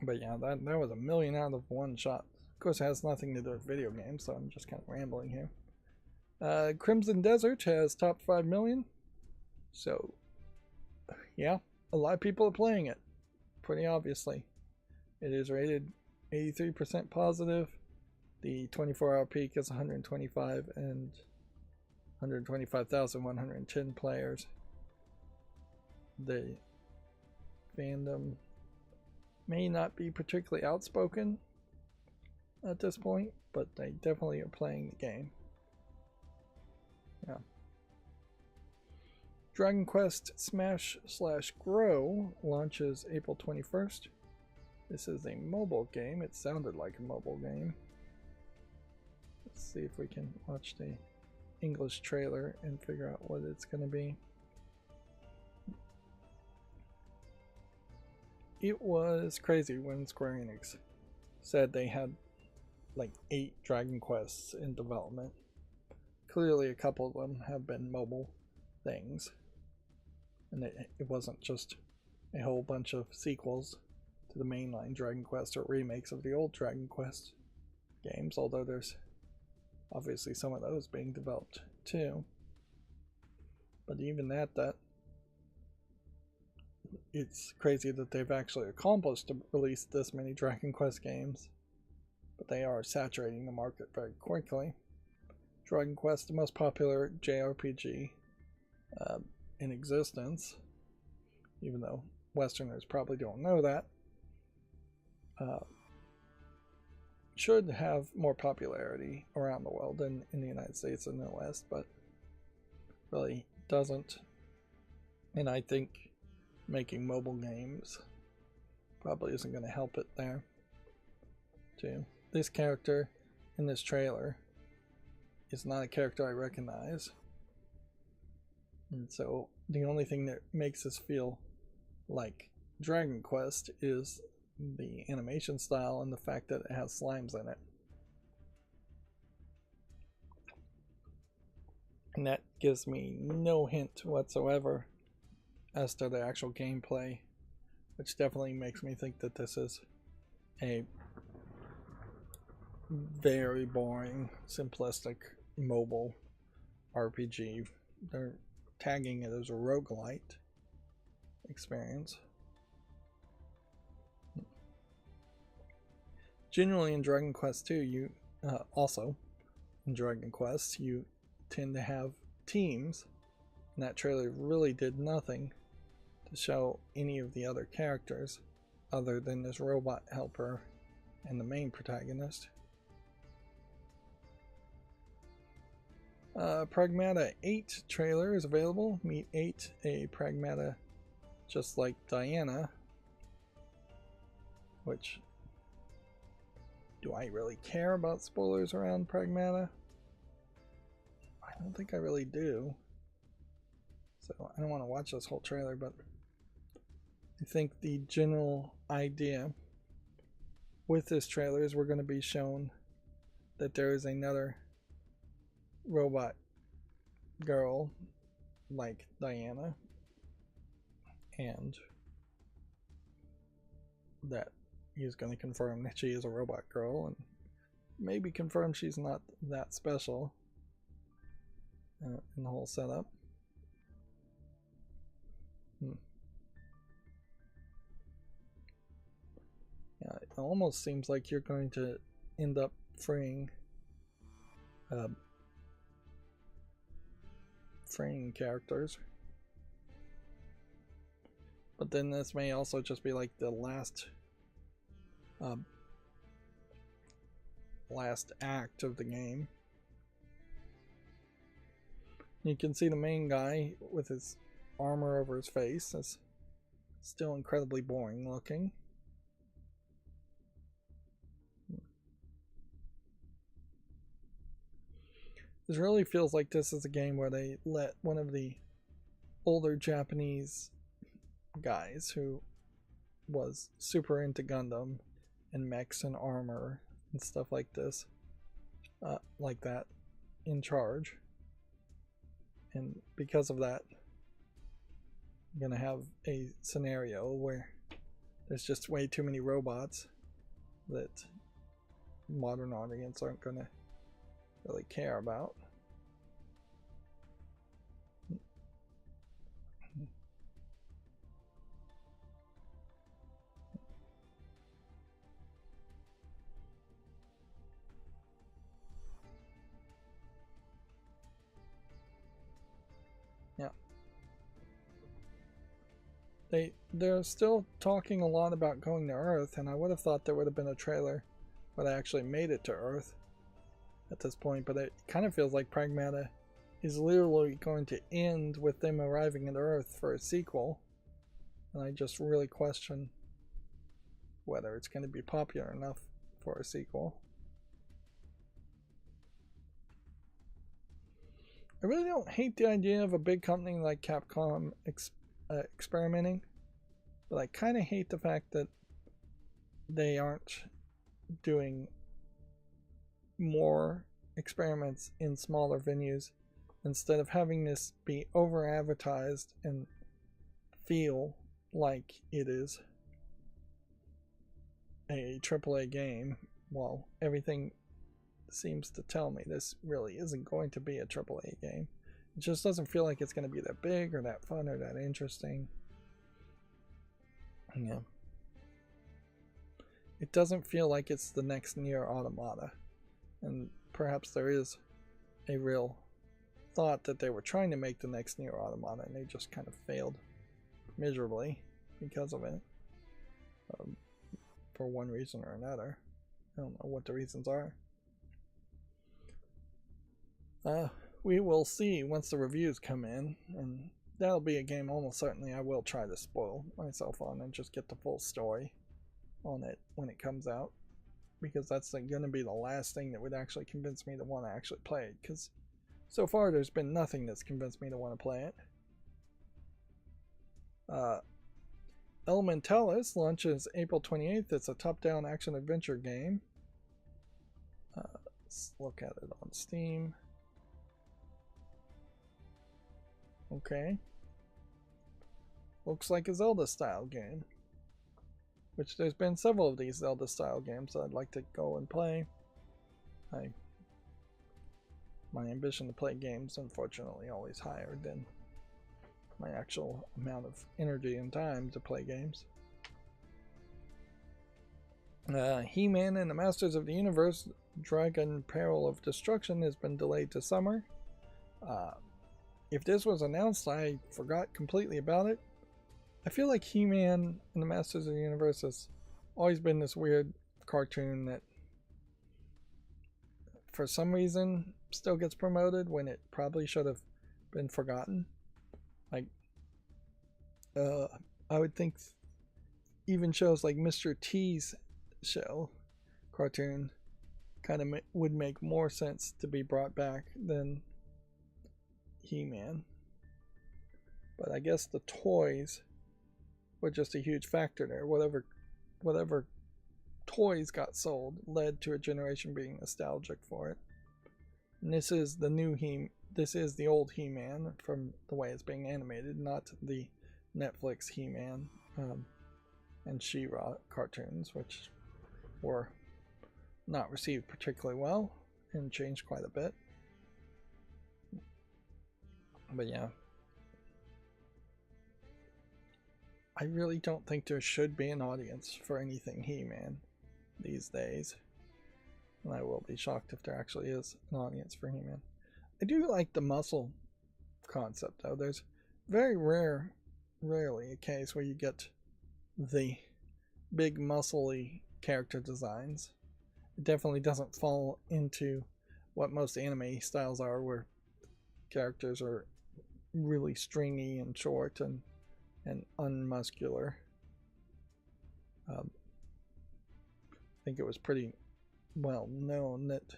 But yeah, that was a million out of one shot. Of course, it has nothing to do with video games, so I'm just kind of rambling here. Crimson Desert has topped 5 million, so yeah, a lot of people are playing it, pretty obviously. It is rated 83% positive. The 24-hour peak is 125 and 125,110 players. The fandom may not be particularly outspoken at this point, but they definitely are playing the game. Yeah. Dragon Quest Smash/Grow launches April 21st. This is a mobile game. It sounded like a mobile game. Let's see if we can watch the English trailer and figure out what it's going to be. It was crazy when Square Enix said they had like 8 Dragon Quests in development. Clearly a couple of them have been mobile things, and it wasn't just a whole bunch of sequels to the mainline Dragon Quest or remakes of the old Dragon Quest games, although there's obviously some of those being developed too. But even that it's crazy that they've actually accomplished to release this many Dragon Quest games, but they are saturating the market very quickly. Dragon Quest, the most popular JRPG in existence, even though Westerners probably don't know that, should have more popularity around the world than in the United States and the West, but really doesn't. And I think making mobile games probably isn't going to help it there too. This character in this trailer is not a character I recognize, and so the only thing that makes this feel like Dragon Quest is the animation style and the fact that it has slimes in it. And that gives me no hint whatsoever as to the actual gameplay, which definitely makes me think that this is a very boring, simplistic mobile RPG. They're tagging it as a roguelite experience. Generally in Dragon Quest 2, you also in Dragon Quest, you tend to have teams, and that trailer really did nothing to show any of the other characters other than this robot helper and the main protagonist. Pragmata 8 trailer is available. Meet 8, a Pragmata just like Diana, which, do I really care about spoilers around Pragmata? I don't think I really do. So I don't want to watch this whole trailer, but I think the general idea with this trailer is we're going to be shown that there is another robot girl like Diana, and that he's going to confirm that she is a robot girl and maybe confirm she's not that special in the whole setup. Yeah, it almost seems like you're going to end up freeing characters, but then this may also just be like the last act of the game. You can see the main guy with his armor over his face is still incredibly boring looking. This really feels like this is a game where they let one of the older Japanese guys who was super into Gundam and mechs and armor and stuff like this, like that, in charge. And because of that, I'm gonna have a scenario where there's just way too many robots that modern audience aren't gonna really care about. Yeah. They're still talking a lot about going to Earth, and I would have thought there would have been a trailer where they actually made it to Earth at this point, but it kind of feels like Pragmata is literally going to end with them arriving at Earth for a sequel, and I just really question whether it's going to be popular enough for a sequel. I really don't hate the idea of a big company like Capcom experimenting, but I kind of hate the fact that they aren't doing more experiments in smaller venues instead of having this be over advertised and feel like it is a AAA game, while everything seems to tell me this really isn't going to be a AAA game. It just doesn't feel like it's going to be that big or that fun or that interesting. Yeah. It doesn't feel like it's the next Nier Automata. And perhaps there is a real thought that they were trying to make the next Nier Automata and they just kind of failed miserably because of it. For one reason or another. I don't know what the reasons are. We will see once the reviews come in, and that'll be a game almost certainly I will try to spoil myself on and just get the full story on it when it comes out, because that's like going to be the last thing that would actually convince me to want to actually play it, because so far there's been nothing that's convinced me to want to play it. Elementalis launches April 28th. It's a top-down action-adventure game. Let's look at it on Steam. Okay. Looks like a Zelda-style game. Which there's been several of these Zelda-style games that I'd like to go and play. My ambition to play games, unfortunately, always higher than my actual amount of energy and time to play games. He-Man and the Masters of the Universe Dragon Peril of Destruction has been delayed to summer. If this was announced, I forgot completely about it. I feel like He-Man and the Masters of the Universe has always been this weird cartoon that for some reason still gets promoted when it probably should have been forgotten. Like, I would think even shows like Mr. T's show cartoon kind of would make more sense to be brought back than He-Man. But I guess the toys were just a huge factor there. Whatever toys got sold led to a generation being nostalgic for it. And this is the new this is the old He-Man from the way it's being animated, not the Netflix He-Man and She-Ra cartoons, which were not received particularly well and changed quite a bit. But yeah, I really don't think there should be an audience for anything He-Man these days. And I will be shocked if there actually is an audience for He-Man. I do like the muscle concept though. There's very rarely a case where you get the big muscly character designs. It definitely doesn't fall into what most anime styles are, where characters are really stringy and short and unmuscular. I think it was pretty well known that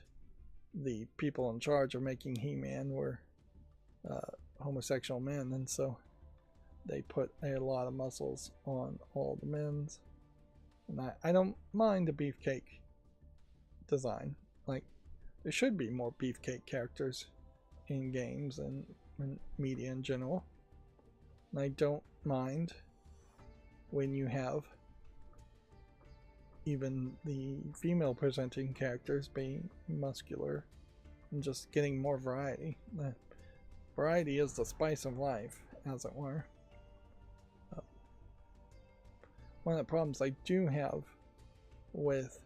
the people in charge of making He-Man were homosexual men, and so they put a lot of muscles on all the men's. And I don't mind the beefcake design. Like, there should be more beefcake characters in games and media in general. And I don't mind when you have even the female presenting characters being muscular and just getting more variety. Variety is the spice of life, as it were. One of the problems I do have with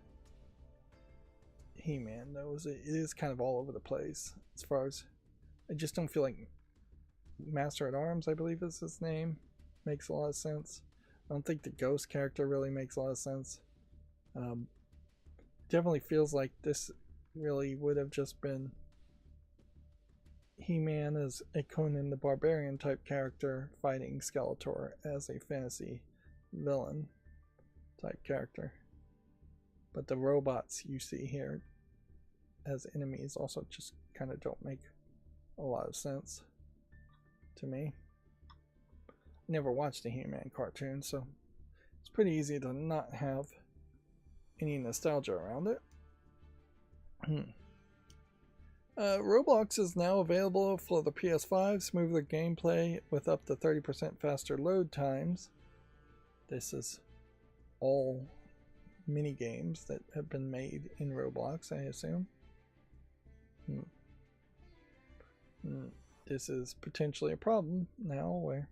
He-Man, though, is it is kind of all over the place. As far as, I just don't feel like Master at Arms, I believe is his name, makes a lot of sense. I don't think the Ghost character really makes a lot of sense. Definitely feels like this really would have just been He-Man as a Conan the Barbarian type character fighting Skeletor as a fantasy villain type character. But the robots you see here as enemies also just kind of don't make a lot of sense to me. I never watched a He-Man cartoon, so it's pretty easy to not have any nostalgia around it. Roblox is now available for the PS5, smoother gameplay with up to 30% faster load times. This is all mini games that have been made in Roblox, I assume. This is potentially a problem now, where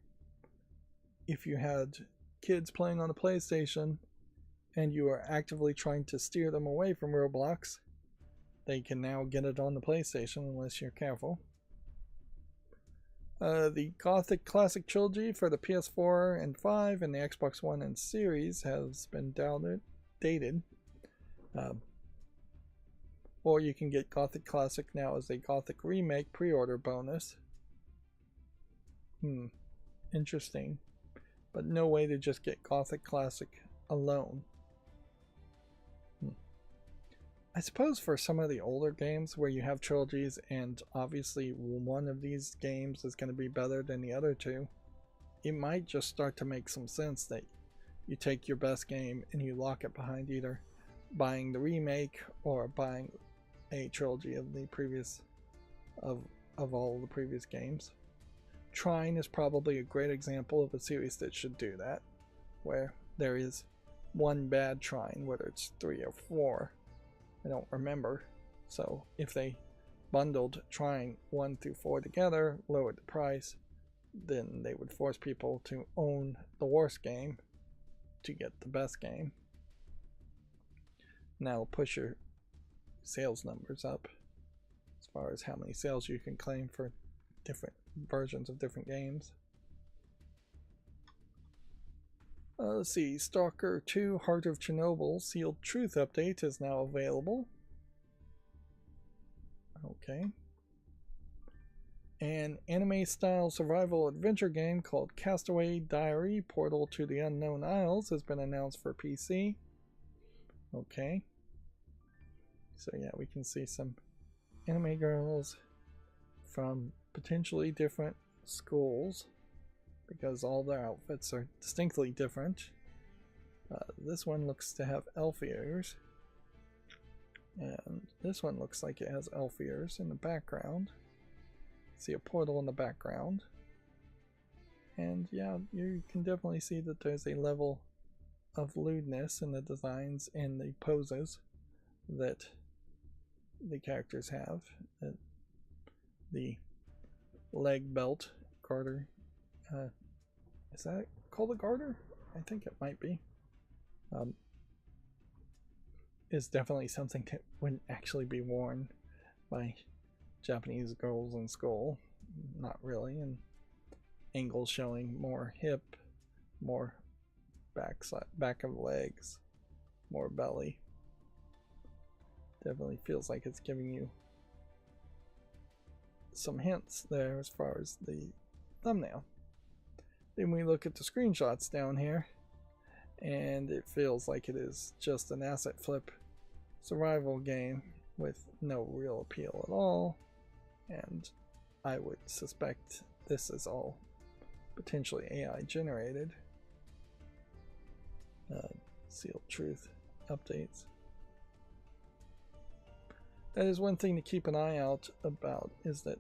if you had kids playing on the PlayStation and you are actively trying to steer them away from Roblox, they can now get it on the PlayStation unless you're careful. The Gothic Classic Trilogy for the PS4 and 5 and the Xbox One and Series has been dated. Or you can get Gothic Classic now as a Gothic Remake pre-order bonus. interesting, but no way to just get Gothic Classic alone. I suppose for some of the older games where you have trilogies and obviously one of these games is going to be better than the other two, it might just start to make some sense that you take your best game and you lock it behind either buying the remake or buying a trilogy of the previous of all the previous games. Trine is probably a great example of a series that should do that, where there is one bad Trine, whether it's 3 or 4, I don't remember. So if they bundled Trine 1 through 4 together, lowered the price, then they would force people to own the worst game to get the best game. And that'll push your sales numbers up as far as how many sales you can claim for different versions of different games. Let's see, Stalker 2 Heart of Chernobyl Sealed Truth update is now available. Okay. An anime-style survival adventure game called Castaway Diary Portal to the Unknown Isles has been announced for PC. Okay. So yeah, we can see some anime girls from potentially different schools, because all their outfits are distinctly different. This one looks to have elf ears, and this one looks like it has elf ears in the background. See a portal in the background, and yeah, you can definitely see that there's a level of lewdness in the designs and the poses that the characters have. The leg belt garter, is that called a garter? I think it might be. Is definitely something that wouldn't actually be worn by Japanese girls in school. Not really. And angles showing more hip, more back of legs, more belly. Definitely feels like it's giving you some hints there as far as the thumbnail. Then we look at the screenshots down here, and it feels like it is just an asset flip survival game with no real appeal at all, and I would suspect this is all potentially AI generated. Sealed Truth updates. That is one thing to keep an eye out about, is that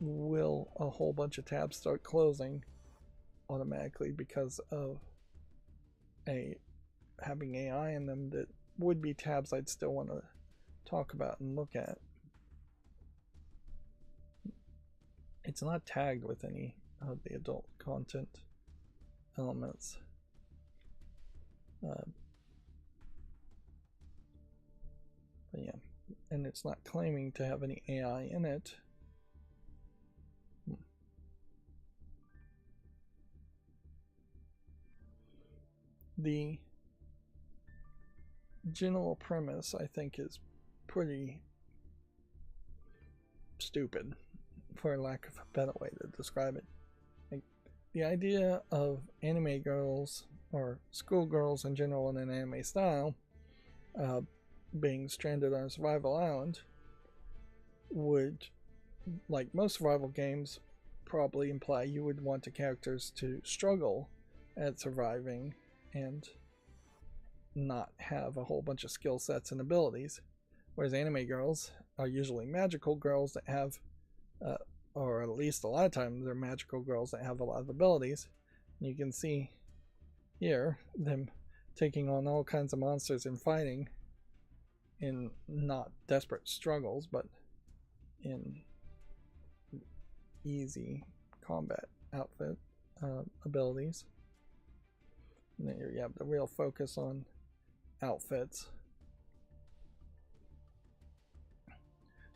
will a whole bunch of tabs start closing automatically because of having AI in them that would be tabs I'd still want to talk about and look at. It's not tagged with any of the adult content elements. But yeah, and it's not claiming to have any AI in it. The general premise, I think, is pretty stupid, for lack of a better way to describe it. Like, the idea of anime girls, or schoolgirls in general in an anime style, being stranded on a survival island would, like most survival games, probably imply you would want the characters to struggle at surviving and not have a whole bunch of skill sets and abilities, whereas anime girls are usually magical girls that have or at least a lot of times they're magical girls that have a lot of abilities. And you can see here them taking on all kinds of monsters and fighting in not desperate struggles, but in easy combat outfit abilities. And then you have the real focus on outfits.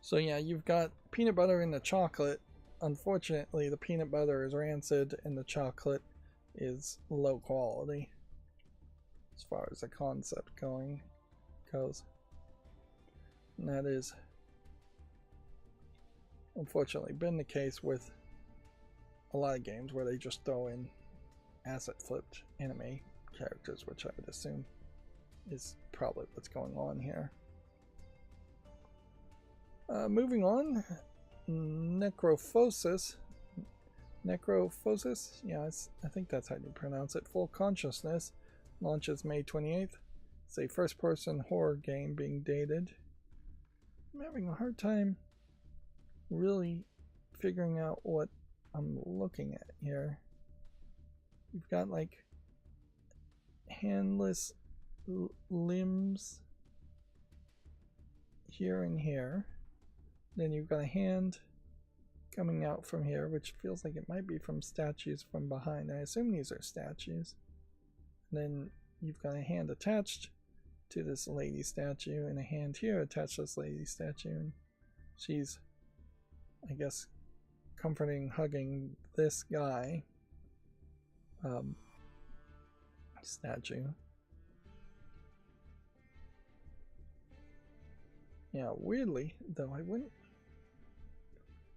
So yeah, you've got peanut butter in the chocolate. Unfortunately, the peanut butter is rancid and the chocolate is low quality as far as the concept goes. And that is unfortunately been the case with a lot of games where they just throw in asset flipped anime characters, which I would assume is probably what's going on here. Moving on, Necrophosis. Yeah, I think that's how you pronounce it. Full Consciousness launches May 28th. It's a first-person horror game being dated. I'm having a hard time really figuring out what I'm looking at here. You've got like handless limbs here and here. Then you've got a hand coming out from here, which feels like it might be from statues from behind. I assume these are statues. And then you've got a hand attached to this lady statue, and a hand here attached to this lady statue. And she's, I guess, comforting, hugging this guy statue. Yeah, weirdly though, I wouldn't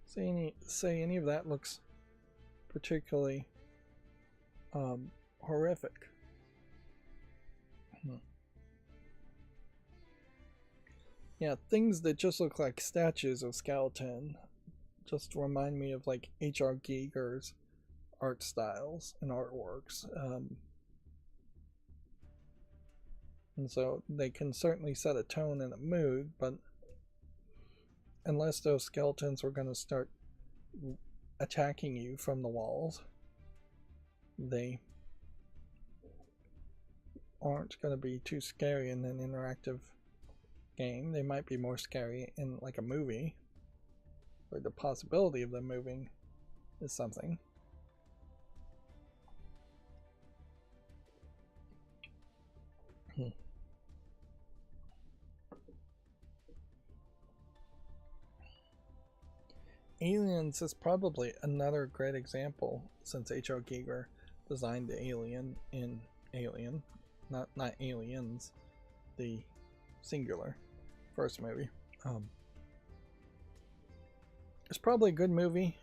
say any of that looks particularly horrific. Yeah, things that just look like statues of skeleton just remind me of like H.R. Giger's art styles and artworks. And so they can certainly set a tone and a mood, but unless those skeletons were going to start attacking you from the walls, they aren't going to be too scary in an interactive game. They might be more scary in like a movie, where the possibility of them moving is something. Aliens is probably another great example, since H.R. Giger designed the alien in Alien, not Aliens, the singular first movie. It's probably a good movie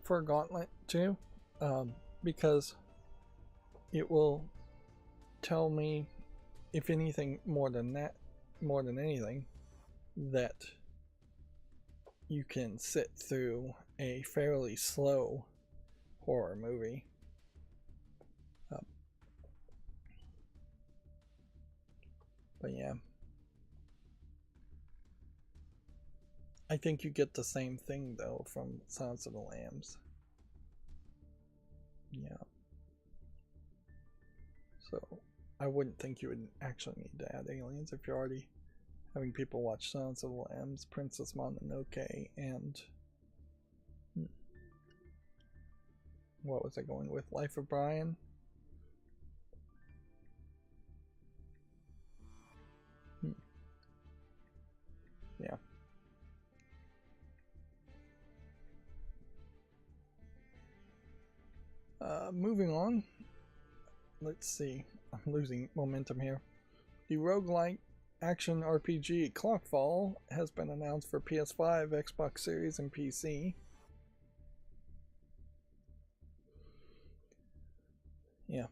for Gauntlet too, because it will tell me, if anything more than anything, that you can sit through a fairly slow horror movie. But yeah, I think you get the same thing though from Silence of the Lambs. Yeah. So I wouldn't think you would actually need to add aliens if you're already having people watch Silence of the Lambs, Princess Mononoke, and what was I going with? Life of Brian? Yeah. Moving on. Let's see. I'm losing momentum here. The roguelike action RPG Clockfall has been announced for PS5, Xbox Series, and PC. Yeah.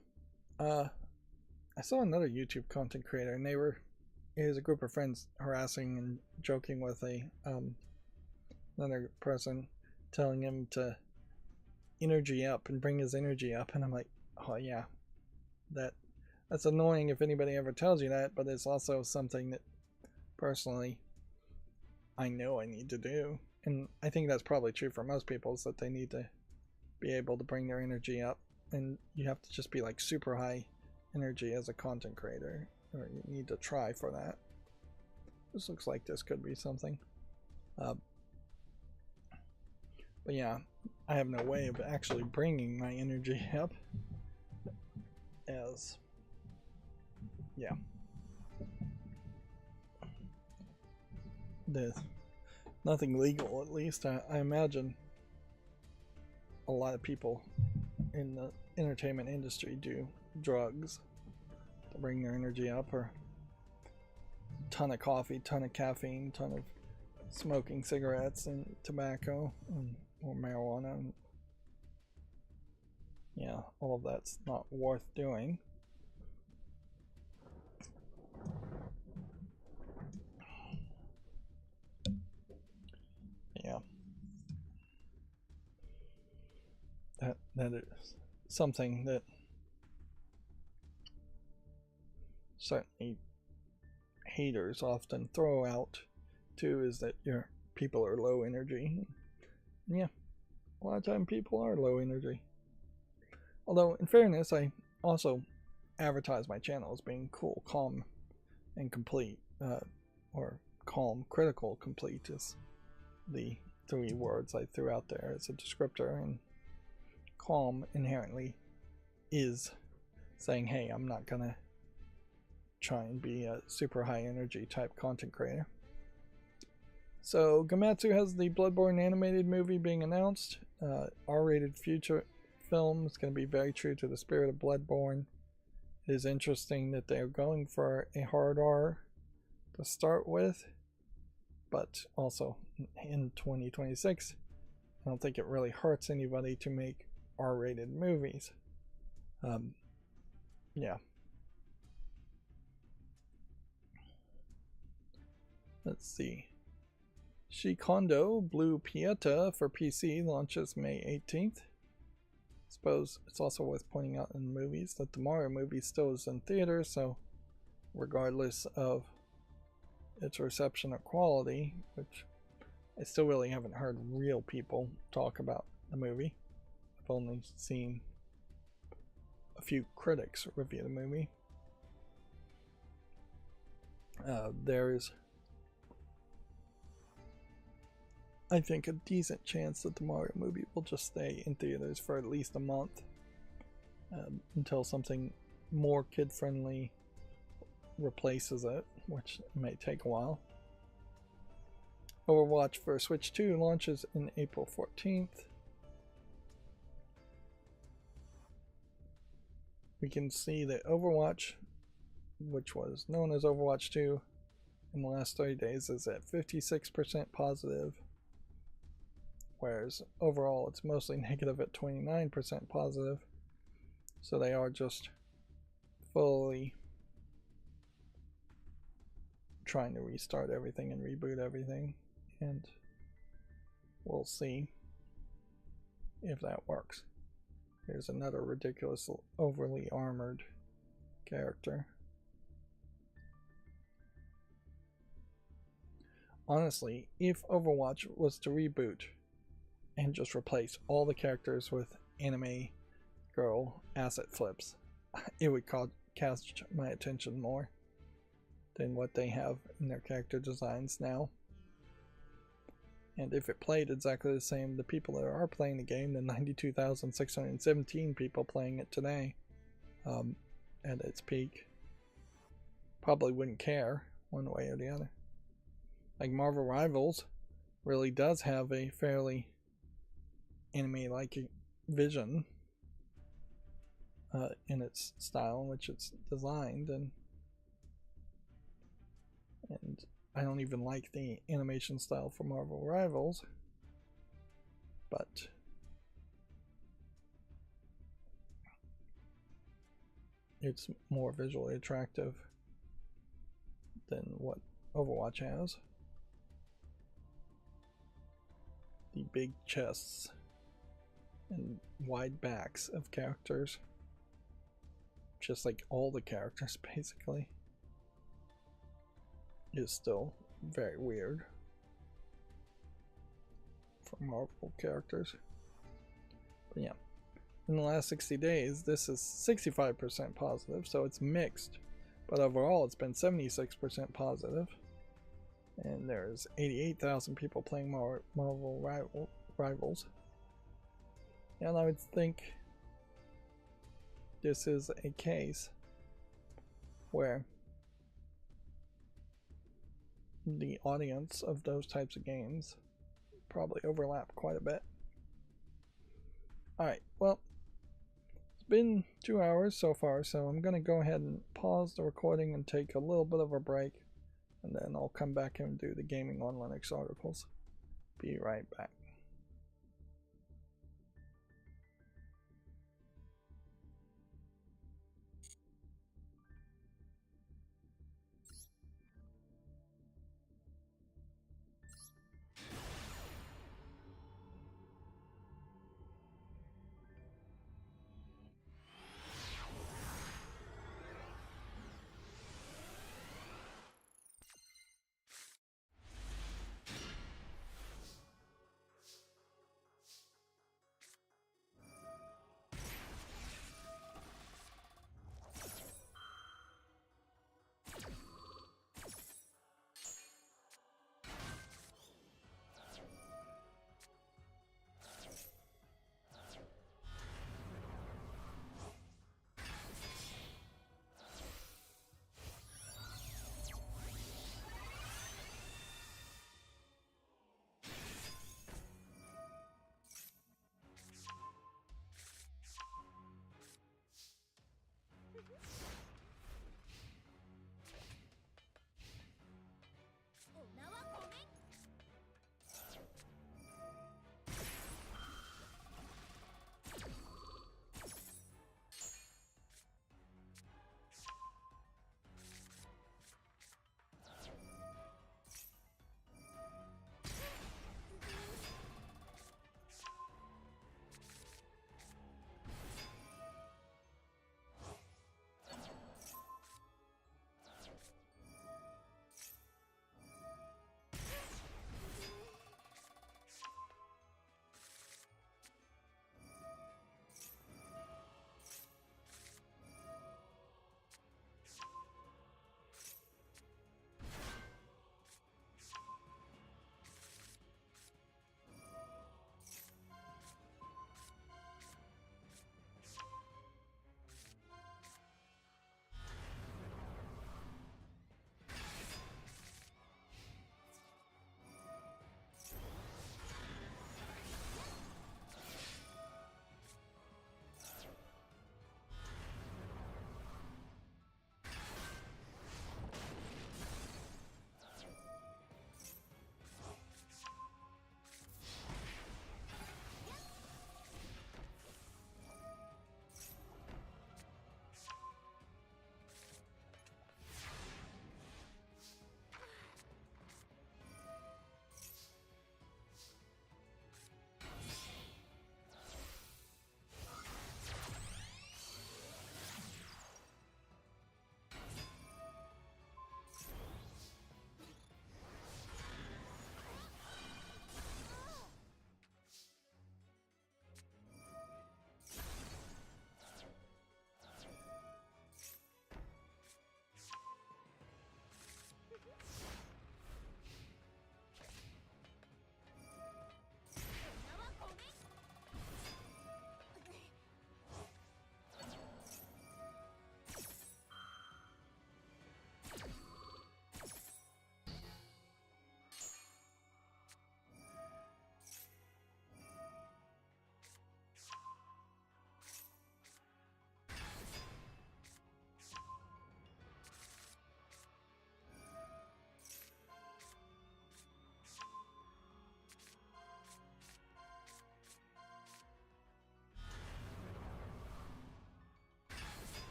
I saw another YouTube content creator, and it was a group of friends harassing and joking with another person, telling him to energy up and bring his energy up, and I'm like, oh yeah, that's annoying if anybody ever tells you that, but it's also something that personally I know I need to do, and I think that's probably true for most people, is that they need to be able to bring their energy up, and you have to just be like super high energy as a content creator, or you need to try for that. This looks like this could be something. But yeah, I have no way of actually bringing my energy up, as yeah, there's nothing legal, at least. I imagine a lot of people in the entertainment industry do drugs to bring their energy up, or a ton of coffee, ton of caffeine, ton of smoking cigarettes and tobacco, or marijuana. yeah, all of that's not worth doing. Yeah. That is something that certainly haters often throw out too, is that your people are low energy. Yeah, a lot of time people are low energy. Although in fairness, I also advertise my channel as being cool, calm, and complete, or calm, critical, complete is the 3 words I threw out there as a descriptor, and calm inherently is saying, hey, I'm not gonna try and be a super high energy type content creator. So Gamatsu has the Bloodborne animated movie being announced. R-rated future film is going to be very true to the spirit of Bloodborne. It is interesting that they're going for a hard R to start with, but also in 2026, I don't think it really hurts anybody to make R-rated movies. Yeah. Let's see. Shikondo Blue Pieta for PC launches May 18th. Suppose it's also worth pointing out in movies that the Mario movie still is in theaters, so regardless of its reception or quality, which I still really haven't heard real people talk about the movie. I've only seen a few critics review the movie. There is, I think, a decent chance that the Mario movie will just stay in theaters for at least a month, until something more kid-friendly replaces it, which may take a while. Overwatch for Switch 2 launches in April 14th. We can see that Overwatch, which was known as Overwatch 2 in the last 30 days, is at 56% positive, whereas overall it's mostly negative at 29% positive. So they are just fully trying to restart everything and reboot everything, and we'll see if that works. Here's another ridiculous overly armored character. Honestly, if Overwatch was to reboot and just replace all the characters with anime girl asset flips, it would catch my attention more than what they have in their character designs now. And if it played exactly the same, the people that are playing the game, the 92,617 people playing it today, at its peak, probably wouldn't care one way or the other. Like Marvel Rivals really does have a fairly anime-like vision in its style in which it's designed, and I don't even like the animation style for Marvel Rivals, but it's more visually attractive than what Overwatch has. The big chests and wide backs of characters, just like all the characters basically, is still very weird for Marvel characters. But yeah, in the last 60 days, this is 65% positive, so it's mixed, but overall it's been 76% positive, and there's 88,000 people playing Marvel Rivals. And I would think this is a case where the audience of those types of games probably overlap quite a bit. Alright, well, it's been 2 hours so far, so I'm going to go ahead and pause the recording and take a little bit of a break, and then I'll come back and do the Gaming on Linux articles. Be right back.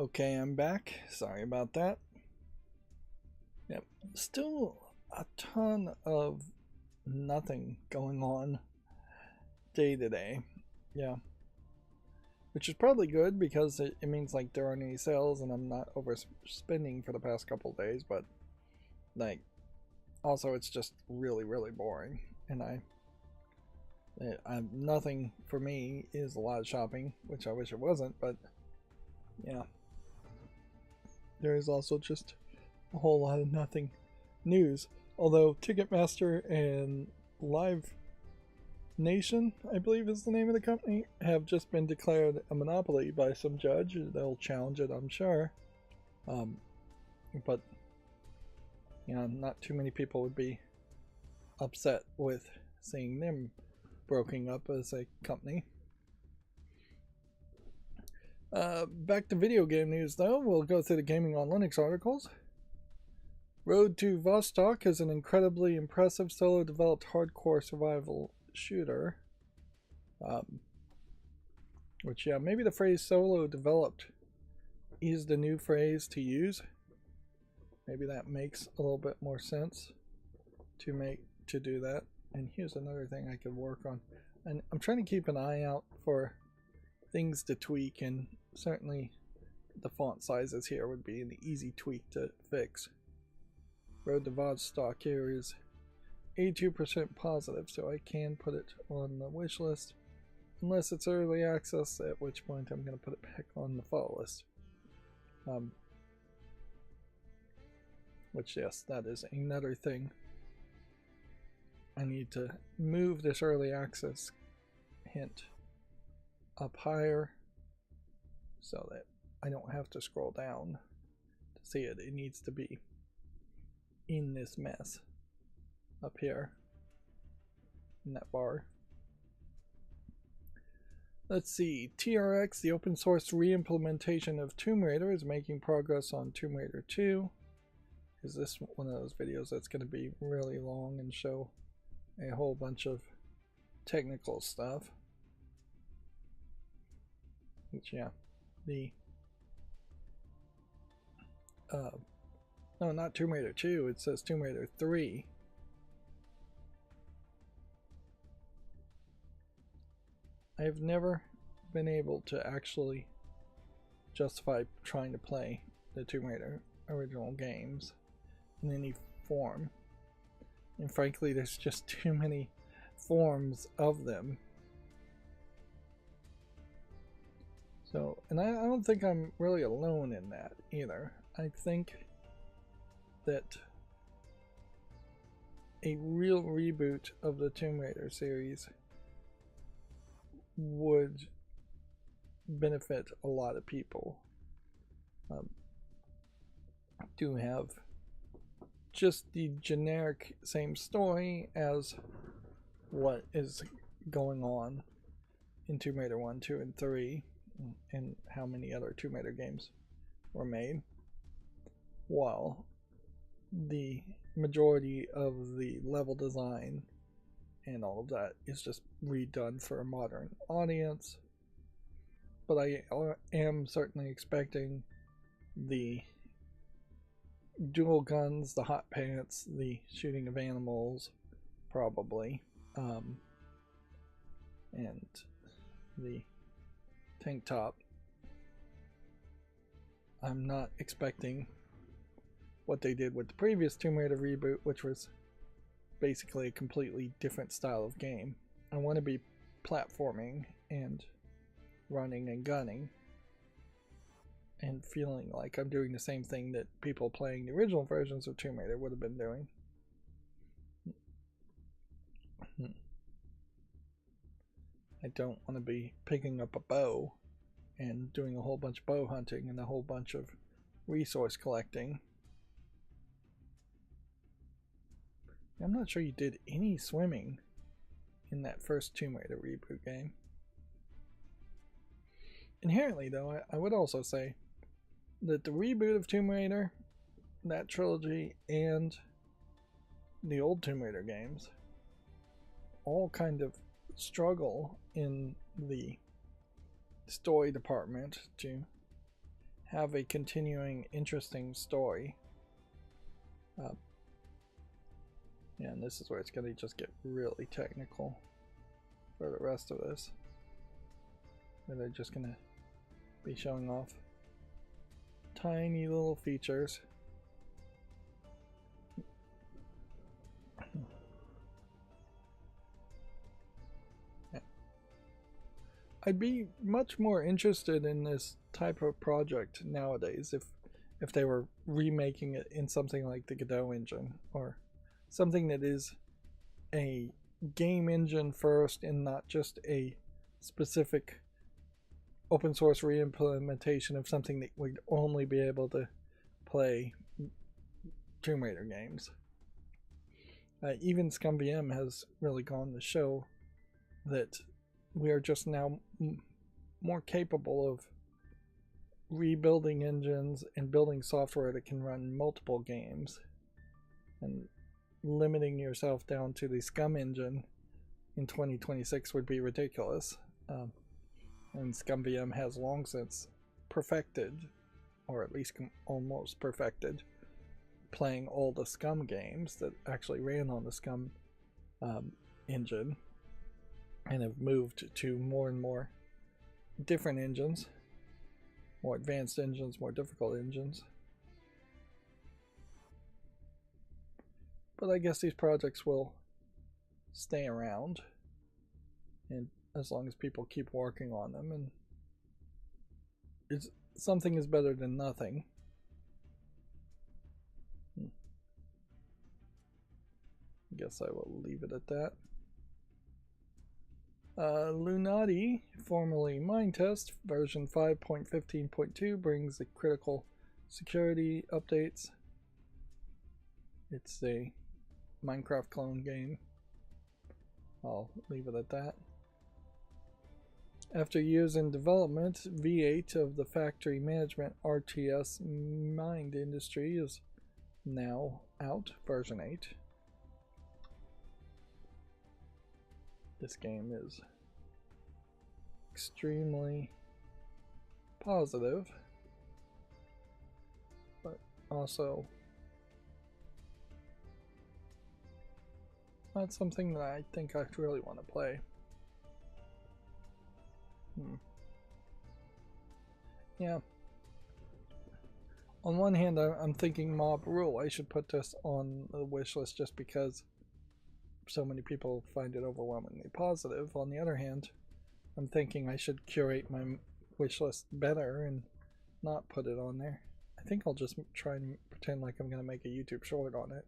Okay, I'm back. Sorry about that. Yep, still a ton of nothing going on day to day. Yeah. Which is probably good because it means like there aren't any sales and I'm not overspending for the past couple days, but like also it's just really boring, and nothing for me is a lot of shopping, which I wish it wasn't, but yeah. There is also just a whole lot of nothing news. Although Ticketmaster and Live Nation, I believe is the name of the company, have just been declared a monopoly by some judge. They'll challenge it, I'm sure. But you know, not too many people would be upset with seeing them broken up as a company. Back to video game news though, we'll go through the Gaming on Linux articles. Road to Vostok is an incredibly impressive solo developed hardcore survival shooter. Which, yeah, maybe the phrase solo developed is the new phrase to use. Maybe that makes a little bit more sense to do that. And here's another thing I could work on. And I'm trying to keep an eye out for things to tweak, and certainly the font sizes here would be an easy tweak to fix. Road to Vostok here is 82% positive, so I can put it on the wish list unless it's early access, at which point I'm going to put it back on the follow list. Which, yes, that is another thing. I need to move this early access hint up higher so that I don't have to scroll down to see it. It needs to be in this mess up here in that bar. Let's see, TRX, the open source re-implementation of Tomb Raider, is making progress on Tomb Raider 2. Is this one of those videos that's going to be really long and show a whole bunch of technical stuff? Which, yeah, no, not Tomb Raider 2, it says Tomb Raider 3. I've never been able to actually justify trying to play the Tomb Raider original games in any form. And frankly, there's just too many forms of them. So, and I don't think I'm really alone in that either. I think that a real reboot of the Tomb Raider series would benefit a lot of people. Do have just the generic same story as what is going on in Tomb Raider 1, 2, and 3, and how many other Tomb Raider games were made, while the majority of the level design and all of that is just redone for a modern audience. But I am certainly expecting the dual guns, the hot pants, the shooting of animals, probably, and the tank top. I'm not expecting what they did with the previous Tomb Raider reboot, which was basically a completely different style of game. I want to be platforming and running and gunning and feeling like I'm doing the same thing that people playing the original versions of Tomb Raider would have been doing. I don't want to be picking up a bow and doing a whole bunch of bow hunting and a whole bunch of resource collecting. I'm not sure you did any swimming in that first Tomb Raider reboot game. Inherently, though, I would also say that the reboot of Tomb Raider, that trilogy, and the old Tomb Raider games all kind of struggle in the story department to have a continuing interesting story. Yeah, and this is where it's going to just get really technical for the rest of this. Where they're just going to be showing off tiny little features. Yeah. I'd be much more interested in this type of project nowadays if they were remaking it in something like the Godot engine, or something that is a game engine first and not just a specific open source re-implementation of something that would only be able to play Tomb Raider games. Even ScumVM has really gone to show that we are just now more capable of rebuilding engines and building software that can run multiple games, and limiting yourself down to the Scum engine in 2026 would be ridiculous. And ScumVM has long since perfected, or at least almost perfected, playing all the Scum games that actually ran on the Scum engine, and have moved to more and more different engines, more advanced engines, more difficult engines. But I guess these projects will stay around, and as long as people keep working on them, and something is better than nothing. I guess I will leave it at that. Lunati, formerly Mindtest, version 5.15.2 brings the critical security updates. It's a Minecraft clone game. I'll leave it at that. After years in development, V8 of the factory management RTS Mind Industry is now out, version 8. This game is extremely positive, but also not something that I think I really want to play. Yeah. On one hand, I'm thinking Mob Rule. I should put this on the wish list just because so many people find it overwhelmingly positive. On the other hand, I'm thinking I should curate my wish list better and not put it on there. I think I'll just try and pretend like I'm going to make a YouTube short on it.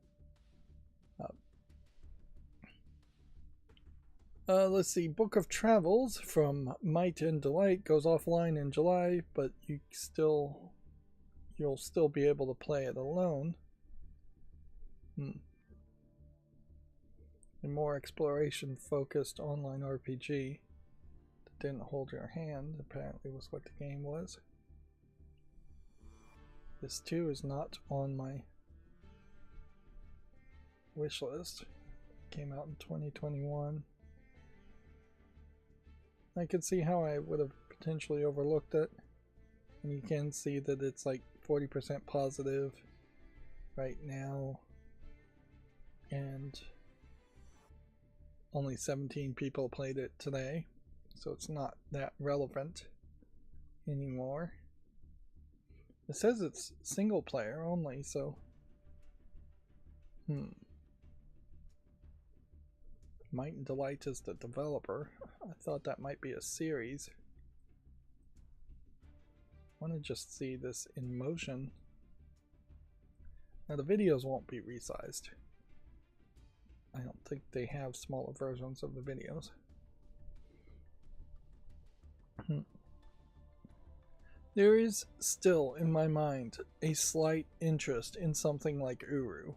Let's see, Book of Travels from Might and Delight goes offline in July, but you'll still be able to play it alone. A more exploration focused online RPG that didn't hold your hand, apparently, was what the game was. This too is not on my wish list. It came out in 2021. I could see how I would have potentially overlooked it, and you can see that it's like 40% positive right now, and only 17 people played it today, so it's not that relevant anymore. It says it's single player only, so Might and Delight is the developer. I thought that might be a series. I want to just see this in motion. Now the videos won't be resized. I don't think they have smaller versions of the videos. There is still, in my mind, a slight interest in something like Uru,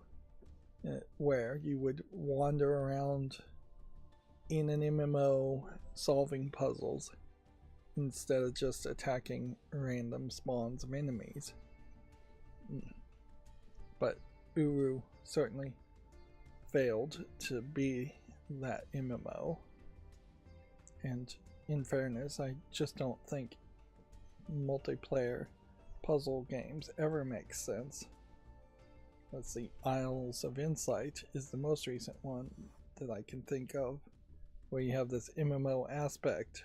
where you would wander around in an MMO solving puzzles instead of just attacking random spawns of enemies. But Uru certainly failed to be that MMO, and in fairness, I just don't think multiplayer puzzle games ever make sense. Let's see, Isles of Insight is the most recent one that I can think of, where you have this MMO aspect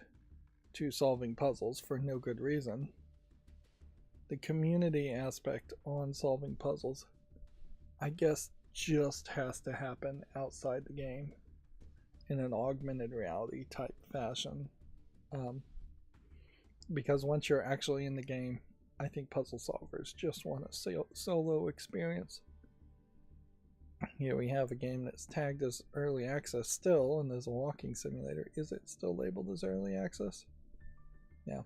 to solving puzzles for no good reason. The community aspect on solving puzzles, I guess, just has to happen outside the game in an augmented reality type fashion. Because once you're actually in the game, I think puzzle solvers just want a solo experience. Here we have a game that's tagged as early access still, and there's a walking simulator. Is it still labeled as early access? Yeah.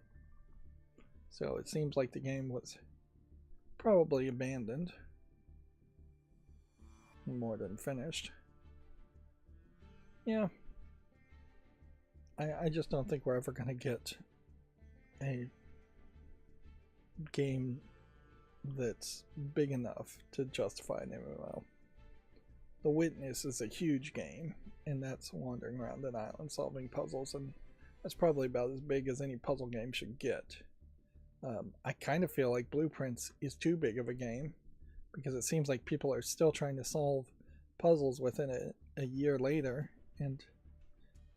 So it seems like the game was probably abandoned more than finished. Yeah. I just don't think we're ever going to get a game that's big enough to justify an MMO. The Witness is a huge game, and that's wandering around an island solving puzzles, and that's probably about as big as any puzzle game should get. I kind of feel like Blueprints is too big of a game, because it seems like people are still trying to solve puzzles within a year later, and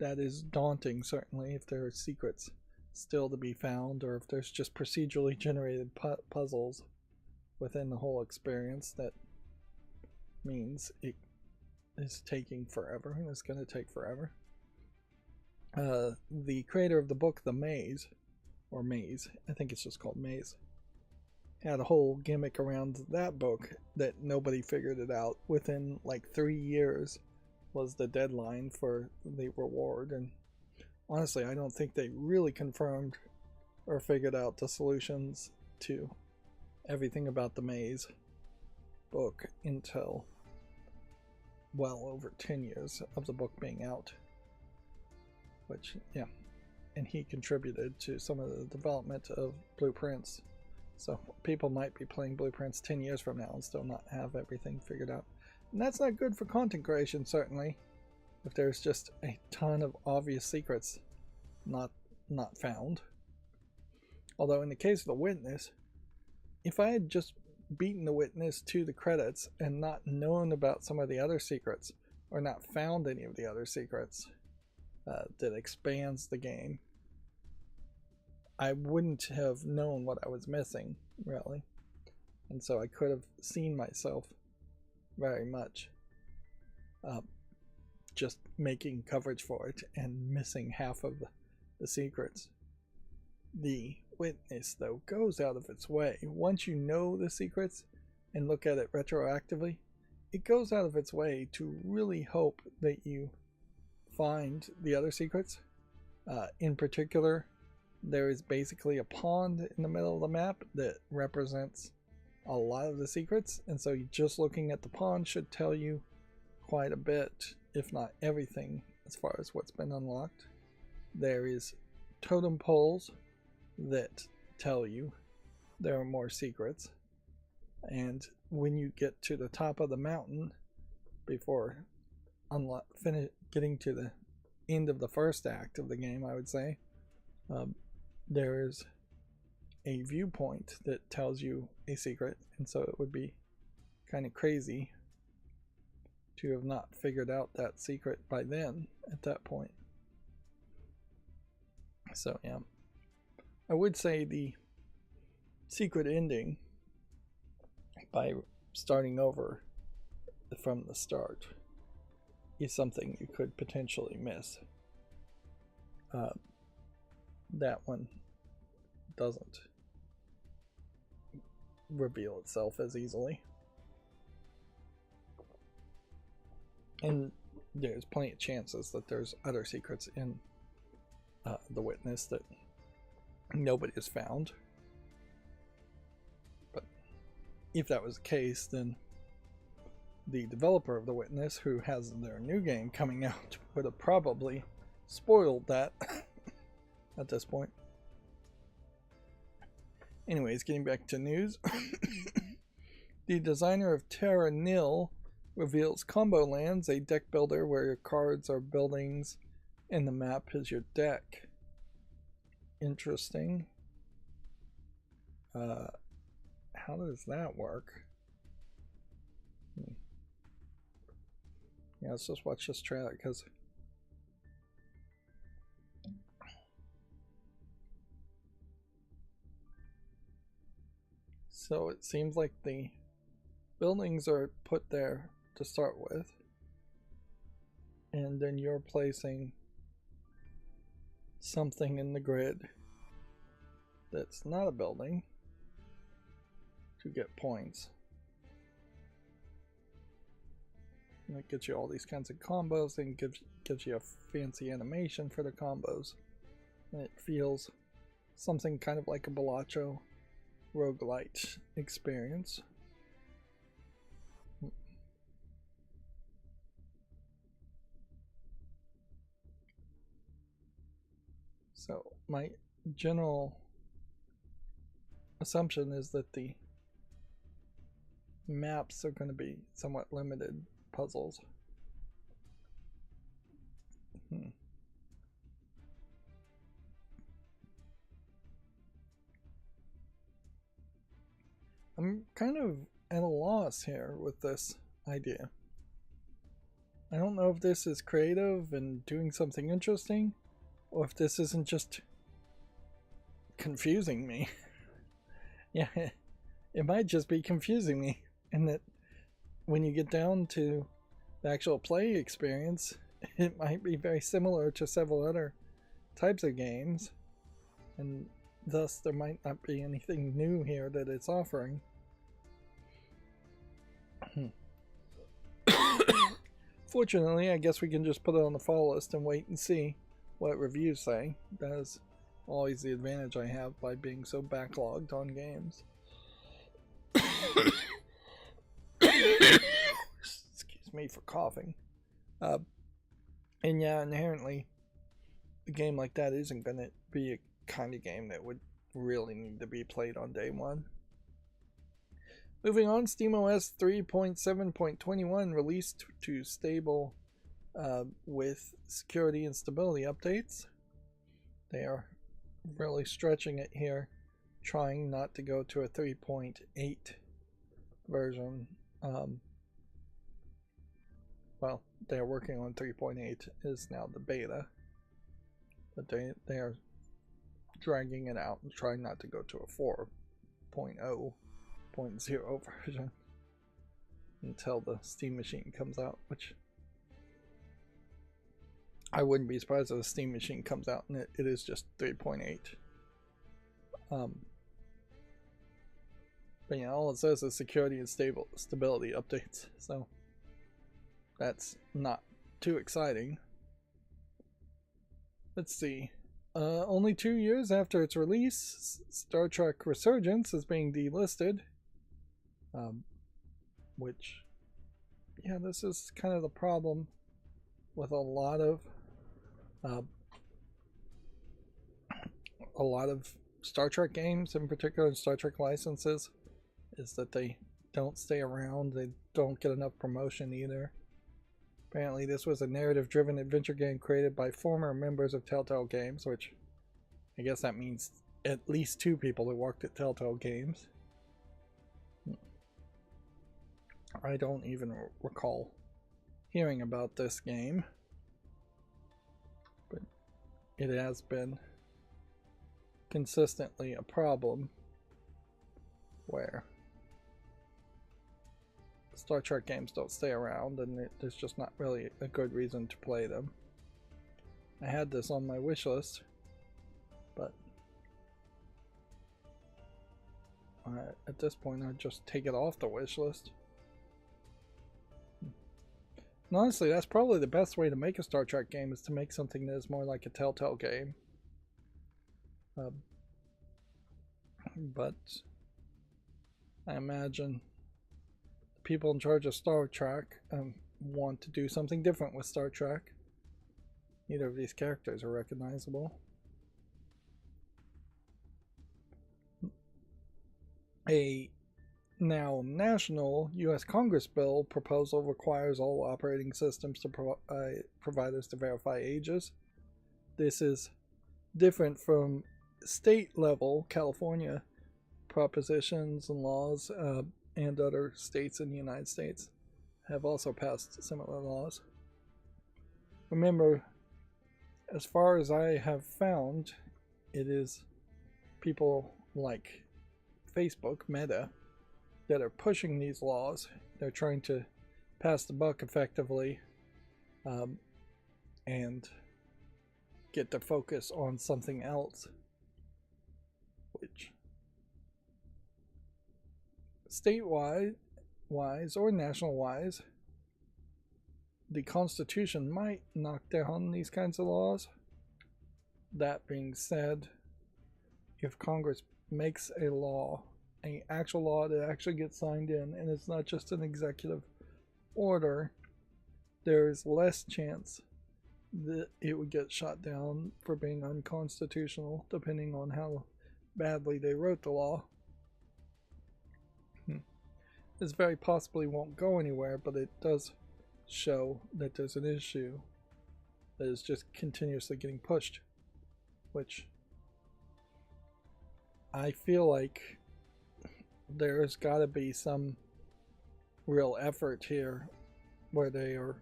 that is daunting, certainly, if there are secrets still to be found, or if there's just procedurally generated puzzles within the whole experience. That means it is taking forever, and it's going to take forever. The creator of the book The Maze, or Maze, I think it's just called Maze, had a whole gimmick around that book that nobody figured it out. Within like 3 years was the deadline for the reward, and honestly, I don't think they really confirmed or figured out the solutions to everything about the Maze book until well over 10 years of the book being out. Which, yeah, and he contributed to some of the development of Blueprints. So people might be playing Blueprints 10 years from now and still not have everything figured out. And that's not good for content creation, certainly, if there's just a ton of obvious secrets not found. Although in the case of The Witness, if I had just beaten The Witness to the credits and not known about some of the other secrets, or not found any of the other secrets that expands the game, I wouldn't have known what I was missing, really. And so I could have seen myself very much just making coverage for it and missing half of the secrets. The Witness, though, goes out of its way. Once you know the secrets and look at it retroactively, it goes out of its way to really hope that you find the other secrets. In particular, there is basically a pond in the middle of the map that represents a lot of the secrets, and so just looking at the pond should tell you quite a bit, if not everything, as far as what's been unlocked. There is totem poles that tell you there are more secrets, and when you get to the top of the mountain, before getting to the end of the first act of the game, I would say, there is a viewpoint that tells you a secret, and so it would be kind of crazy to have not figured out that secret by then at that point. So yeah, I would say the secret ending by starting over from the start is something you could potentially miss. That one doesn't reveal itself as easily. And there's plenty of chances that there's other secrets in The Witness that nobody has found. But if that was the case, then the developer of The Witness, who has their new game coming out, would have probably spoiled that at this point. Anyways, getting back to news. The designer of Terra Nil reveals Combo Lands, a deck builder where your cards are buildings and the map is your deck. Interesting. how does that work? Yeah, let's just watch this trailer because so it seems like the buildings are put there to start with, and then you're placing something in the grid that's not a building to get points. And it gets you all these kinds of combos and gives you a fancy animation for the combos. And it feels something kind of like a Balacho roguelite experience. So my general assumption is that the maps are going to be somewhat limited puzzles. I'm kind of at a loss here with this idea. I don't know if this is creative and doing something interesting, or if this isn't just confusing me. Yeah, it might just be confusing me, and that when you get down to the actual play experience, it might be very similar to several other types of games, and thus there might not be anything new here that it's offering. Fortunately, I guess we can just put it on the fall list and wait and see what reviews say. That is always the advantage I have by being so backlogged on games. Excuse me for coughing. And yeah, inherently, a game like that isn't going to be a kind of game that would really need to be played on day one. Moving on, SteamOS 3.7.21 released to stable with security and stability updates. They are really stretching it here, trying not to go to a 3.8 version. Well, they are working on 3.8 is now the beta, but they are dragging it out and trying not to go to a 4.0 version until the Steam Machine comes out, which I wouldn't be surprised if the Steam Machine comes out and it is just 3.8. But yeah, all it says is security and stability updates, so that's not too exciting. Let's see. Only 2 years after its release, Star Trek Resurgence is being delisted. Which, yeah, this is kind of the problem with a lot of Star Trek games, in particular Star Trek licenses, is that they don't stay around. They don't get enough promotion either. Apparently this was a narrative-driven adventure game created by former members of Telltale Games, which I guess that means at least 2 people that worked at Telltale Games. I don't even recall hearing about this game, but it has been consistently a problem where Star Trek games don't stay around, and there's just not really a good reason to play them. I had this on my wish list, but at this point I'd just take it off the wish list. And honestly, that's probably the best way to make a Star Trek game, is to make something that is more like a Telltale game. But I imagine the people in charge of Star Trek want to do something different with Star Trek. Neither of these characters are recognizable. A now national U.S. Congress bill proposal requires all operating systems to providers to verify ages. This is different from state level. California propositions and laws, and other states in the United States have also passed similar laws. Remember, as far as I have found, it is people like Facebook, Meta, that are pushing these laws. They're trying to pass the buck effectively, and get the focus on something else, which statewide wise or national wise, the Constitution might knock down these kinds of laws. That being said, if Congress makes a law, an actual law that actually gets signed in, and it's not just an executive order, there's less chance that it would get shot down for being unconstitutional, depending on how badly they wrote the law. This very possibly won't go anywhere, but it does show that there's an issue that is just continuously getting pushed, which I feel like there's got to be some real effort here where they are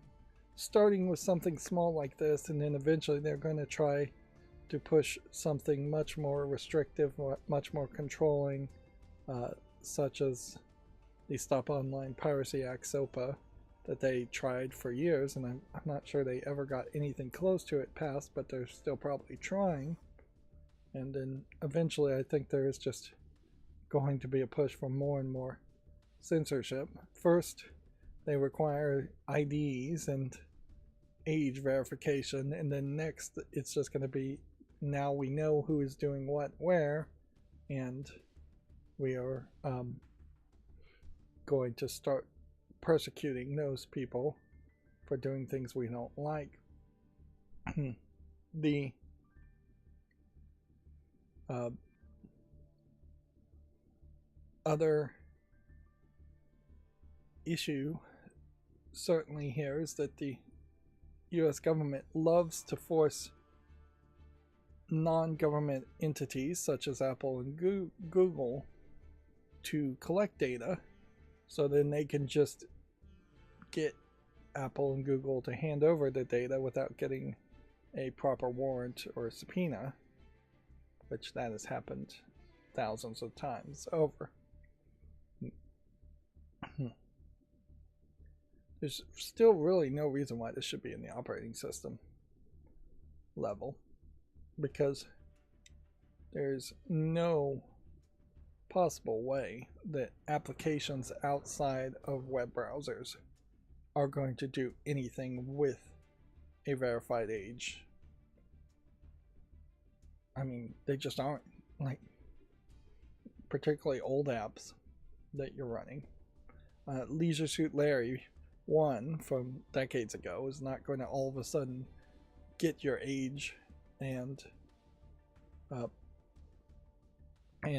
starting with something small like this, and then eventually they're going to try to push something much more restrictive, much more controlling, such as the Stop Online Piracy Act, SOPA, that they tried for years, and I'm not sure they ever got anything close to it passed, but they're still probably trying. And then eventually I think there is just going to be a push for more and more censorship. First, they require IDs and age verification, and then next it's just going to be, now we know who is doing what where, and we are going to start persecuting those people for doing things we don't like. The other issue certainly here is that the US government loves to force non-government entities such as Apple and Google to collect data, so then they can just get Apple and Google to hand over the data without getting a proper warrant or subpoena, which that has happened thousands of times over. There's still really no reason why this should be in the operating system level, because there's no possible way that applications outside of web browsers are going to do anything with a verified age. I mean, they just aren't. Like, particularly old apps that you're running. Leisure Suit Larry 1 from decades ago is not going to all of a sudden get your age and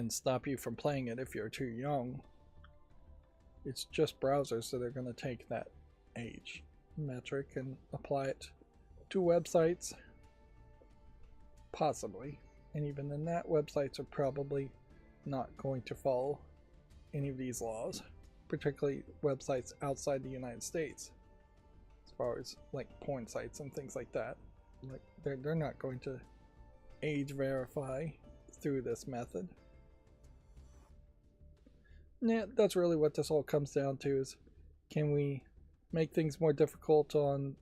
stop you from playing it if you're too young. It's just browsers that are going to take that age metric and apply it to websites, possibly. And even then, that websites are probably not going to follow any of these laws, particularly websites outside the United States, as far as like porn sites and things like that. Like they're not going to age verify through this method. Yeah, that's really what this all comes down to, is can we make things more difficult on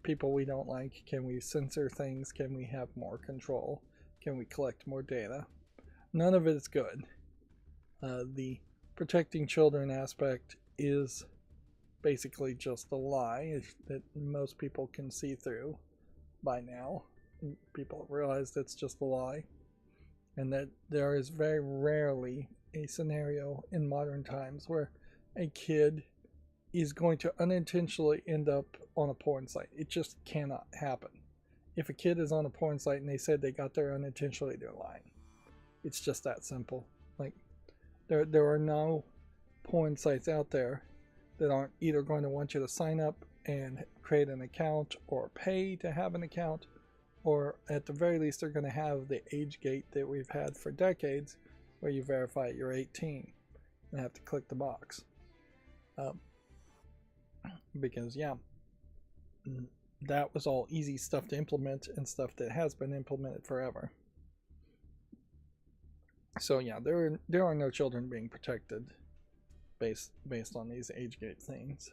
people we don't like? Can we censor things? Can we have more control? Can we collect more data? None of it is good. The protecting children aspect is basically just a lie that most people can see through by now. People have realized it's just a lie, and that there is very rarely a scenario in modern times where a kid is going to unintentionally end up on a porn site. It just cannot happen. If a kid is on a porn site and they said they got there unintentionally, they're lying. It's just that simple. Like, there are no porn sites out there that aren't either going to want you to sign up and create an account or pay to have an account, or at the very least they're going to have the age gate that we've had for decades, where you verify you're 18 and have to click the box. Because yeah, that was all easy stuff to implement and stuff that has been implemented forever. So yeah, there are no children being protected based on these age gate things.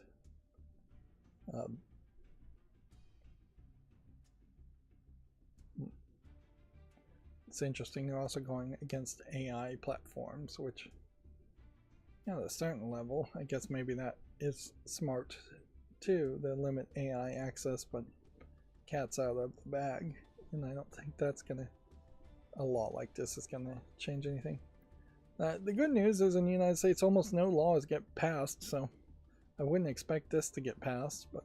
It's interesting they're also going against AI platforms, which, you know, at a certain level, I guess maybe that is smart too, to limit AI access, but cat's out of the bag, and I don't think that's gonna, a law like this is gonna change anything. The good news is in the United States almost no laws get passed, so I wouldn't expect this to get passed, but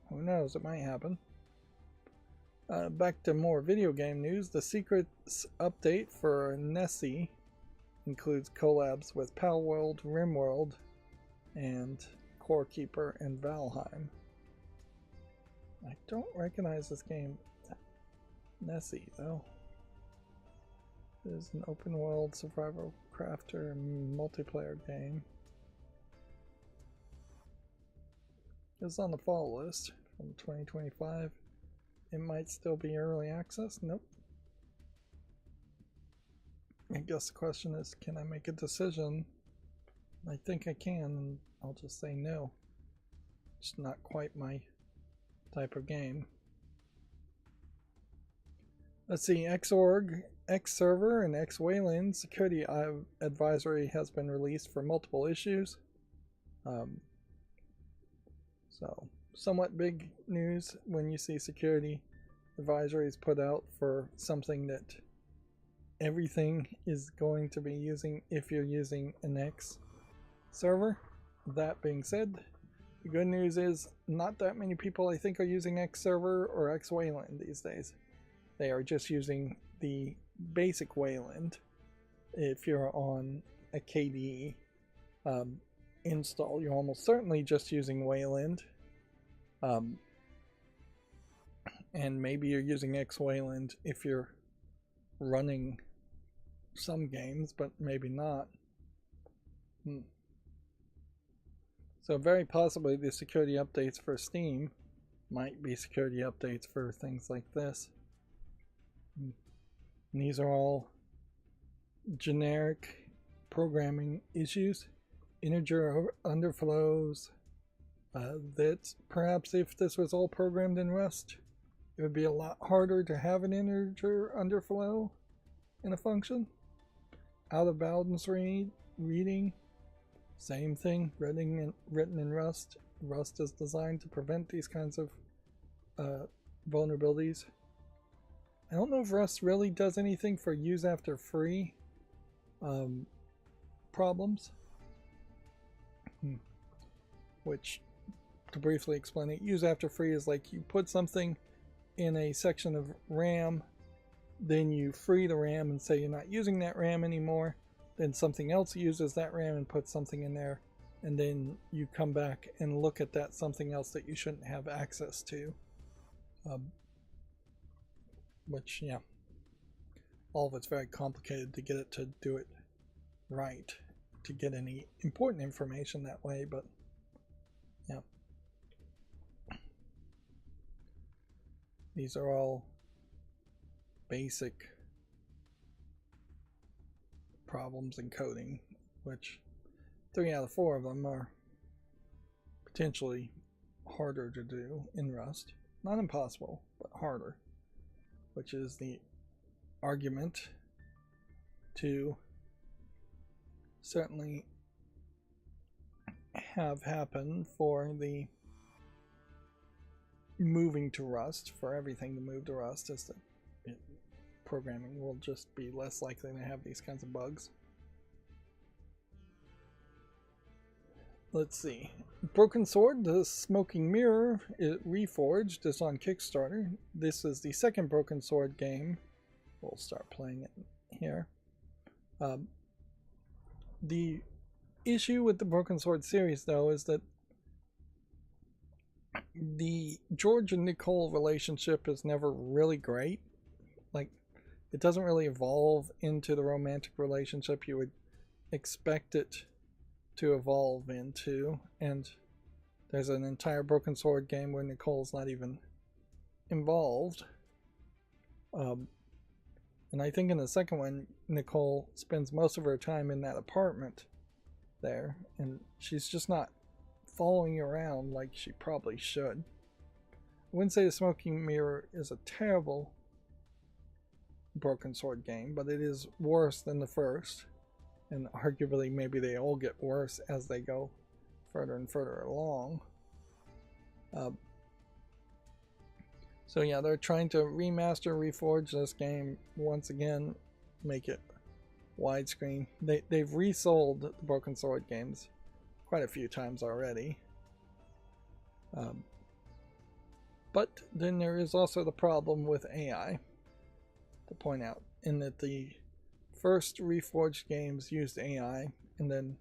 who knows, it might happen. Back to more video game news. The Secrets update for Nessie includes collabs with Palworld, RimWorld, and Core Keeper and Valheim. I don't recognize this game, Nessie, though. It is an open world survival crafter and multiplayer game. It's on the fall list from 2025. It might still be early access. Nope. I guess the question is, can I make a decision? I think I can, and I'll just say no. It's not quite my type of game. Let's see, Xorg, Xserver, and Xwayland security advisory has been released for multiple issues. So, somewhat big news when you see security advisories put out for something that everything is going to be using if you're using an X server. That being said, the good news is not that many people I think are using Xserver or Xwayland these days. They are just using the basic Wayland. If you're on a KDE install, you're almost certainly just using Wayland. And maybe you're using Xwayland if you're running some games, but maybe not. So very possibly the security updates for Steam might be security updates for things like this. And these are all generic programming issues, integer underflows, that perhaps if this was all programmed in Rust, it would be a lot harder to have an integer underflow in a function. Out of bounds reading, same thing, written in Rust. Rust is designed to prevent these kinds of vulnerabilities. I don't know if Rust really does anything for use after free problems. Which, to briefly explain it, use after free is like you put something in a section of RAM, then you free the RAM and say you're not using that RAM anymore, then something else uses that RAM and puts something in there, and then you come back and look at that something else that you shouldn't have access to. Which, yeah, all of it's very complicated to get it to do it right, to get any important information that way, but yeah. These are all basic problems in coding, which 3 out of 4 of them are potentially harder to do in Rust. Not impossible, but harder, which is the argument to certainly have happen for the moving to Rust, for everything to move to Rust, is that programming will just be less likely to have these kinds of bugs. Let's see. Broken Sword, the Smoking Mirror, Reforged, is on Kickstarter. This is the second Broken Sword game. We'll start playing it here. The issue with the Broken Sword series, though, is that the George and Nicole relationship is never really great. Like, it doesn't really evolve into the romantic relationship you would expect it to evolve into. And there's an entire Broken Sword game where Nicole's not even involved. And I think in the second one, Nicole spends most of her time in that apartment there, and she's just not following you around like she probably should. I wouldn't say the Smoking Mirror is a terrible Broken Sword game, but it is worse than the first, and arguably maybe they all get worse as they go further and further along. So yeah, they're trying to remaster, reforge this game once again, make it widescreen. They've resold the Broken Sword games quite a few times already. But then there is also the problem with AI to point out, in that the first reforged games used AI, and then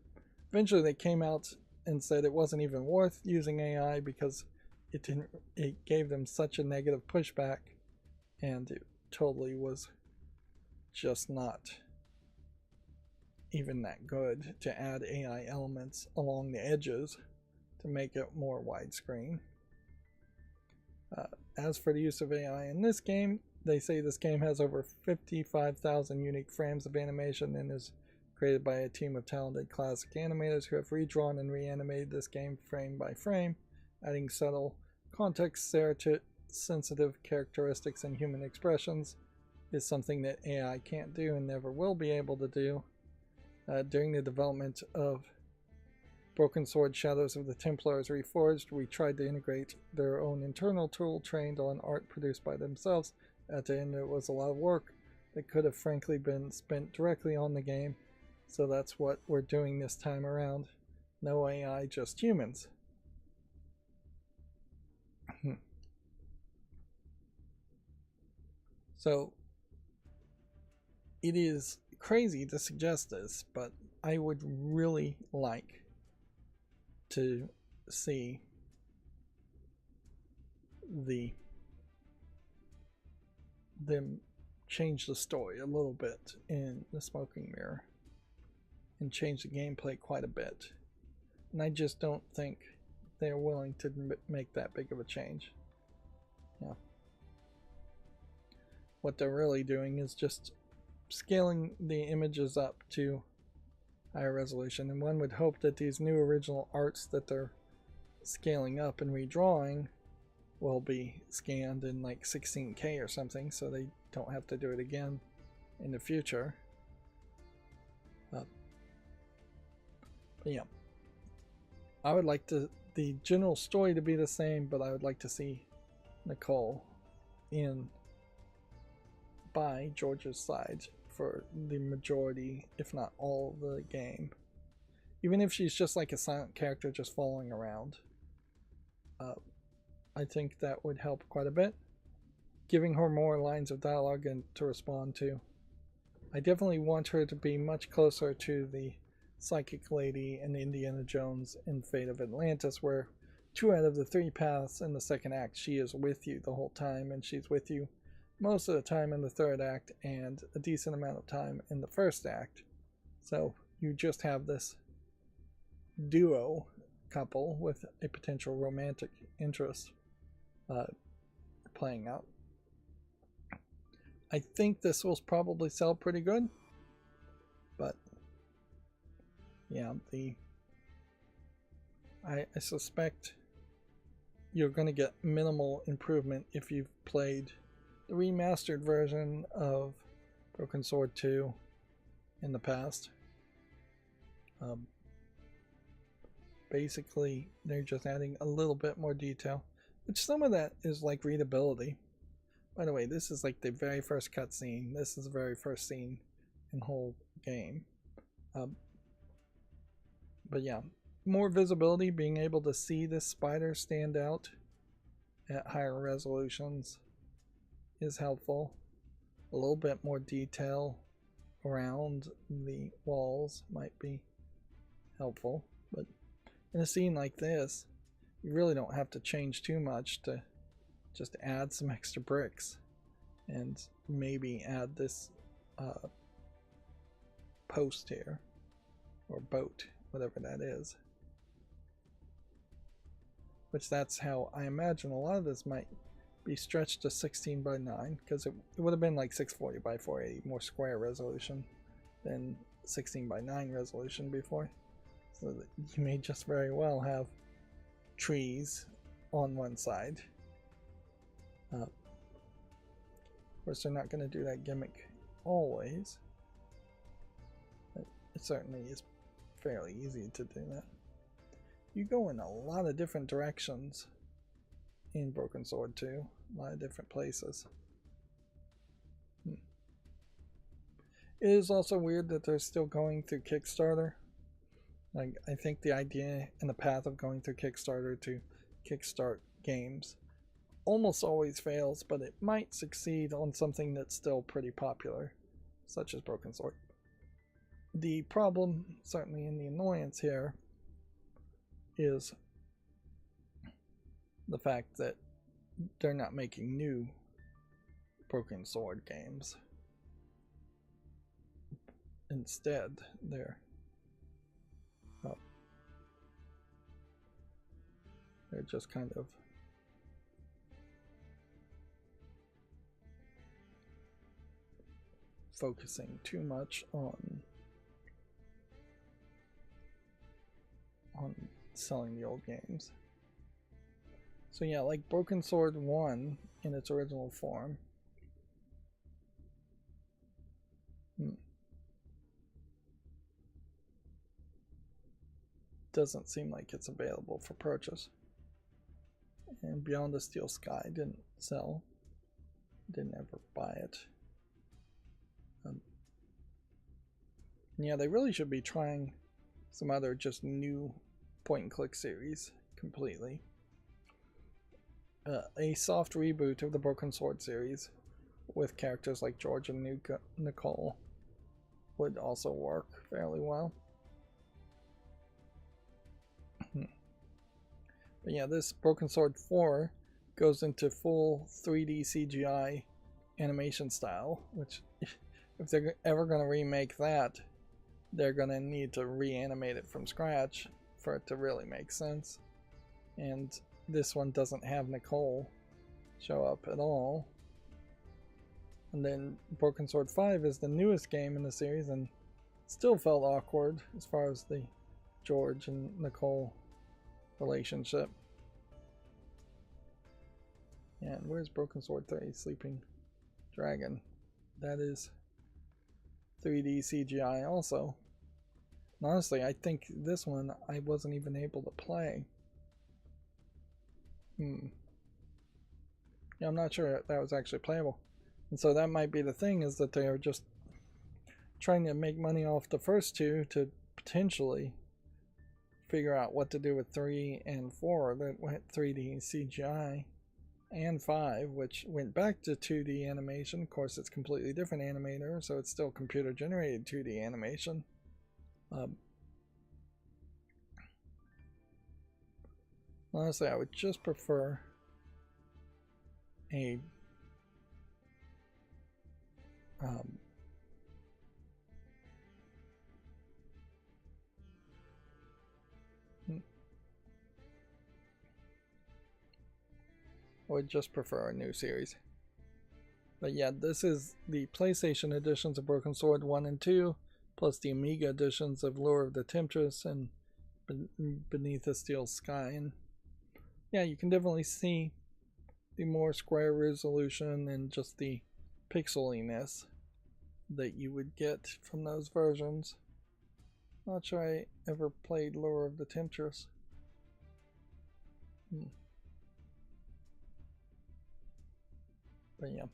eventually they came out and said it wasn't even worth using AI because it gave them such a negative pushback, and it totally was just not even that good to add AI elements along the edges to make it more widescreen. As for the use of AI in this game, they say this game has over 55,000 unique frames of animation and is created by a team of talented classic animators who have redrawn and reanimated this game frame by frame, adding subtle context-sensitive characteristics and human expressions is something that AI can't do and never will be able to do. During the development of Broken Sword Shadows of the Templars Reforged, we tried to integrate their own internal tool trained on art produced by themselves. At the end, it was a lot of work that could have frankly been spent directly on the game, so that's what we're doing this time around. No AI, just humans. So it is crazy to suggest this, but I would really like to see them change the story a little bit in the Smoking Mirror and change the gameplay quite a bit. And I just don't think they're willing to make that big of a change. Yeah. What they're really doing is just scaling the images up to higher resolution, and one would hope that these new original arts that they're scaling up and redrawing will be scanned in like 16K or something, so they don't have to do it again in the future. But yeah, I would like the general story to be the same, but I would like to see Nicole in by George's side for the majority, if not all, of the game. Even if she's just like a silent character just following around. I think that would help quite a bit. Giving her more lines of dialogue and to respond to. I definitely want her to be much closer to the Psychic Lady and Indiana Jones in Fate of Atlantis, where 2 out of the 3 paths in the second act she is with you the whole time, and she's with you most of the time in the third act and a decent amount of time in the first act. So you just have this duo couple with a potential romantic interest playing out. I think this will probably sell pretty good, but yeah, I suspect you're going to get minimal improvement if you've played the remastered version of Broken Sword 2 in the past. Basically, they're just adding a little bit more detail, which some of that is like readability. By the way, this is like the very first cutscene. This is the very first scene in the whole game. But yeah, more visibility, being able to see this spider stand out at higher resolutions is helpful. A little bit more detail around the walls might be helpful, but in a scene like this, you really don't have to change too much to just add some extra bricks and maybe add this post here, or boat, whatever that is. Which that's how I imagine a lot of this might be stretched to 16 by 9, because it would have been like 640 by 480, more square resolution than 16 by 9 resolution before. So that you may just very well have trees on one side. Of course, they're not going to do that gimmick always. But it certainly is fairly easy to do that. You go in a lot of different directions in Broken Sword 2. A lot of different places. It is also weird that they're still going through Kickstarter. Like, I think the idea and the path of going through Kickstarter to kickstart games almost always fails, but it might succeed on something that's still pretty popular, such as Broken Sword. The problem, certainly in the annoyance here, is the fact that they're not making new Broken Sword games. Instead, they're just kind of focusing too much on selling the old games. So yeah, like Broken Sword 1 in its original form. Doesn't seem like it's available for purchase. And Beyond the Steel Sky didn't sell. Didn't ever buy it. Yeah, they really should be trying some other just new point-and-click series completely. A soft reboot of the Broken Sword series with characters like George and Nicole would also work fairly well. But yeah, this Broken Sword 4 goes into full 3D CGI animation style, which if they're ever going to remake that, they're going to need to reanimate it from scratch for it to really make sense. And this one doesn't have Nicole show up at all. And then Broken Sword 5 is the newest game in the series and still felt awkward as far as the George and Nicole relationship. And where's Broken Sword 3? Sleeping Dragon. That is 3D CGI also. And honestly, I think this one I wasn't even able to play. Yeah, I'm not sure that was actually playable. And so that might be the thing, is that they are just trying to make money off the first two to potentially figure out what to do with 3 and 4 that went 3D CGI, and 5, which went back to 2D animation. Of course, it's completely different animator, so it's still computer generated 2D animation. Honestly, I would just prefer a a new series. But yeah, this is the PlayStation editions of Broken Sword 1 and 2, plus the Amiga editions of Lure of the Temptress and Beneath the Steel Sky. And yeah, you can definitely see the more square resolution and just the pixeliness that you would get from those versions. Not sure I ever played Lure of the Temptress. But yeah,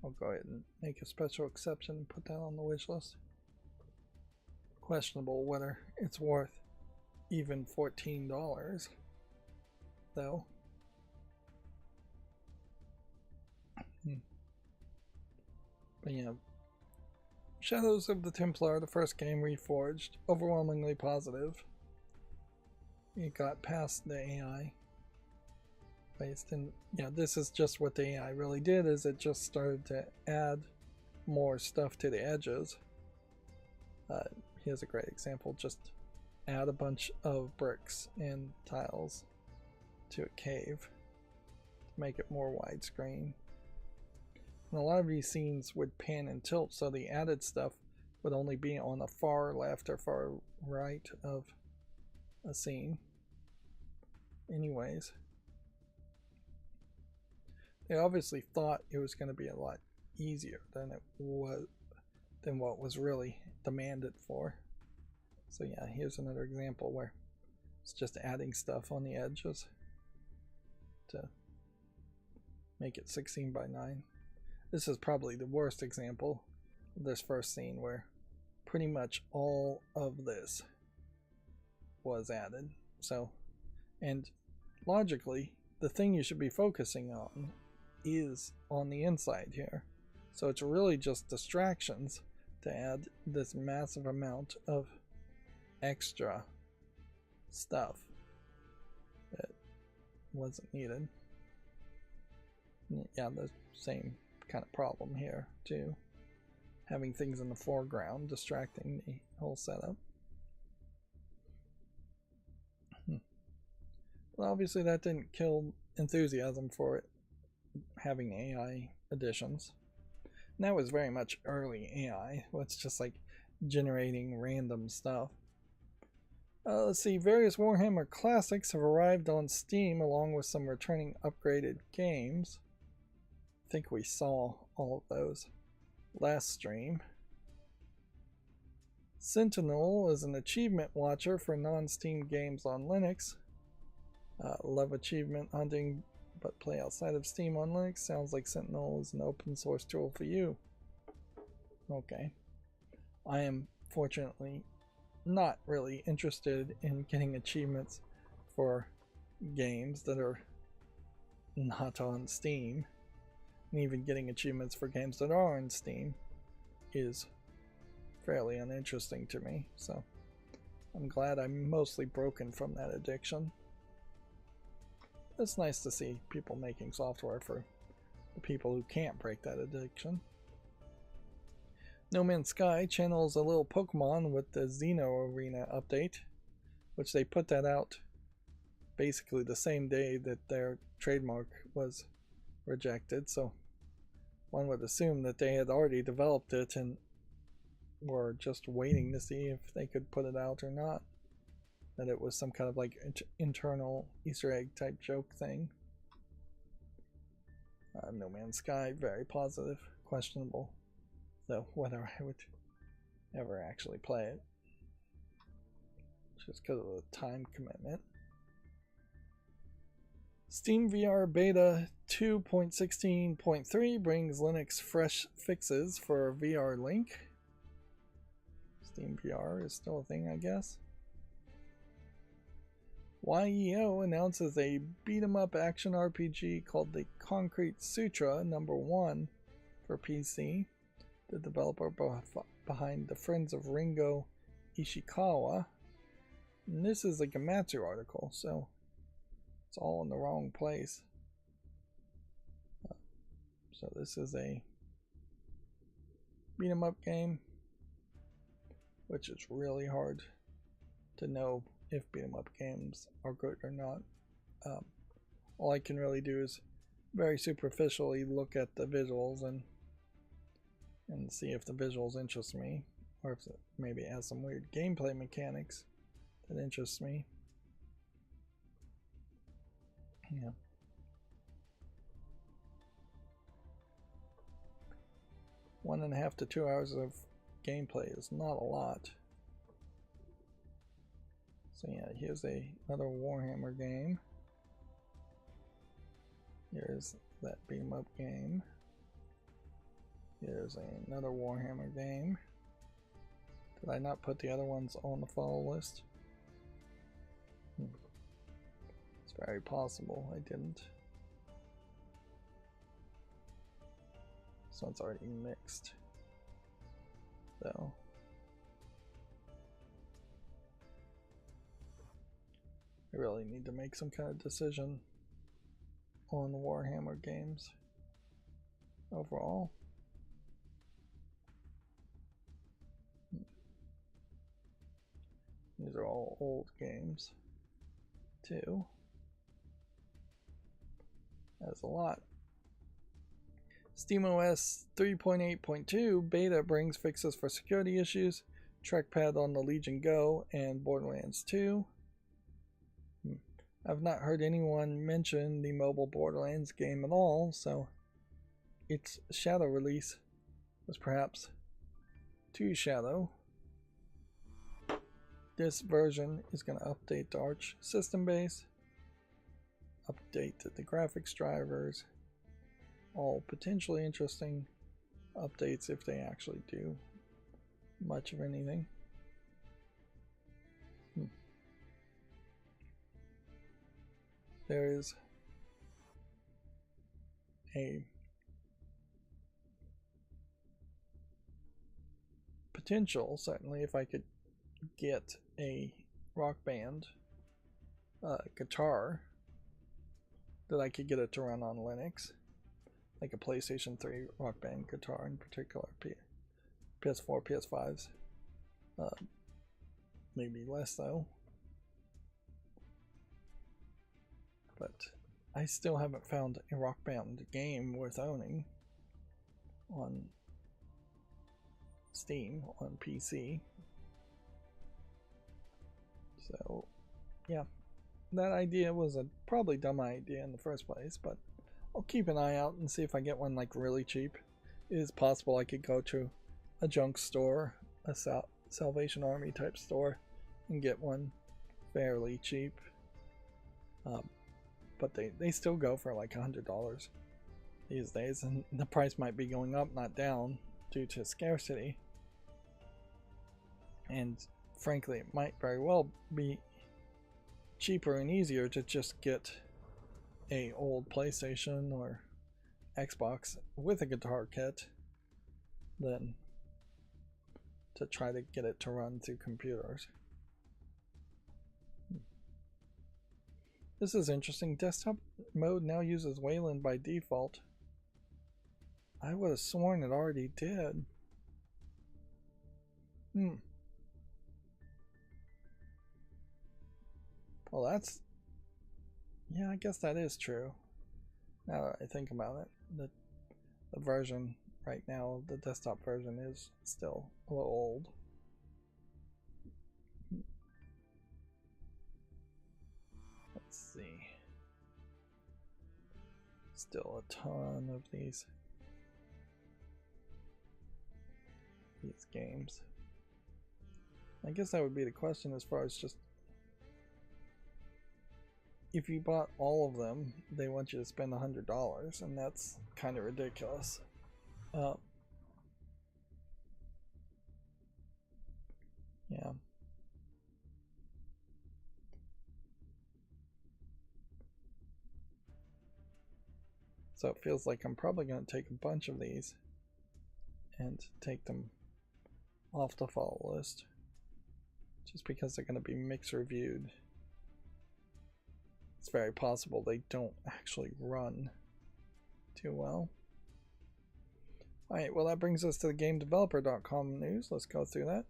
I'll go ahead and make a special exception and put that on the wish list. Questionable whether it's worth even $14 though. But yeah, Shadows of the Templar, the first game reforged, overwhelmingly positive. It got past the AI placed. And yeah, this is just what the AI really did, is it just started to add more stuff to the edges. Here's a great example. Just add a bunch of bricks and tiles to a cave to make it more widescreen. And a lot of these scenes would pan and tilt, so the added stuff would only be on the far left or far right of a scene. Anyways, they obviously thought it was going to be a lot easier than what was really demanded for. So yeah, here's another example where it's just adding stuff on the edges to make it 16 by 9. This is probably the worst example of this first scene, where pretty much all of this was added. So, and logically, the thing you should be focusing on is on the inside here. So it's really just distractions to add this massive amount of extra stuff that wasn't needed. Yeah, the same kind of problem here too. Having things in the foreground distracting the whole setup. Well, obviously that didn't kill enthusiasm for it having AI additions. And that was very much early AI. It's just like generating random stuff. Let's see, various Warhammer classics have arrived on Steam along with some returning upgraded games. I think we saw all of those last stream. Sentinel is an achievement watcher for non-Steam games on Linux. Love achievement hunting, but play outside of Steam on Linux. Sounds like Sentinel is an open source tool for you. Okay. I am fortunately not really interested in getting achievements for games that are not on Steam. And even getting achievements for games that are on Steam is fairly uninteresting to me. So I'm glad I'm mostly broken from that addiction. It's nice to see people making software for the people who can't break that addiction. No Man's Sky channels a little Pokemon with the Xeno Arena update, which they put that out basically the same day that their trademark was rejected, so one would assume that they had already developed it and were just waiting to see if they could put it out or not. That it was some kind of like internal Easter egg type joke thing. No Man's Sky, very positive, questionable, though, whether I would ever actually play it, just because of the time commitment. Steam VR Beta 2.16.3 brings Linux fresh fixes for VR Link. Steam VR is still a thing, I guess. YEO announces a beat-em-up action RPG called the Concrete Sutra #1 for PC. The developer behind the Friends of Ringo Ishikawa. And this is a Gematsu article, so it's all in the wrong place. So this is a beat-em-up game, which is really hard to know if beat-em-up games are good or not. All I can really do is very superficially look at the visuals and see if the visuals interest me, or if it maybe has some weird gameplay mechanics that interest me. Yeah. One and a half to 2 hours of gameplay is not a lot. So yeah, here's another Warhammer game. Here's that beat-em-up game. Here's another Warhammer game. Did I not put the other ones on the follow list? It's very possible I didn't. This one's already mixed, though. I really need to make some kind of decision on the Warhammer games overall. These are all old games too. That's a lot. SteamOS 3.8.2 beta brings fixes for security issues, trackpad on the Legion Go, and Borderlands 2. I've not heard anyone mention the mobile Borderlands game at all, so its shadow release was perhaps too shadow. This version is going to update the Arch system base, update the graphics drivers, all potentially interesting updates if they actually do much of anything. There is a potential, certainly, if I could get a Rock Band guitar, that I could get it to run on Linux, like a PlayStation 3 Rock Band guitar in particular, PS4, PS5s, maybe less though. But I still haven't found a Rock Band game worth owning on Steam, on PC. So, yeah, that idea was a probably dumb idea in the first place, but I'll keep an eye out and see if I get one like really cheap. It is possible I could go to a junk store, a Salvation Army type store, and get one fairly cheap. But they still go for like $100 these days, and the price might be going up, not down, due to scarcity. And frankly, it might very well be cheaper and easier to just get a old PlayStation or Xbox with a guitar kit than to try to get it to run through computers. This is interesting. Desktop mode now uses Wayland by default. I would have sworn it already did. Well, that's... yeah, I guess that is true. Now that I think about it, the version right now, the desktop version, is still a little old. Let's see. Still a ton of these games. I guess that would be the question as far as just if you bought all of them, they want you to spend $100, and that's kind of ridiculous. Yeah. So it feels like I'm probably going to take a bunch of these and take them off the follow list, just because they're going to be mix reviewed. It's very possible they don't actually run too well. Alright, well, that brings us to the GameDeveloper.com news. Let's go through that.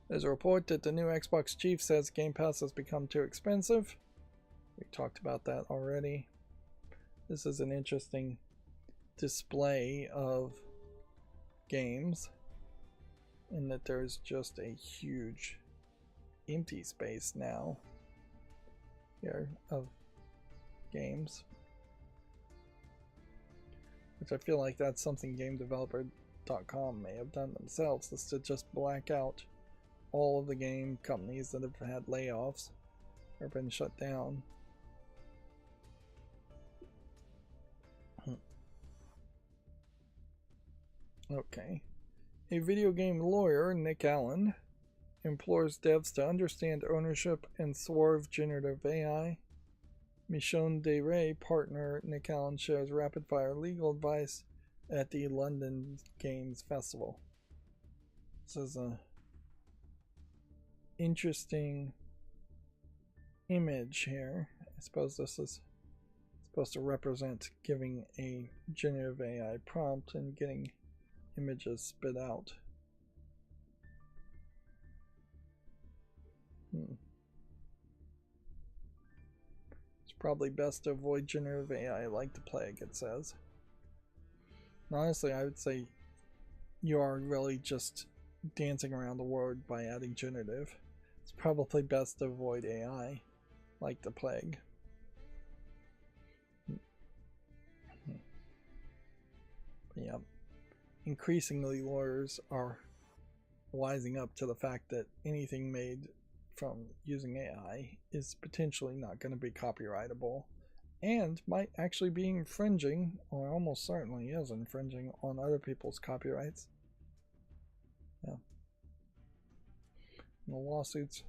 There's a report that the new Xbox chief says Game Pass has become too expensive. We talked about that already. This is an interesting display of games, in that there's just a huge empty space now here of games, which I feel like that's something GameDeveloper.com may have done themselves, is to just black out all of the game companies that have had layoffs or been shut down. Okay. A video game lawyer, Nick Allen, implores devs to understand ownership and swerve generative AI. Michonne DeRay partner Nick Allen shares rapid-fire legal advice at the London Games Festival. This is a interesting image here. I suppose this is supposed to represent giving a generative AI prompt and getting images spit out. It's probably best to avoid generative AI like the plague, it says. And honestly, I would say you are really just dancing around the word by adding generative. It's probably best to avoid AI like the plague. But yeah, increasingly lawyers are wising up to the fact that anything made from using AI is potentially not going to be copyrightable and might actually be infringing, or almost certainly is infringing, on other people's copyrights. Yeah. And the lawsuits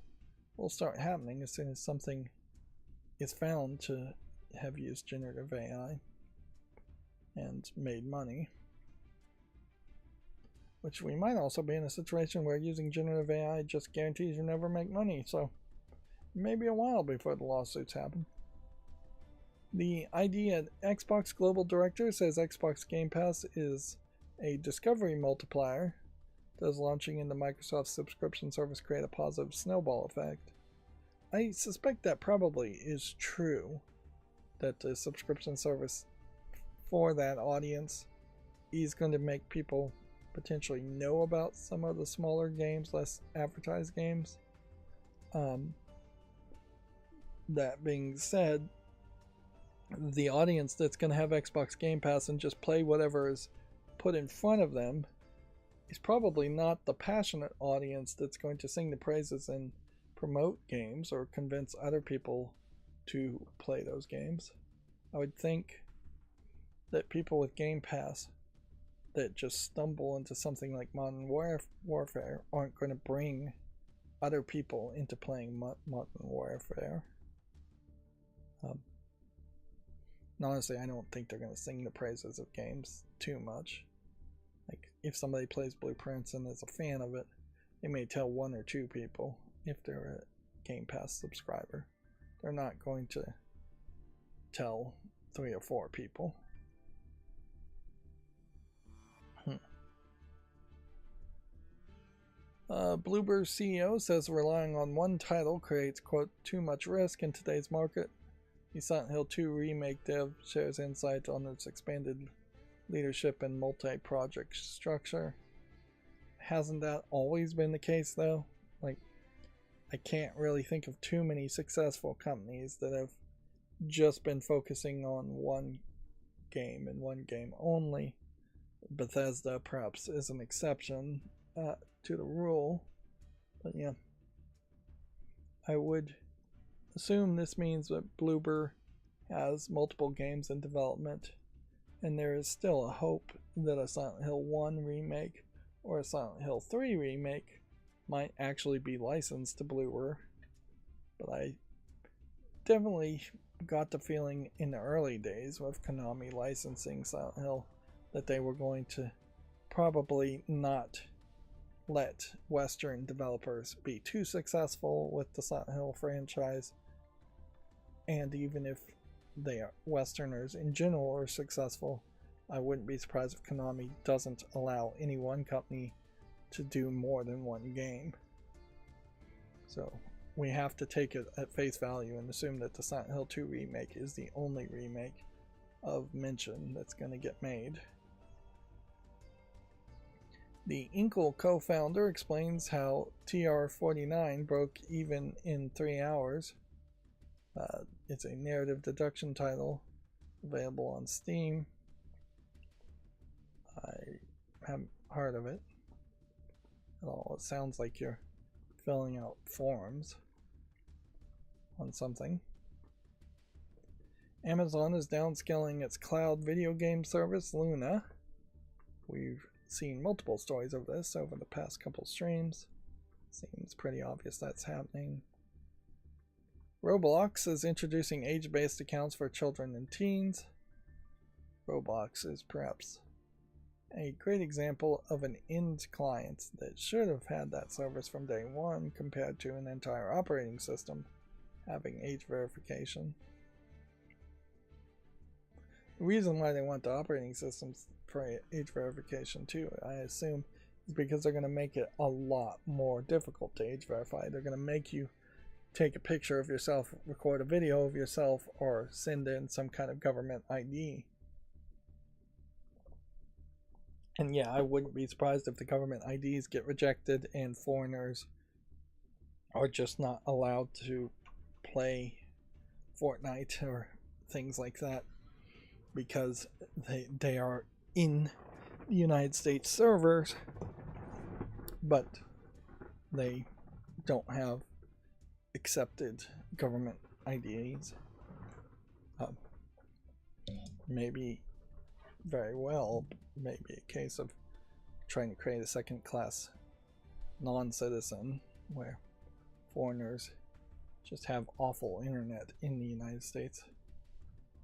will start happening as soon as something is found to have used generative AI and made money. Which we might also be in a situation where using generative AI just guarantees you never make money, so it may be a while before the lawsuits happen. The ID at Xbox Global Director says Xbox Game Pass is a discovery multiplier. Does launching into Microsoft's subscription service create a positive snowball effect? I suspect that probably is true, that the subscription service for that audience is going to make people potentially know about some of the smaller games, less advertised games. That being said, the audience that's going to have Xbox Game Pass and just play whatever is put in front of them is probably not the passionate audience that's going to sing the praises and promote games or convince other people to play those games. I would think that people with Game Pass that just stumble into something like Modern Warfare aren't going to bring other people into playing Modern Warfare. Honestly, I don't think they're going to sing the praises of games too much. Like, if somebody plays Blueprints and is a fan of it, they may tell one or two people if they're a Game Pass subscriber. They're not going to tell 3 or 4 people. Bloober CEO says relying on one title creates, quote, too much risk in today's market. The Silent Hill 2 remake dev shares insight on its expanded leadership and multi-project structure. Hasn't that always been the case, though? Like, I can't really think of too many successful companies that have just been focusing on one game and one game only. Bethesda perhaps is an exception to the rule, but yeah, I would assume this means that Bloober has multiple games in development, and there is still a hope that a Silent Hill 1 remake or a Silent Hill 3 remake might actually be licensed to Bloober. But I definitely got the feeling in the early days with Konami licensing Silent Hill that they were going to probably not let Western developers be too successful with the Silent Hill franchise. And even if they are Westerners in general are successful, I wouldn't be surprised if Konami doesn't allow any one company to do more than one game. So we have to take it at face value and assume that the Silent Hill 2 remake is the only remake of mention that's going to get made. The Inkle co-founder explains how TR49 broke even in 3 hours. It's a narrative deduction title available on Steam. I haven't heard of it at all. It sounds like you're filling out forms on something. Amazon is downscaling its cloud video game service, Luna. We've seen multiple stories of this over the past couple streams. Seems pretty obvious that's happening. Roblox is introducing age-based accounts for children and teens. Roblox is perhaps a great example of an end client that should have had that service from day one compared to an entire operating system having age verification. The reason why they want the operating systems for age verification too, I assume, is because they're going to make it a lot more difficult to age verify. They're going to make you take a picture of yourself, record a video of yourself, or send in some kind of government ID. And yeah, I wouldn't be surprised if the government IDs get rejected and foreigners are just not allowed to play Fortnite or things like that because they are in the United States servers, but they don't have accepted government IDs. Maybe very well, maybe a case of trying to create a second-class non-citizen where foreigners just have awful internet in the United States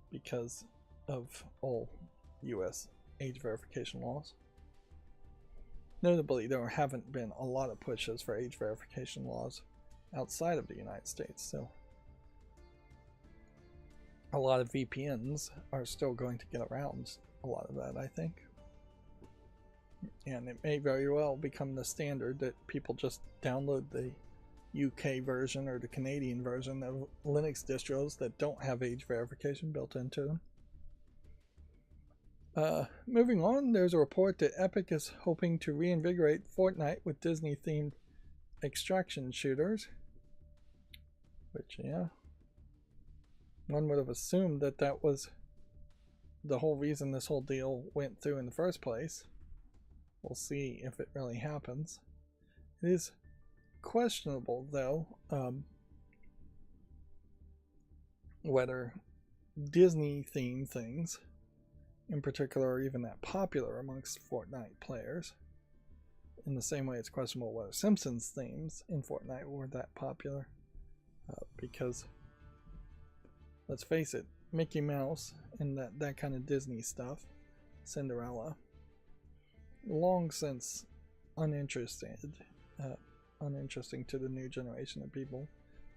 because of all US age verification laws. Notably, there haven't been a lot of pushes for age verification laws outside of the United States, so a lot of VPNs are still going to get around a lot of that, I think. And it may very well become the standard that people just download the UK version or the Canadian version of Linux distros that don't have age verification built into them. Moving on, there's a report that Epic is hoping to reinvigorate Fortnite with Disney-themed extraction shooters. Which, yeah, one would have assumed that that was the whole reason this whole deal went through in the first place. We'll see if it really happens. It is questionable, though, whether Disney-themed things, in particular, are even that popular amongst Fortnite players. In the same way it's questionable whether Simpsons themes in Fortnite were that popular. Because, let's face it, Mickey Mouse and that kind of Disney stuff, Cinderella, long since uninteresting to the new generation of people.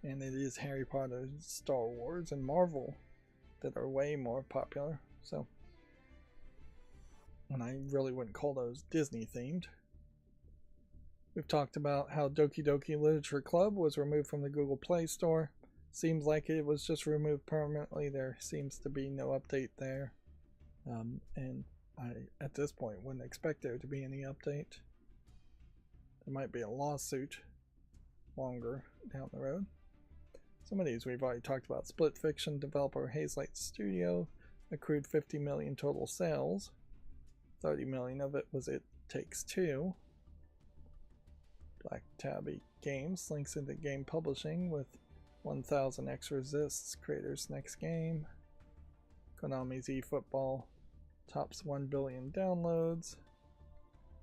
And it is Harry Potter, Star Wars, and Marvel that are way more popular. So, and I really wouldn't call those Disney themed. We've talked about how Doki Doki Literature Club was removed from the Google Play Store. Seems like it was just removed permanently. There seems to be no update there. And I, at this point, wouldn't expect there to be any update. There might be a lawsuit longer down the road. Some of these we've already talked about. Split Fiction developer Hazelight Studio accrued 50 million total sales. 30 million of it was It Takes Two. Black Tabby Games links into game publishing with 1000x Resists creators next game. Konami's eFootball tops 1 billion downloads.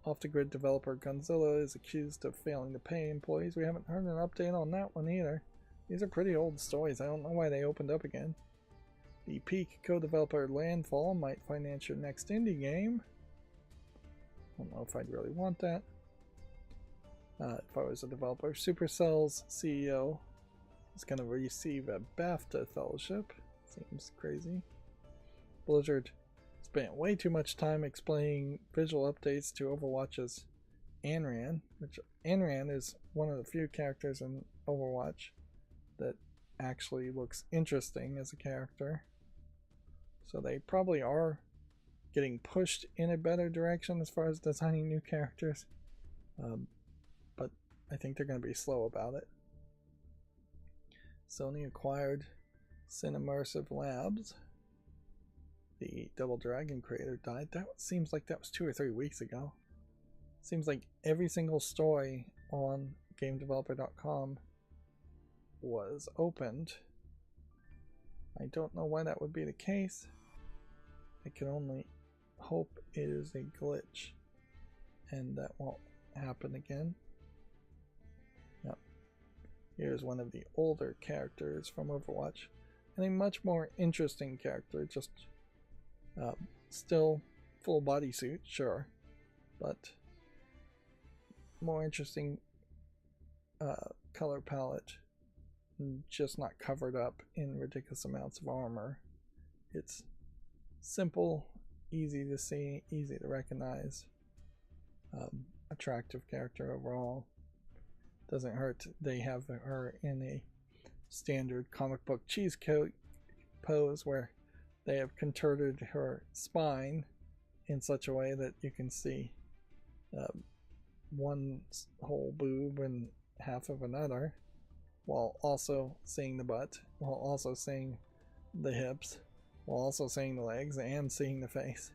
Off the Grid developer Gunzilla is accused of failing to pay employees. We haven't heard an update on that one either. These are pretty old stories. I don't know why they opened up again. The Peak co-developer Landfall might finance your next indie game. I don't know if I'd really want that. If I was a developer. Supercell's CEO is going to receive a BAFTA fellowship. Seems crazy. Blizzard spent way too much time explaining visual updates to Overwatch's Anran, which Anran is one of the few characters in Overwatch that actually looks interesting as a character. So they probably are getting pushed in a better direction as far as designing new characters. But I think they're going to be slow about it. Sony acquired Cinemmersive Labs. The Double Dragon creator died. That seems like that was 2 or 3 weeks ago. Seems like every single story on GameDeveloper.com was opened. I don't know why that would be the case. I can only hope it is a glitch and that won't happen again. Yep. Here's one of the older characters from Overwatch, and a much more interesting character, just still full bodysuit, sure, but more interesting color palette, just not covered up in ridiculous amounts of armor. It's simple, easy to see, easy to recognize, attractive character overall. Doesn't hurt they have her in a standard comic book cheesecake pose where they have contorted her spine in such a way that you can see one whole boob and half of another, while also seeing the butt, while also seeing the hips, while also seeing the legs and seeing the face.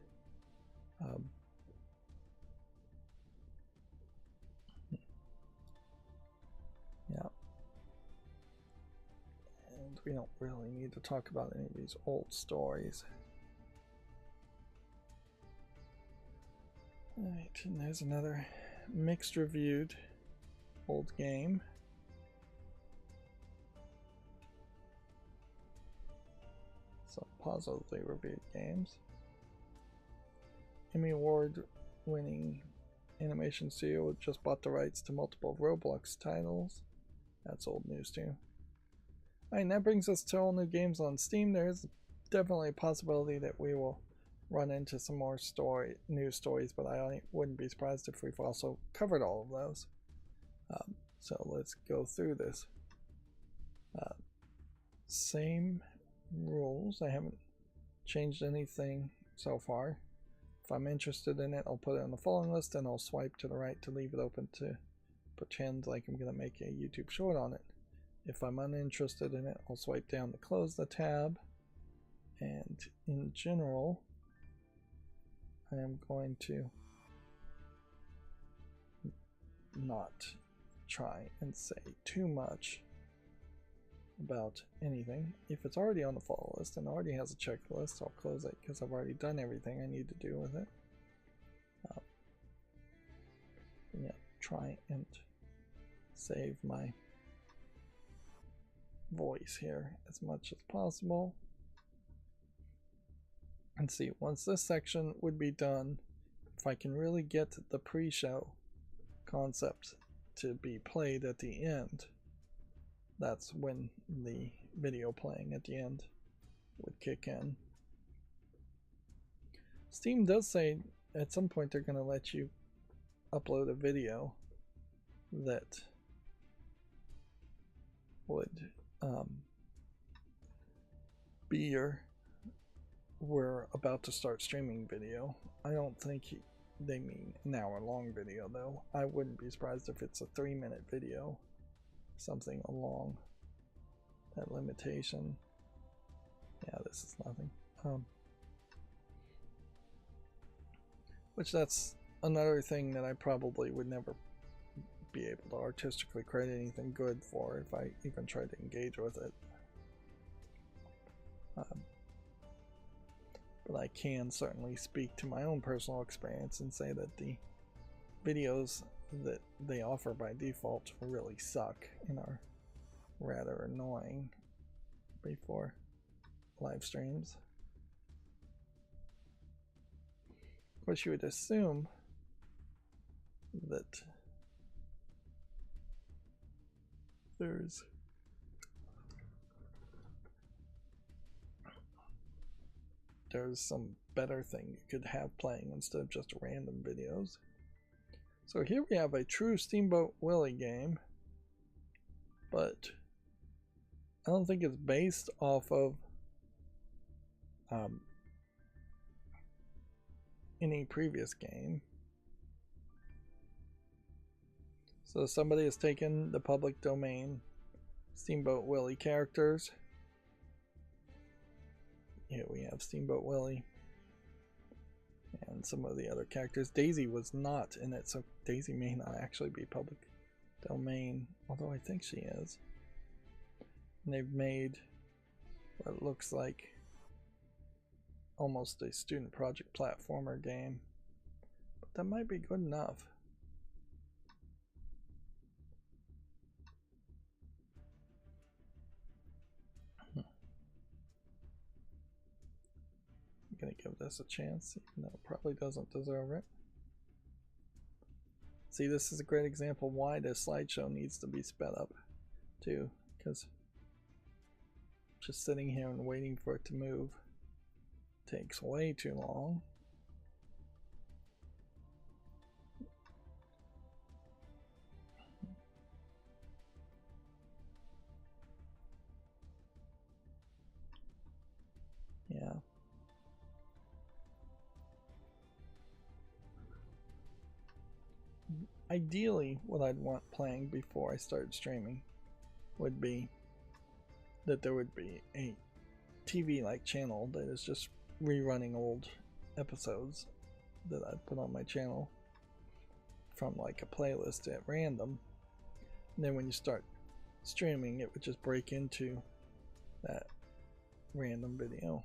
Yeah. And we don't really need to talk about any of these old stories. Alright, and there's another mixed reviewed old game. Some positively reviewed games. Emmy Award winning animation studio just bought the rights to multiple Roblox titles. That's old news too. Alright, that brings us to all new games on Steam. There's definitely a possibility that we will run into some more news stories, but I wouldn't be surprised if we've also covered all of those. So let's go through this. Same rules. I haven't changed anything so far. If I'm interested in it, I'll put it on the following list and I'll swipe to the right to leave it open to pretend like I'm going to make a YouTube short on it. If I'm uninterested in it, I'll swipe down to close the tab. And in general, I am going to not try and say too much about anything. If it's already on the follow list and already has a checklist, I'll close it because I've already done everything I need to do with it. Yeah, try and save my voice here as much as possible. And see, once this section would be done, if I can really get the pre-show concept to be played at the end, that's when the video playing at the end would kick in. Steam does say at some point they're going to let you upload a video that would be your "we're about to start streaming" video. I don't think they mean an hour-long video though. I wouldn't be surprised if it's a 3-minute video, something along that limitation. Yeah, this is nothing. Which that's another thing that I probably would never be able to artistically create anything good for if I even tried to engage with it. But I can certainly speak to my own personal experience and say that the videos that they offer by default really suck and are rather annoying before live streams. Of course, you would assume that there's some better thing you could have playing instead of just random videos. So here we have a true Steamboat Willie game, but I don't think it's based off of any previous game. So somebody has taken the public domain Steamboat Willie characters. Here we have Steamboat Willie and some of the other characters. Daisy was not in it, so Daisy may not actually be public domain, although I think she is. And they've made what looks like almost a student project platformer game, but that might be good enough. I'm gonna give this a chance, even though it probably doesn't deserve it. See, this is a great example why this slideshow needs to be sped up too, because just sitting here and waiting for it to move Takes way too long. Yeah. Ideally, what I'd want playing before I started streaming would be that there would be a TV-like channel that is just rerunning old episodes that I put on my channel from like a playlist at random. And then when you start streaming, it would just break into that random video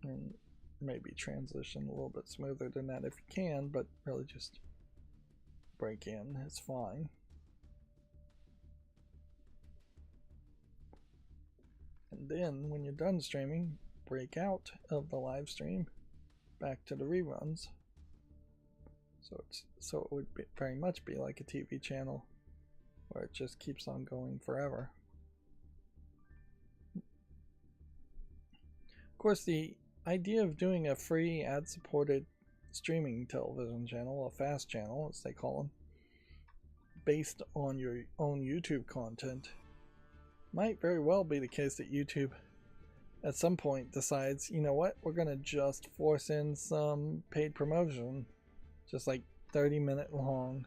and maybe transition a little bit smoother than that if you can, but really just break in, it's fine. And then when you're done streaming, break out of the live stream back to the reruns. So it would very much be like a TV channel where it just keeps on going forever. Of course, the idea of doing a free ad-supported streaming television channel, a fast channel as they call them, based on your own YouTube content, might very well be the case that YouTube at some point decides, you know what, we're going to just force in some paid promotion, just like 30-minute long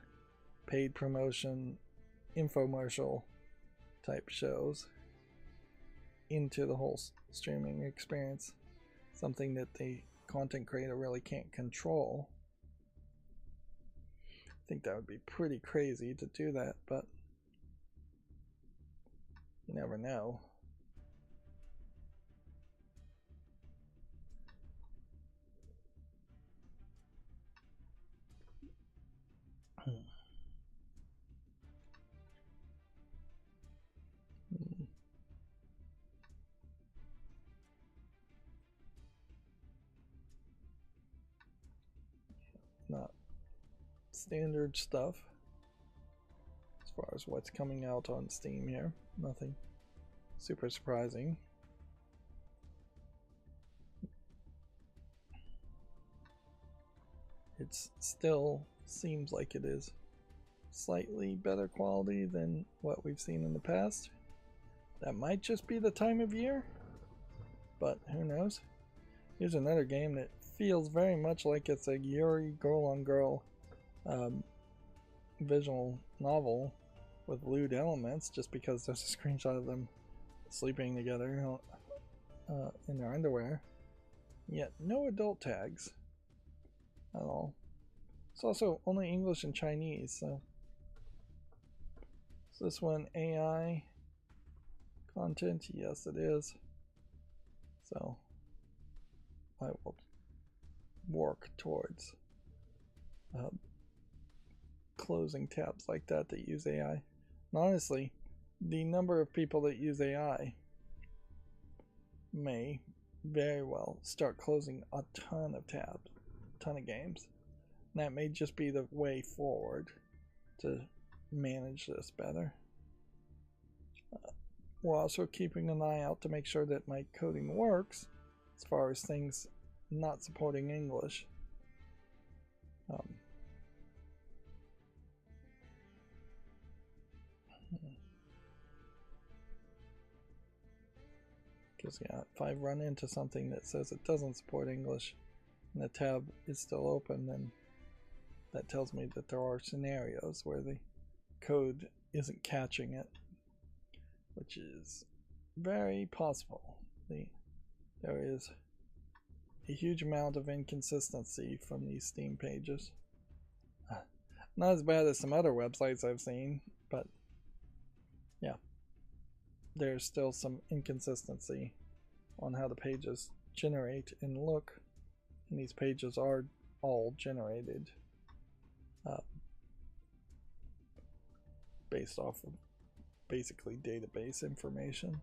paid promotion infomercial type shows into the whole streaming experience, something that the content creator really can't control. I think that would be pretty crazy to do that, but you never know. Not standard stuff as far as what's coming out on Steam here. Nothing super surprising. It still seems like it is slightly better quality than what we've seen in the past. That might just be the time of year, but who knows. Here's another game that feels very much like it's a Yuri girl-on-girl visual novel with lewd elements, just because there's a screenshot of them sleeping together in their underwear. Yet no adult tags at all. It's also only English and Chinese, so is this one AI content? Yes, it is. So I will work towards closing tabs like that use AI. And honestly, the number of people that use AI may very well start closing a ton of tabs, a ton of games. And that may just be the way forward to manage this better. We're also keeping an eye out to make sure that my coding works as far as things not supporting English. Because yeah, if I run into something that says it doesn't support English and the tab is still open, then that tells me that there are scenarios where the code isn't catching it, which is very possible. There is a huge amount of inconsistency from these Steam pages. Not as bad as some other websites I've seen, but yeah, there's still some inconsistency on how the pages generate and look, and these pages are all generated based off of basically database information.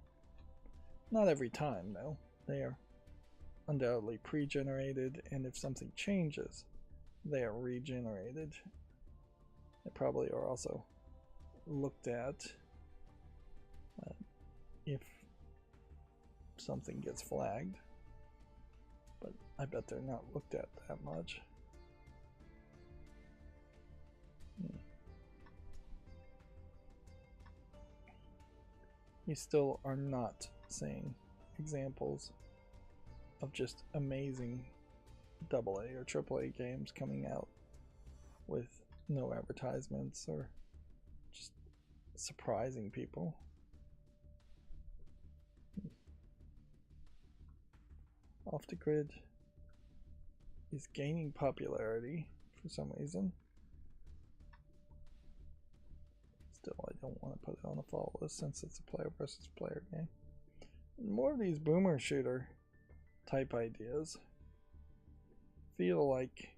Not every time though, they are undoubtedly pre-generated, and if something changes, they are regenerated. They probably are also looked at if something gets flagged. But I bet they're not looked at that much. You still are not seeing examples of just amazing AA or AAA games coming out with no advertisements or just surprising people. Off the Grid is gaining popularity for some reason. Still, I don't want to put it on the follow list since it's a player versus player game. More of these boomer shooter type ideas feel like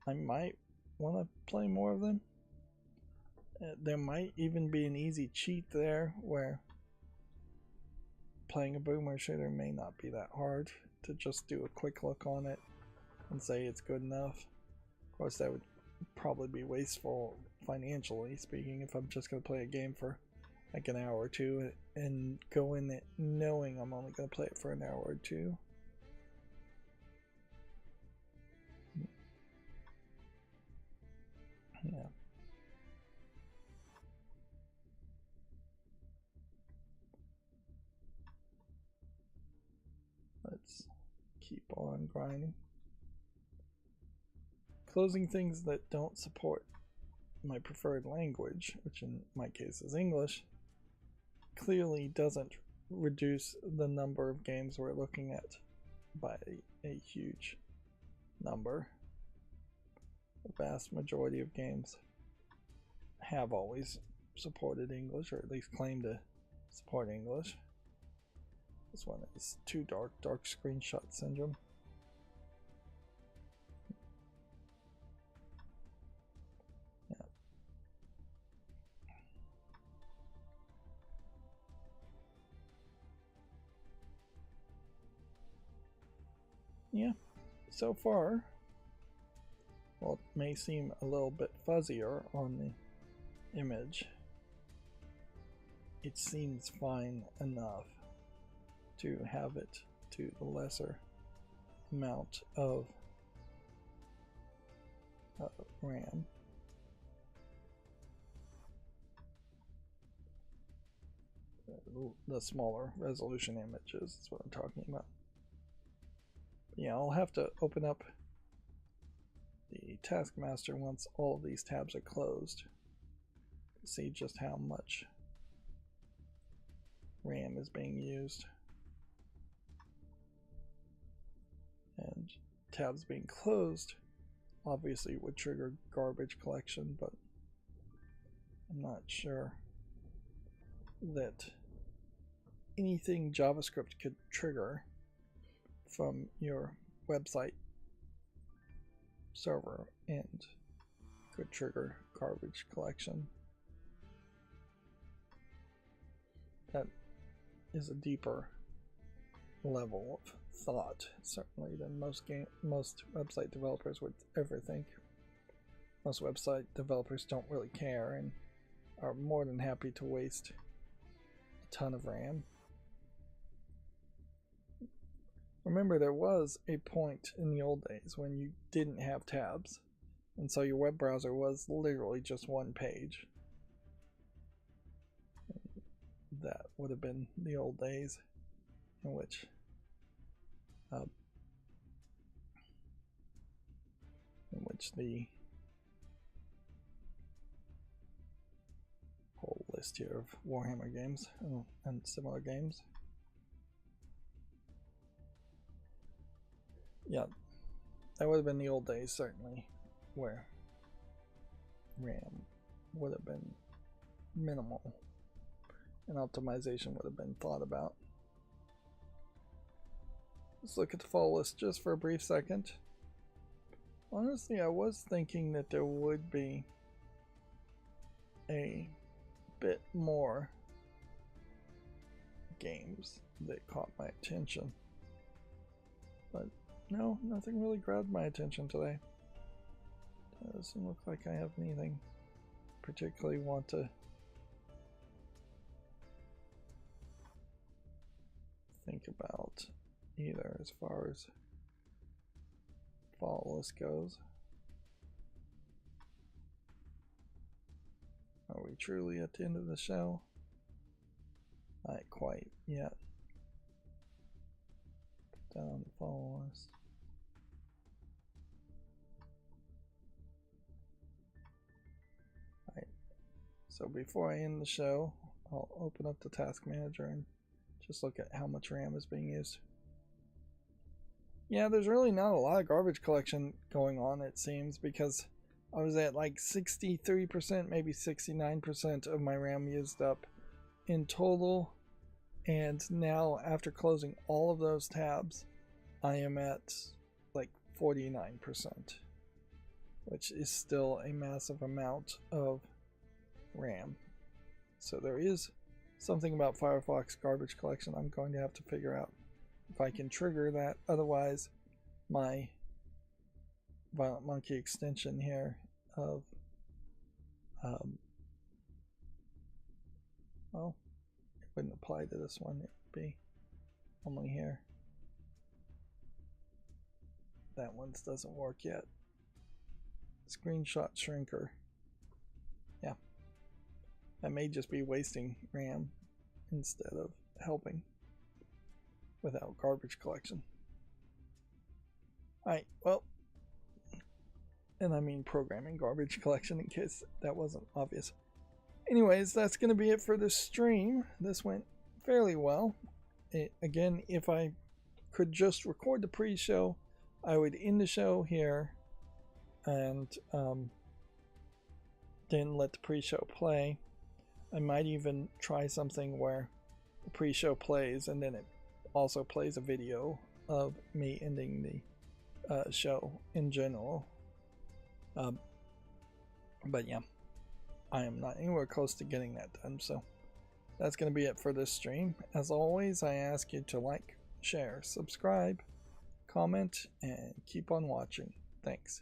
I might want to play more of them. There might even be an easy cheat there where playing a boomer shooter may not be that hard to just do a quick look on it and say it's good enough. Of course, that would probably be wasteful financially speaking if I'm just going to play a game for like an hour or two and go in it knowing I'm only going to play it for an hour or two. Yeah. Let's keep on grinding. Closing things that don't support my preferred language, which in my case is English, clearly doesn't reduce the number of games we're looking at by a huge number. The vast majority of games have always supported English, or at least claim to support English. This one is too dark screenshot syndrome. Yeah. Yeah, so far, well, it may seem a little bit fuzzier on the image. It seems fine enough to have it to the lesser amount of RAM. The smaller resolution images is what I'm talking about. Yeah, I'll have to open up the Taskmaster once all of these tabs are closed to see just how much RAM is being used. And tabs being closed obviously would trigger garbage collection, but I'm not sure that anything JavaScript could trigger from your website server and could trigger garbage collection. That is a deeper level of thought, certainly, than most website developers would ever think. Most website developers don't really care and are more than happy to waste a ton of RAM. Remember, there was a point in the old days when you didn't have tabs, and so your web browser was literally just one page. That would have been the old days in which the whole list here of Warhammer games and similar games. Yeah, that would have been the old days, certainly, where RAM would have been minimal and optimization would have been thought about. Let's look at the follow list just for a brief second. Honestly, I was thinking that there would be a bit more games that caught my attention, but no, nothing really grabbed my attention today. It doesn't look like I have anything particularly want to think about either as far as follow list goes. Are we truly at the end of the show? Not quite yet. Put that on the follow list. Alright, so before I end the show, I'll open up the task manager and just look at how much RAM is being used. Yeah, there's really not a lot of garbage collection going on, it seems, because I was at like 63%, maybe 69% of my RAM used up in total. And now, after closing all of those tabs, I am at like 49%, which is still a massive amount of RAM. So there is something about Firefox garbage collection I'm going to have to figure out if I can trigger that. Otherwise, my Violent Monkey extension here of well, it wouldn't apply to this one. It would be only here. That one doesn't work yet. Screenshot shrinker. Yeah, that may just be wasting RAM instead of helping without garbage collection. Alright, well, and I mean programming garbage collection in case that wasn't obvious. Anyways, that's going to be it for this stream. This went fairly well. Again, if I could just record the pre-show, I would end the show here and then let the pre-show play. I might even try something where the pre-show plays and then it also plays a video of me ending the show in general. But yeah, I am not anywhere close to getting that done, so that's going to be it for this stream. As always, I ask you to like, share, subscribe, comment, and keep on watching. Thanks.